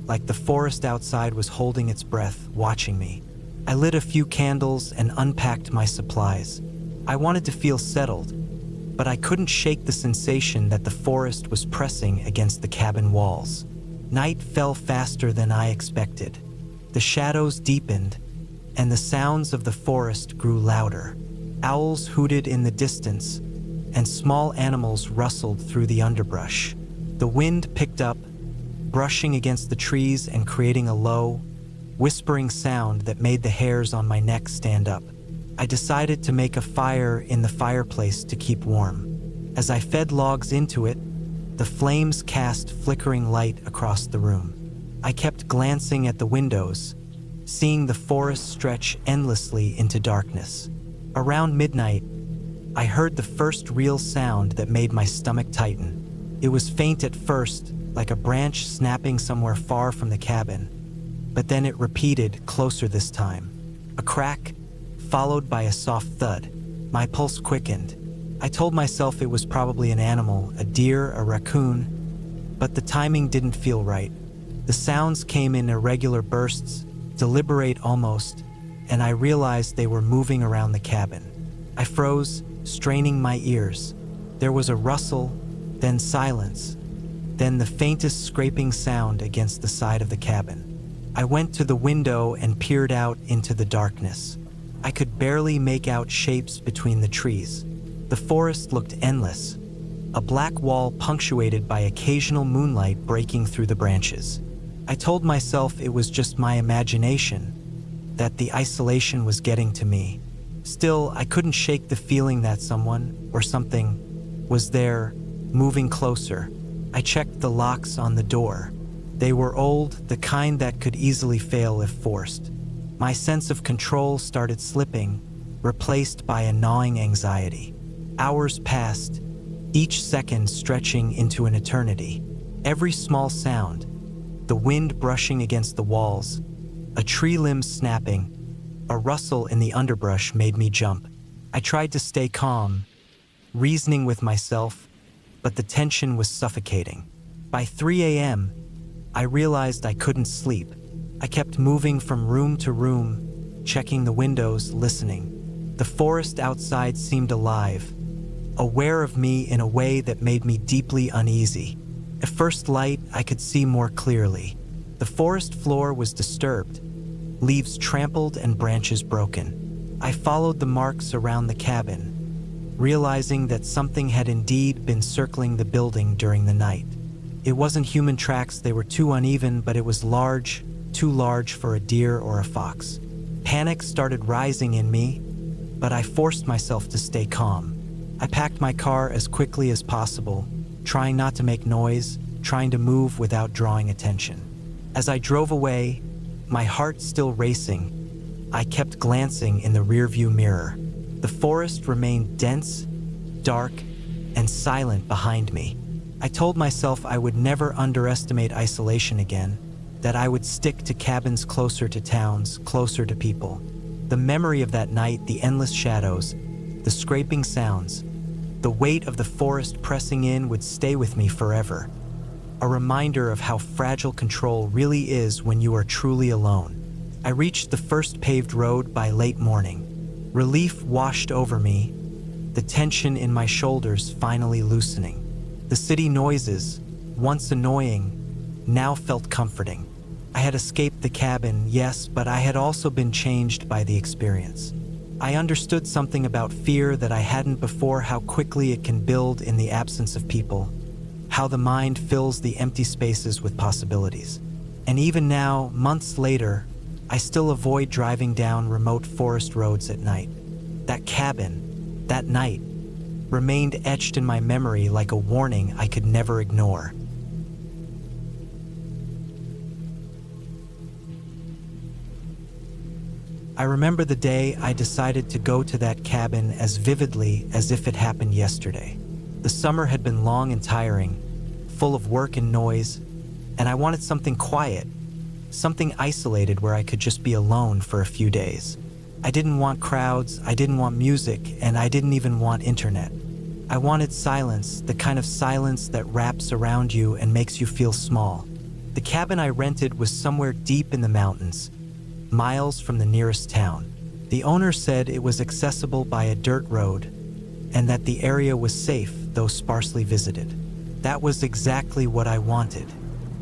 like the forest outside was holding its breath, watching me. I lit a few candles and unpacked my supplies. I wanted to feel settled, but I couldn't shake the sensation that the forest was pressing against the cabin walls. Night fell faster than I expected. The shadows deepened, and the sounds of the forest grew louder. Owls hooted in the distance, and small animals rustled through the underbrush. The wind picked up, brushing against the trees and creating a low, whispering sound that made the hairs on my neck stand up. I decided to make a fire in the fireplace to keep warm. As I fed logs into it, the flames cast flickering light across the room. I kept glancing at the windows, seeing the forest stretch endlessly into darkness. Around midnight, I heard the first real sound that made my stomach tighten. It was faint at first, like a branch snapping somewhere far from the cabin, but then it repeated, closer this time. A crack, followed by a soft thud. My pulse quickened. I told myself it was probably an animal, a deer, a raccoon, but the timing didn't feel right. The sounds came in irregular bursts, deliberate almost, and I realized they were moving around the cabin. I froze, straining my ears. There was a rustle, then silence, then the faintest scraping sound against the side of the cabin. I went to the window and peered out into the darkness. I could barely make out shapes between the trees. The forest looked endless, a black wall punctuated by occasional moonlight breaking through the branches. I told myself it was just my imagination, that the isolation was getting to me. Still, I couldn't shake the feeling that someone, or something, was there, moving closer. I checked the locks on the door. They were old, the kind that could easily fail if forced. My sense of control started slipping, replaced by a gnawing anxiety. Hours passed, each second stretching into an eternity. Every small sound, the wind brushing against the walls, a tree limb snapping, a rustle in the underbrush made me jump. I tried to stay calm, reasoning with myself, but the tension was suffocating. By 3 a.m., I realized I couldn't sleep. I kept moving from room to room, checking the windows, listening. The forest outside seemed alive, aware of me in a way that made me deeply uneasy. At first light, I could see more clearly. The forest floor was disturbed, leaves trampled and branches broken. I followed the marks around the cabin, realizing that something had indeed been circling the building during the night. It wasn't human tracks, they were too uneven, but it was large, too large for a deer or a fox. Panic started rising in me, but I forced myself to stay calm. I packed my car as quickly as possible, trying not to make noise, trying to move without drawing attention. As I drove away, my heart still racing, I kept glancing in the rearview mirror. The forest remained dense, dark, and silent behind me. I told myself I would never underestimate isolation again, that I would stick to cabins closer to towns, closer to people. The memory of that night, the endless shadows, the scraping sounds, the weight of the forest pressing in would stay with me forever. A reminder of how fragile control really is when you are truly alone. I reached the first paved road by late morning. Relief washed over me, the tension in my shoulders finally loosening. The city noises, once annoying, now felt comforting. I had escaped the cabin, yes, but I had also been changed by the experience. I understood something about fear that I hadn't before, how quickly it can build in the absence of people, how the mind fills the empty spaces with possibilities. And even now, months later, I still avoid driving down remote forest roads at night. That cabin, that night, remained etched in my memory like a warning I could never ignore. I remember the day I decided to go to that cabin as vividly as if it happened yesterday. The summer had been long and tiring, full of work and noise, and I wanted something quiet, something isolated where I could just be alone for a few days. I didn't want crowds, I didn't want music, and I didn't even want internet. I wanted silence, the kind of silence that wraps around you and makes you feel small. The cabin I rented was somewhere deep in the mountains, miles from the nearest town. The owner said it was accessible by a dirt road and that the area was safe, though sparsely visited. That was exactly what I wanted.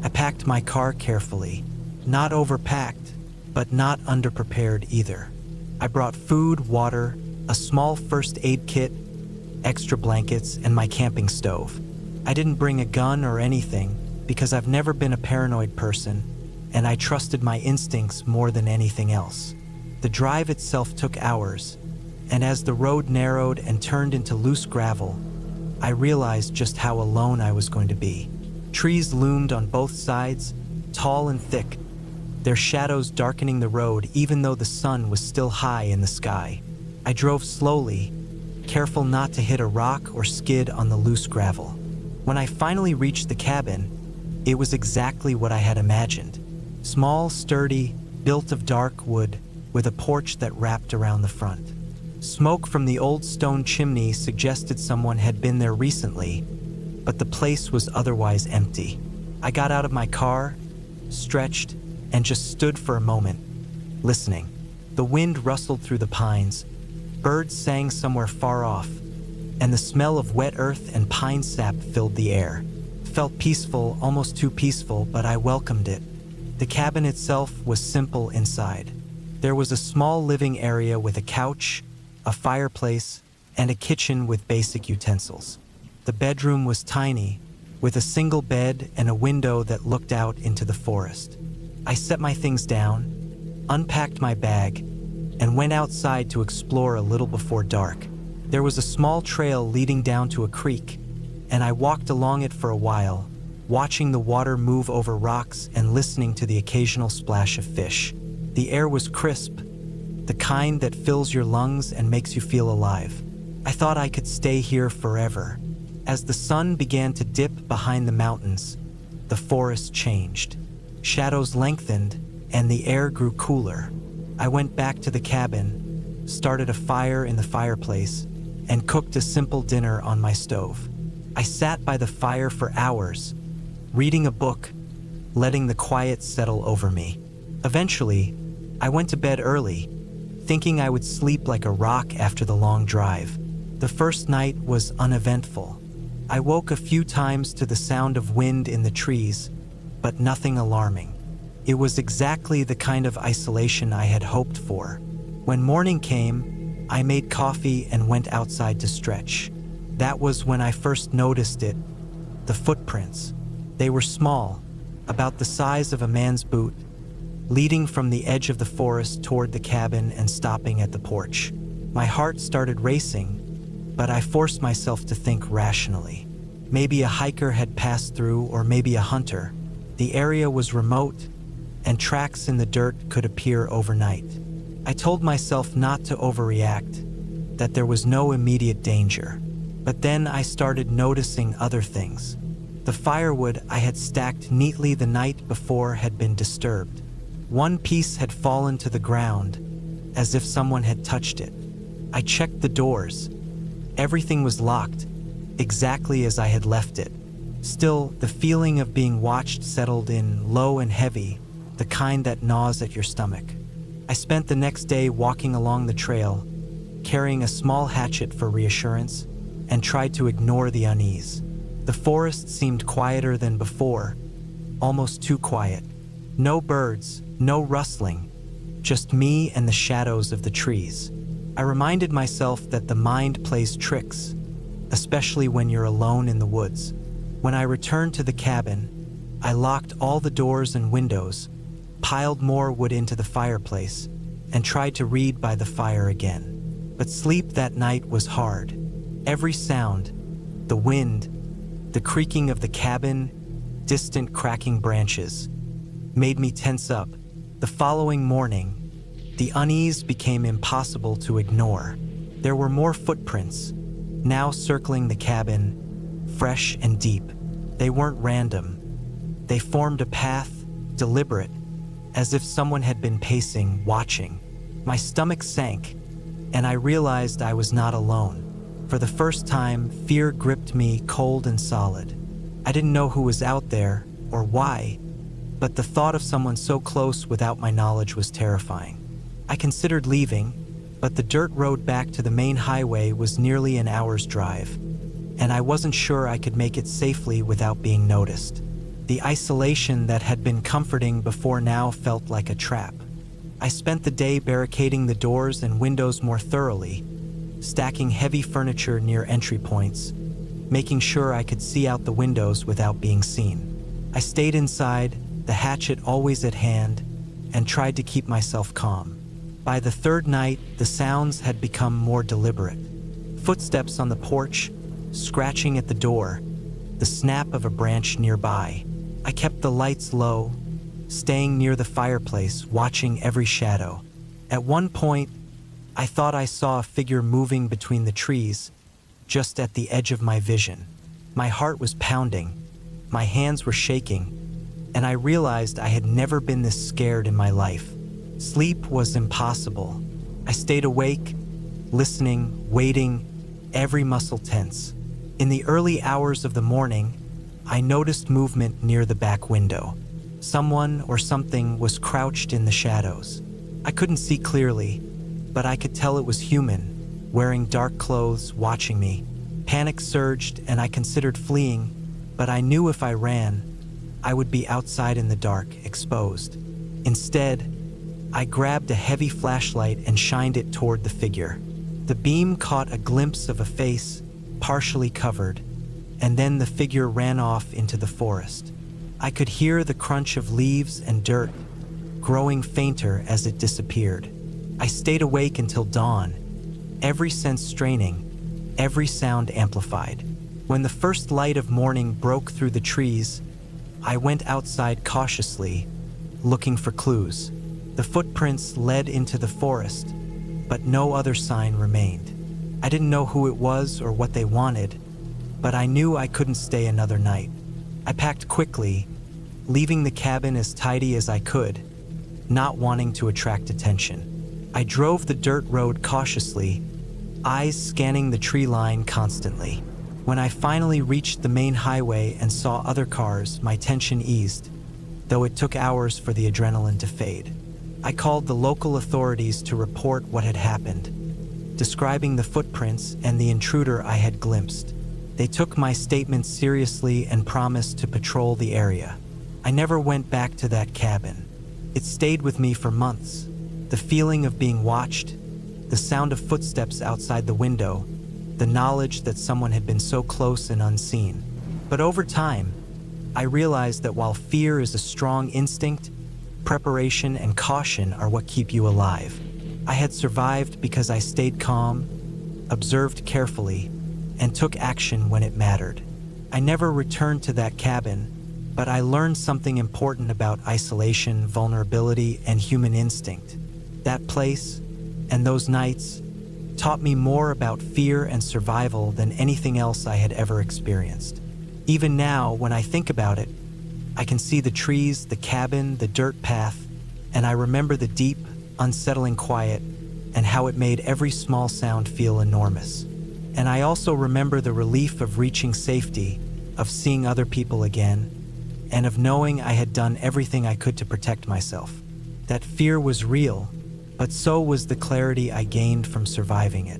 I packed my car carefully, not overpacked, but not underprepared either. I brought food, water, a small first aid kit, extra blankets, and my camping stove. I didn't bring a gun or anything because I've never been a paranoid person, and I trusted my instincts more than anything else. The drive itself took hours, and as the road narrowed and turned into loose gravel, I realized just how alone I was going to be. Trees loomed on both sides, tall and thick, their shadows darkening the road even though the sun was still high in the sky. I drove slowly, careful not to hit a rock or skid on the loose gravel. When I finally reached the cabin, it was exactly what I had imagined. Small, sturdy, built of dark wood, with a porch that wrapped around the front. Smoke from the old stone chimney suggested someone had been there recently, but the place was otherwise empty. I got out of my car, stretched, and just stood for a moment, listening. The wind rustled through the pines, birds sang somewhere far off, and the smell of wet earth and pine sap filled the air. It felt peaceful, almost too peaceful, but I welcomed it. The cabin itself was simple inside. There was a small living area with a couch, a fireplace, and a kitchen with basic utensils. The bedroom was tiny, with a single bed and a window that looked out into the forest. I set my things down, unpacked my bag, and went outside to explore a little before dark. There was a small trail leading down to a creek, and I walked along it for a while, watching the water move over rocks and listening to the occasional splash of fish. The air was crisp, the kind that fills your lungs and makes you feel alive. I thought I could stay here forever. As the sun began to dip behind the mountains, the forest changed. Shadows lengthened, and the air grew cooler. I went back to the cabin, started a fire in the fireplace, and cooked a simple dinner on my stove. I sat by the fire for hours, reading a book, letting the quiet settle over me. Eventually, I went to bed early, thinking I would sleep like a rock after the long drive. The first night was uneventful. I woke a few times to the sound of wind in the trees, but nothing alarming. It was exactly the kind of isolation I had hoped for. When morning came, I made coffee and went outside to stretch. That was when I first noticed it, the footprints. They were small, about the size of a man's boot, leading from the edge of the forest toward the cabin and stopping at the porch. My heart started racing, but I forced myself to think rationally. Maybe a hiker had passed through, or maybe a hunter. The area was remote, and tracks in the dirt could appear overnight. I told myself not to overreact, that there was no immediate danger. But then I started noticing other things. The firewood I had stacked neatly the night before had been disturbed. One piece had fallen to the ground, as if someone had touched it. I checked the doors. Everything was locked, exactly as I had left it. Still, the feeling of being watched settled in, low and heavy, the kind that gnaws at your stomach. I spent the next day walking along the trail, carrying a small hatchet for reassurance, and tried to ignore the unease. The forest seemed quieter than before, almost too quiet. No birds, no rustling, just me and the shadows of the trees. I reminded myself that the mind plays tricks, especially when you're alone in the woods. When I returned to the cabin, I locked all the doors and windows, piled more wood into the fireplace, and tried to read by the fire again. But sleep that night was hard. Every sound, the wind, the creaking of the cabin, distant cracking branches, made me tense up. The following morning, The unease became impossible to ignore. There were more footprints, now circling the cabin, fresh and deep. They weren't random. They formed a path, deliberate, as if someone had been pacing, watching. My stomach sank, and I realized I was not alone. For the first time, fear gripped me cold and solid. I didn't know who was out there or why, but the thought of someone so close without my knowledge was terrifying. I considered leaving, but the dirt road back to the main highway was nearly an hour's drive, and I wasn't sure I could make it safely without being noticed. The isolation that had been comforting before now felt like a trap. I spent the day barricading the doors and windows more thoroughly, stacking heavy furniture near entry points, making sure I could see out the windows without being seen. I stayed inside, the hatchet always at hand, and tried to keep myself calm. By the third night, the sounds had become more deliberate. Footsteps on the porch, scratching at the door, the snap of a branch nearby. I kept the lights low, staying near the fireplace, watching every shadow. At one point, I thought I saw a figure moving between the trees, just at the edge of my vision. My heart was pounding, my hands were shaking, and I realized I had never been this scared in my life. Sleep was impossible. I stayed awake, listening, waiting, every muscle tense. In the early hours of the morning, I noticed movement near the back window. Someone or something was crouched in the shadows. I couldn't see clearly, but I could tell it was human, wearing dark clothes, watching me. Panic surged and I considered fleeing, but I knew if I ran, I would be outside in the dark, exposed. Instead, I grabbed a heavy flashlight and shined it toward the figure. The beam caught a glimpse of a face, partially covered, and then the figure ran off into the forest. I could hear the crunch of leaves and dirt, growing fainter as it disappeared. I stayed awake until dawn, every sense straining, every sound amplified. When the first light of morning broke through the trees, I went outside cautiously, looking for clues. The footprints led into the forest, but no other sign remained. I didn't know who it was or what they wanted, but I knew I couldn't stay another night. I packed quickly, leaving the cabin as tidy as I could, not wanting to attract attention. I drove the dirt road cautiously, eyes scanning the tree line constantly. When I finally reached the main highway and saw other cars, my tension eased, though it took hours for the adrenaline to fade. I called the local authorities to report what had happened, describing the footprints and the intruder I had glimpsed. They took my statements seriously and promised to patrol the area. I never went back to that cabin. It stayed with me for months. The feeling of being watched, the sound of footsteps outside the window, the knowledge that someone had been so close and unseen. But over time, I realized that while fear is a strong instinct, preparation and caution are what keep you alive. I had survived because I stayed calm, observed carefully, and took action when it mattered. I never returned to that cabin, but I learned something important about isolation, vulnerability, and human instinct. That place, and those nights, taught me more about fear and survival than anything else I had ever experienced. Even now, when I think about it, I can see the trees, the cabin, the dirt path, and I remember the deep, unsettling quiet and how it made every small sound feel enormous. And I also remember the relief of reaching safety, of seeing other people again, and of knowing I had done everything I could to protect myself. That fear was real, but so was the clarity I gained from surviving it.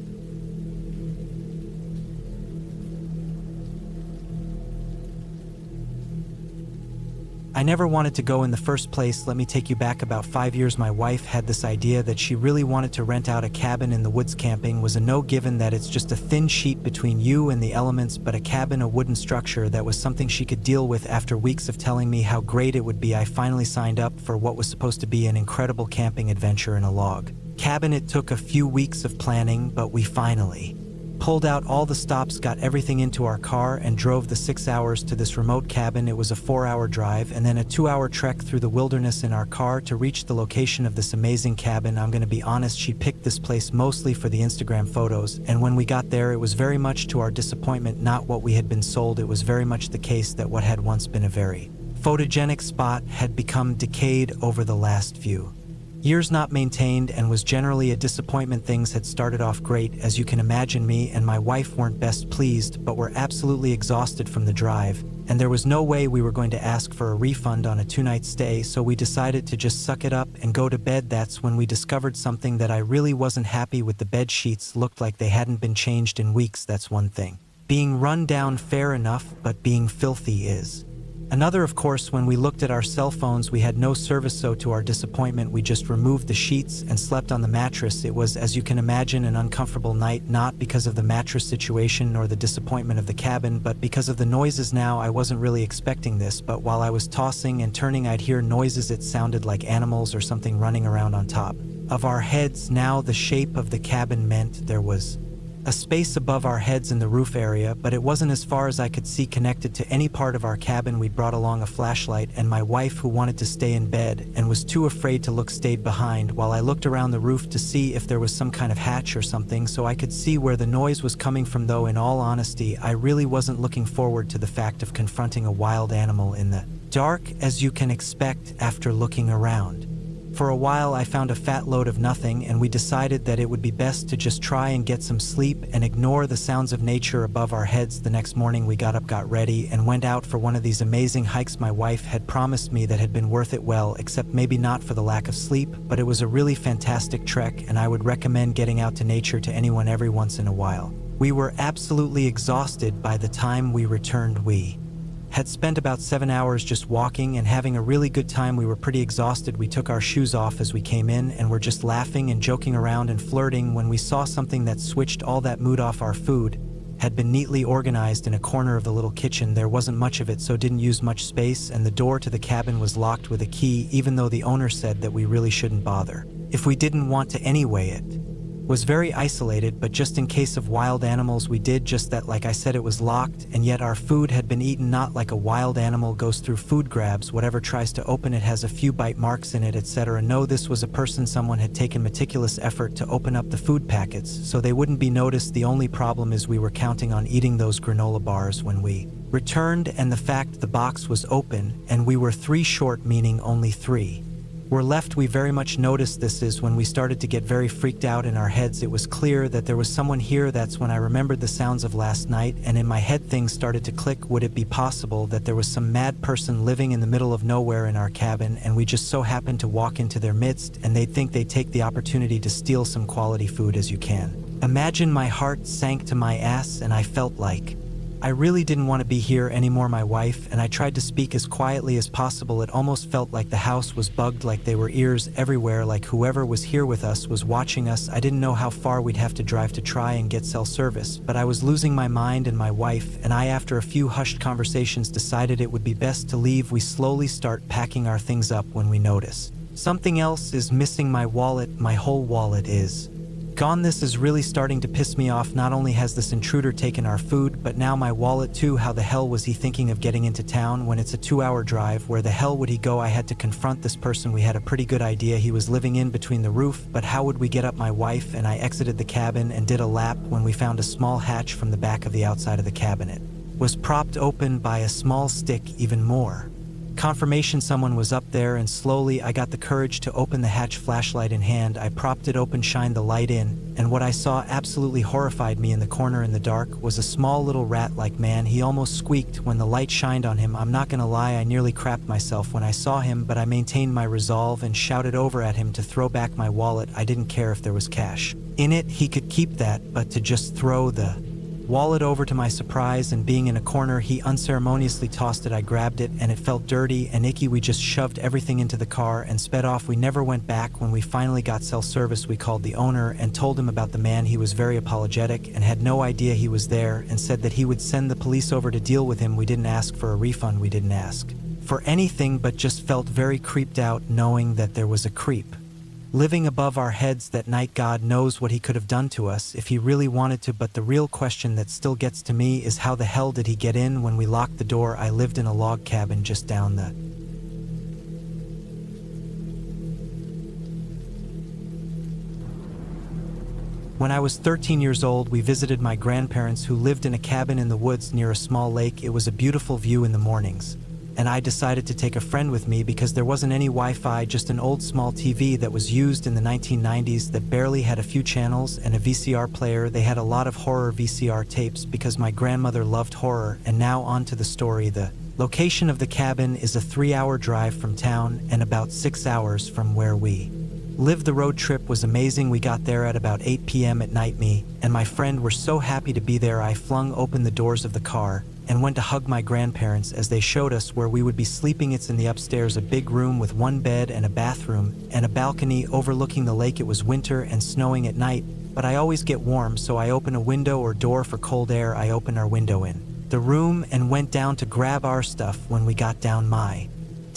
I never wanted to go in the first place. Let me take you back about 5 years. My wife had this idea that she really wanted to rent out a cabin in the woods. Camping was a no, given that it's just a thin sheet between you and the elements, but a cabin, a wooden structure, that was something she could deal with. After weeks of telling me how great it would be, I finally signed up for what was supposed to be an incredible camping adventure in a log cabin. It took a few weeks of planning, but we finally pulled out all the stops, got everything into our car, and drove the 6 hours to this remote cabin. It was a 4-hour drive and then a 2-hour trek through the wilderness in our car to reach the location of this amazing cabin. I'm gonna be honest, she picked this place mostly for the Instagram photos, and when we got there, it was very much to our disappointment not what we had been sold. It was very much the case that what had once been a very photogenic spot had become decayed over the last few years, not maintained, and was generally a disappointment. Things had started off great. As you can imagine, me and my wife weren't best pleased, but were absolutely exhausted from the drive, and there was no way we were going to ask for a refund on a 2-night stay, so we decided to just suck it up and go to bed. That's when we discovered something that I really wasn't happy with. The bed sheets looked like they hadn't been changed in weeks. That's one thing. Being run down, fair enough, but being filthy is another. Of course, when we looked at our cell phones, we had no service, so to our disappointment, we just removed the sheets and slept on the mattress. It was, as you can imagine, an uncomfortable night, not because of the mattress situation or the disappointment of the cabin, but because of the noises. Now, I wasn't really expecting this, but while I was tossing and turning, I'd hear noises. It sounded like animals or something running around on top of our heads. Now, the shape of the cabin meant there was a space above our heads in the roof area, but it wasn't, as far as I could see, connected to any part of our cabin. We'd brought along a flashlight, and my wife, who wanted to stay in bed and was too afraid to look, stayed behind while I looked around the roof to see if there was some kind of hatch or something so I could see where the noise was coming from. Though in all honesty, I really wasn't looking forward to the fact of confronting a wild animal in the dark, as you can expect. After looking around for a while, I found a fat load of nothing, and we decided that it would be best to just try and get some sleep and ignore the sounds of nature above our heads. The next morning, we got up, got ready, and went out for one of these amazing hikes my wife had promised me that had been worth it. Well, except maybe not for the lack of sleep, but it was a really fantastic trek, and I would recommend getting out to nature to anyone every once in a while. We were absolutely exhausted by the time we returned. We had spent about 7 hours just walking and having a really good time. We were pretty exhausted. We took our shoes off as we came in and were just laughing and joking around and flirting when we saw something that switched all that mood off. Our food had been neatly organized in a corner of the little kitchen. There wasn't much of it, so didn't use much space, and the door to the cabin was locked with a key, even though the owner said that we really shouldn't bother if we didn't want to anyway. It was very isolated, but just in case of wild animals, we did just that. Like I said, it was locked, and yet our food had been eaten. Not like a wild animal goes through food, grabs whatever tries to open it, has a few bite marks in it, etc. No, this was a person. Someone had taken meticulous effort to open up the food packets so they wouldn't be noticed. The only problem is we were counting on eating those granola bars when we returned, and the fact the box was open and we were 3 short, meaning only 3 were left. We very much noticed this is when we started to get very freaked out in our heads. It was clear that there was someone here. That's when I remembered the sounds of last night, and in my head things started to click. Would it be possible that there was some mad person living in the middle of nowhere in our cabin, and we just so happened to walk into their midst, and they'd think they'd take the opportunity to steal some quality food? As you can imagine, my heart sank to my ass, and I felt like I really didn't want to be here anymore. My wife and I tried to speak as quietly as possible. It almost felt like the house was bugged, like there were ears everywhere, like whoever was here with us was watching us. I didn't know how far we'd have to drive to try and get cell service, but I was losing my mind, and my wife and I, after a few hushed conversations, decided it would be best to leave. We slowly start packing our things up when we notice something else is missing. My wallet, my whole wallet is gone. This is really starting to piss me off. Not only has this intruder taken our food, but now my wallet too. How the hell was he thinking of getting into town when it's a 2-hour drive? Where the hell would he go? I had to confront this person. We had a pretty good idea he was living in between the roof, but how would we get up? My wife and I exited the cabin and did a lap when we found a small hatch from the back of the outside of the cabinet was propped open by a small stick. Even more confirmation someone was up there, and slowly I got the courage to open the hatch, flashlight in hand. I propped it open, shined the light in, and what I saw absolutely horrified me. In the corner in the dark was a small little rat-like man. He almost squeaked when the light shined on him. I'm not gonna lie, I nearly crapped myself when I saw him, but I maintained my resolve and shouted over at him to throw back my wallet. I didn't care if there was cash in it, he could keep that, but to just throw the wallet over. To my surprise, and being in a corner, he unceremoniously tossed it. I grabbed it, and it felt dirty and icky. We just shoved everything into the car and sped off. We never went back. When we finally got cell service, we called the owner and told him about the man. He was very apologetic and had no idea he was there, and said that he would send the police over to deal with him. We didn't ask for a refund. We didn't ask for anything, but just felt very creeped out knowing that there was a creep living above our heads that night. God knows what he could have done to us if he really wanted to, but the real question that still gets to me is how the hell did he get in when we locked the door? I lived in a log cabin just down the When I was 13 years old, we visited my grandparents who lived in a cabin in the woods near a small lake. It was a beautiful view in the mornings, and I decided to take a friend with me because there wasn't any Wi-Fi, just an old small TV that was used in the 1990s that barely had a few channels and a VCR player. They had a lot of horror VCR tapes because my grandmother loved horror. And now on to the story. The location of the cabin is a 3-hour drive from town and about 6 hours from where we lived. The road trip was amazing. We got there at about 8 p.m. at night. Me and my friend were so happy to be there. I flung open the doors of the car and went to hug my grandparents as they showed us where we would be sleeping. It's in the upstairs, a big room with one bed and a bathroom and a balcony overlooking the lake. It was winter and snowing at night, but I always get warm, so I open a window or door for cold air. I opened our window in the room and went down to grab our stuff. When we got down, my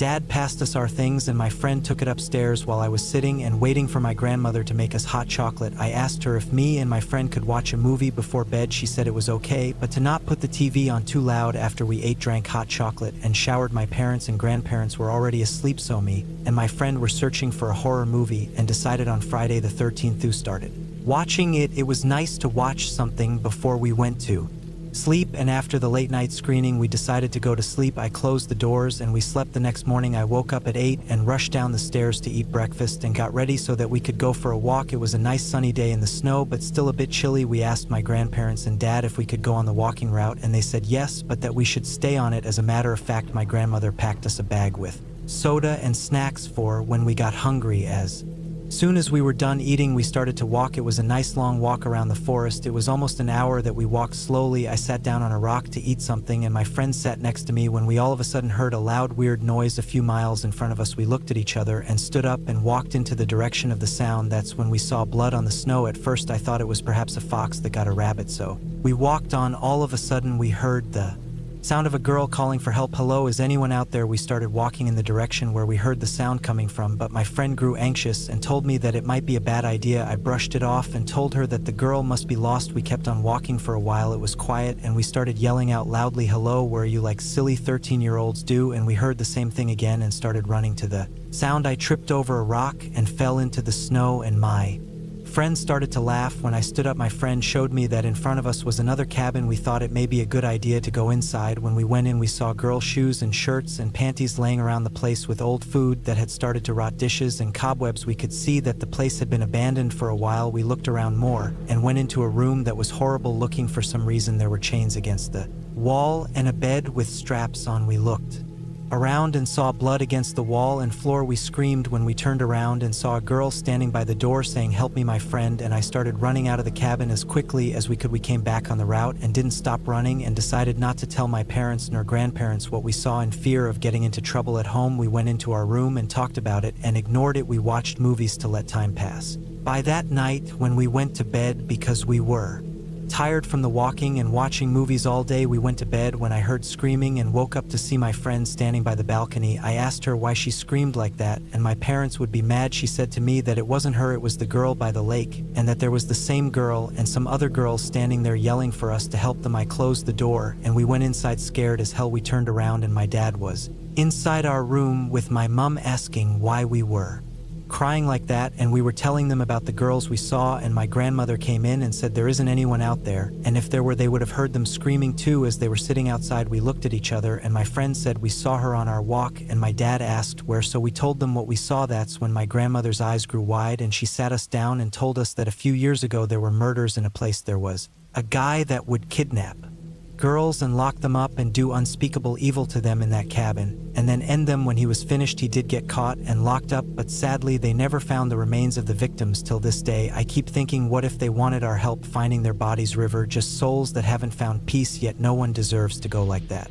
Dad passed us our things and my friend took it upstairs while I was sitting and waiting for my grandmother to make us hot chocolate. I asked her if me and my friend could watch a movie before bed. She said it was okay, but to not put the TV on too loud. After we ate, drank hot chocolate, and showered, my parents and grandparents were already asleep, so me and my friend were searching for a horror movie and decided on Friday the 13th to started watching it. It was nice to watch something before we went to sleep, and after the late night screening we decided to go to sleep. I closed the doors and we slept. The next morning I woke up at 8 and rushed down the stairs to eat breakfast and got ready so that we could go for a walk. It was a nice sunny day in the snow, but still a bit chilly. We asked my grandparents and Dad if we could go on the walking route, and they said yes, but that we should stay on it. As a matter of fact, my grandmother packed us a bag with soda and snacks for when we got hungry. As soon as we were done eating, we started to walk. It was a nice long walk around the forest. It was almost an hour that we walked slowly. I sat down on a rock to eat something and my friend sat next to me when we all of a sudden heard a loud weird noise a few miles in front of us. We looked at each other and stood up and walked into the direction of the sound. That's when we saw blood on the snow. At first I thought it was perhaps a fox that got a rabbit, so we walked on. All of a sudden we heard the sound of a girl calling for help. Hello, is anyone out there? We started walking in the direction where we heard the sound coming from, but my friend grew anxious and told me that it might be a bad idea. I brushed it off and told her that the girl must be lost. We kept on walking for a while. It was quiet and we started yelling out loudly, hello, where are you, like silly 13-year-olds do, and we heard the same thing again and started running to the sound. I tripped over a rock and fell into the snow and my friend started to laugh. When I stood up, my friend showed me that in front of us was another cabin. We thought it may be a good idea to go inside. When we went in, we saw girl shoes and shirts and panties laying around the place with old food that had started to rot, dishes and cobwebs. We could see that the place had been abandoned for a while. We looked around more and went into a room that was horrible looking. For some reason there were chains against the wall and a bed with straps on. We looked around and saw blood against the wall and floor. We screamed when we turned around and saw a girl standing by the door saying, help me, my friend, and I started running out of the cabin as quickly as we could. We came back on the route and didn't stop running and decided not to tell my parents nor grandparents what we saw in fear of getting into trouble at home. We went into our room and talked about it and ignored it. We watched movies to let time pass by that night. When we went to bed, because we were tired from the walking and watching movies all day, we went to bed when I heard screaming and woke up to see my friend standing by the balcony. I asked her why she screamed like that and my parents would be mad. She said to me that it wasn't her, it was the girl by the lake, and that there was the same girl and some other girls standing there yelling for us to help them. I closed the door and we went inside scared as hell. We turned around and my dad was inside our room with my mom asking why we were crying like that, and we were telling them about the girls we saw, and my grandmother came in and said there isn't anyone out there, and if there were they would have heard them screaming too as they were sitting outside. We looked at each other and my friend said we saw her on our walk, and my dad asked where, so we told them what we saw. That's when my grandmother's eyes grew wide and she sat us down and told us that a few years ago there were murders in a place. There was a guy that would kidnap girls and lock them up and do unspeakable evil to them in that cabin, and then end them. When he was finished, he did get caught and locked up, but sadly they never found the remains of the victims till this day. I keep thinking, what if they wanted our help finding their bodies? River, just souls that haven't found peace yet. No one deserves to go like that.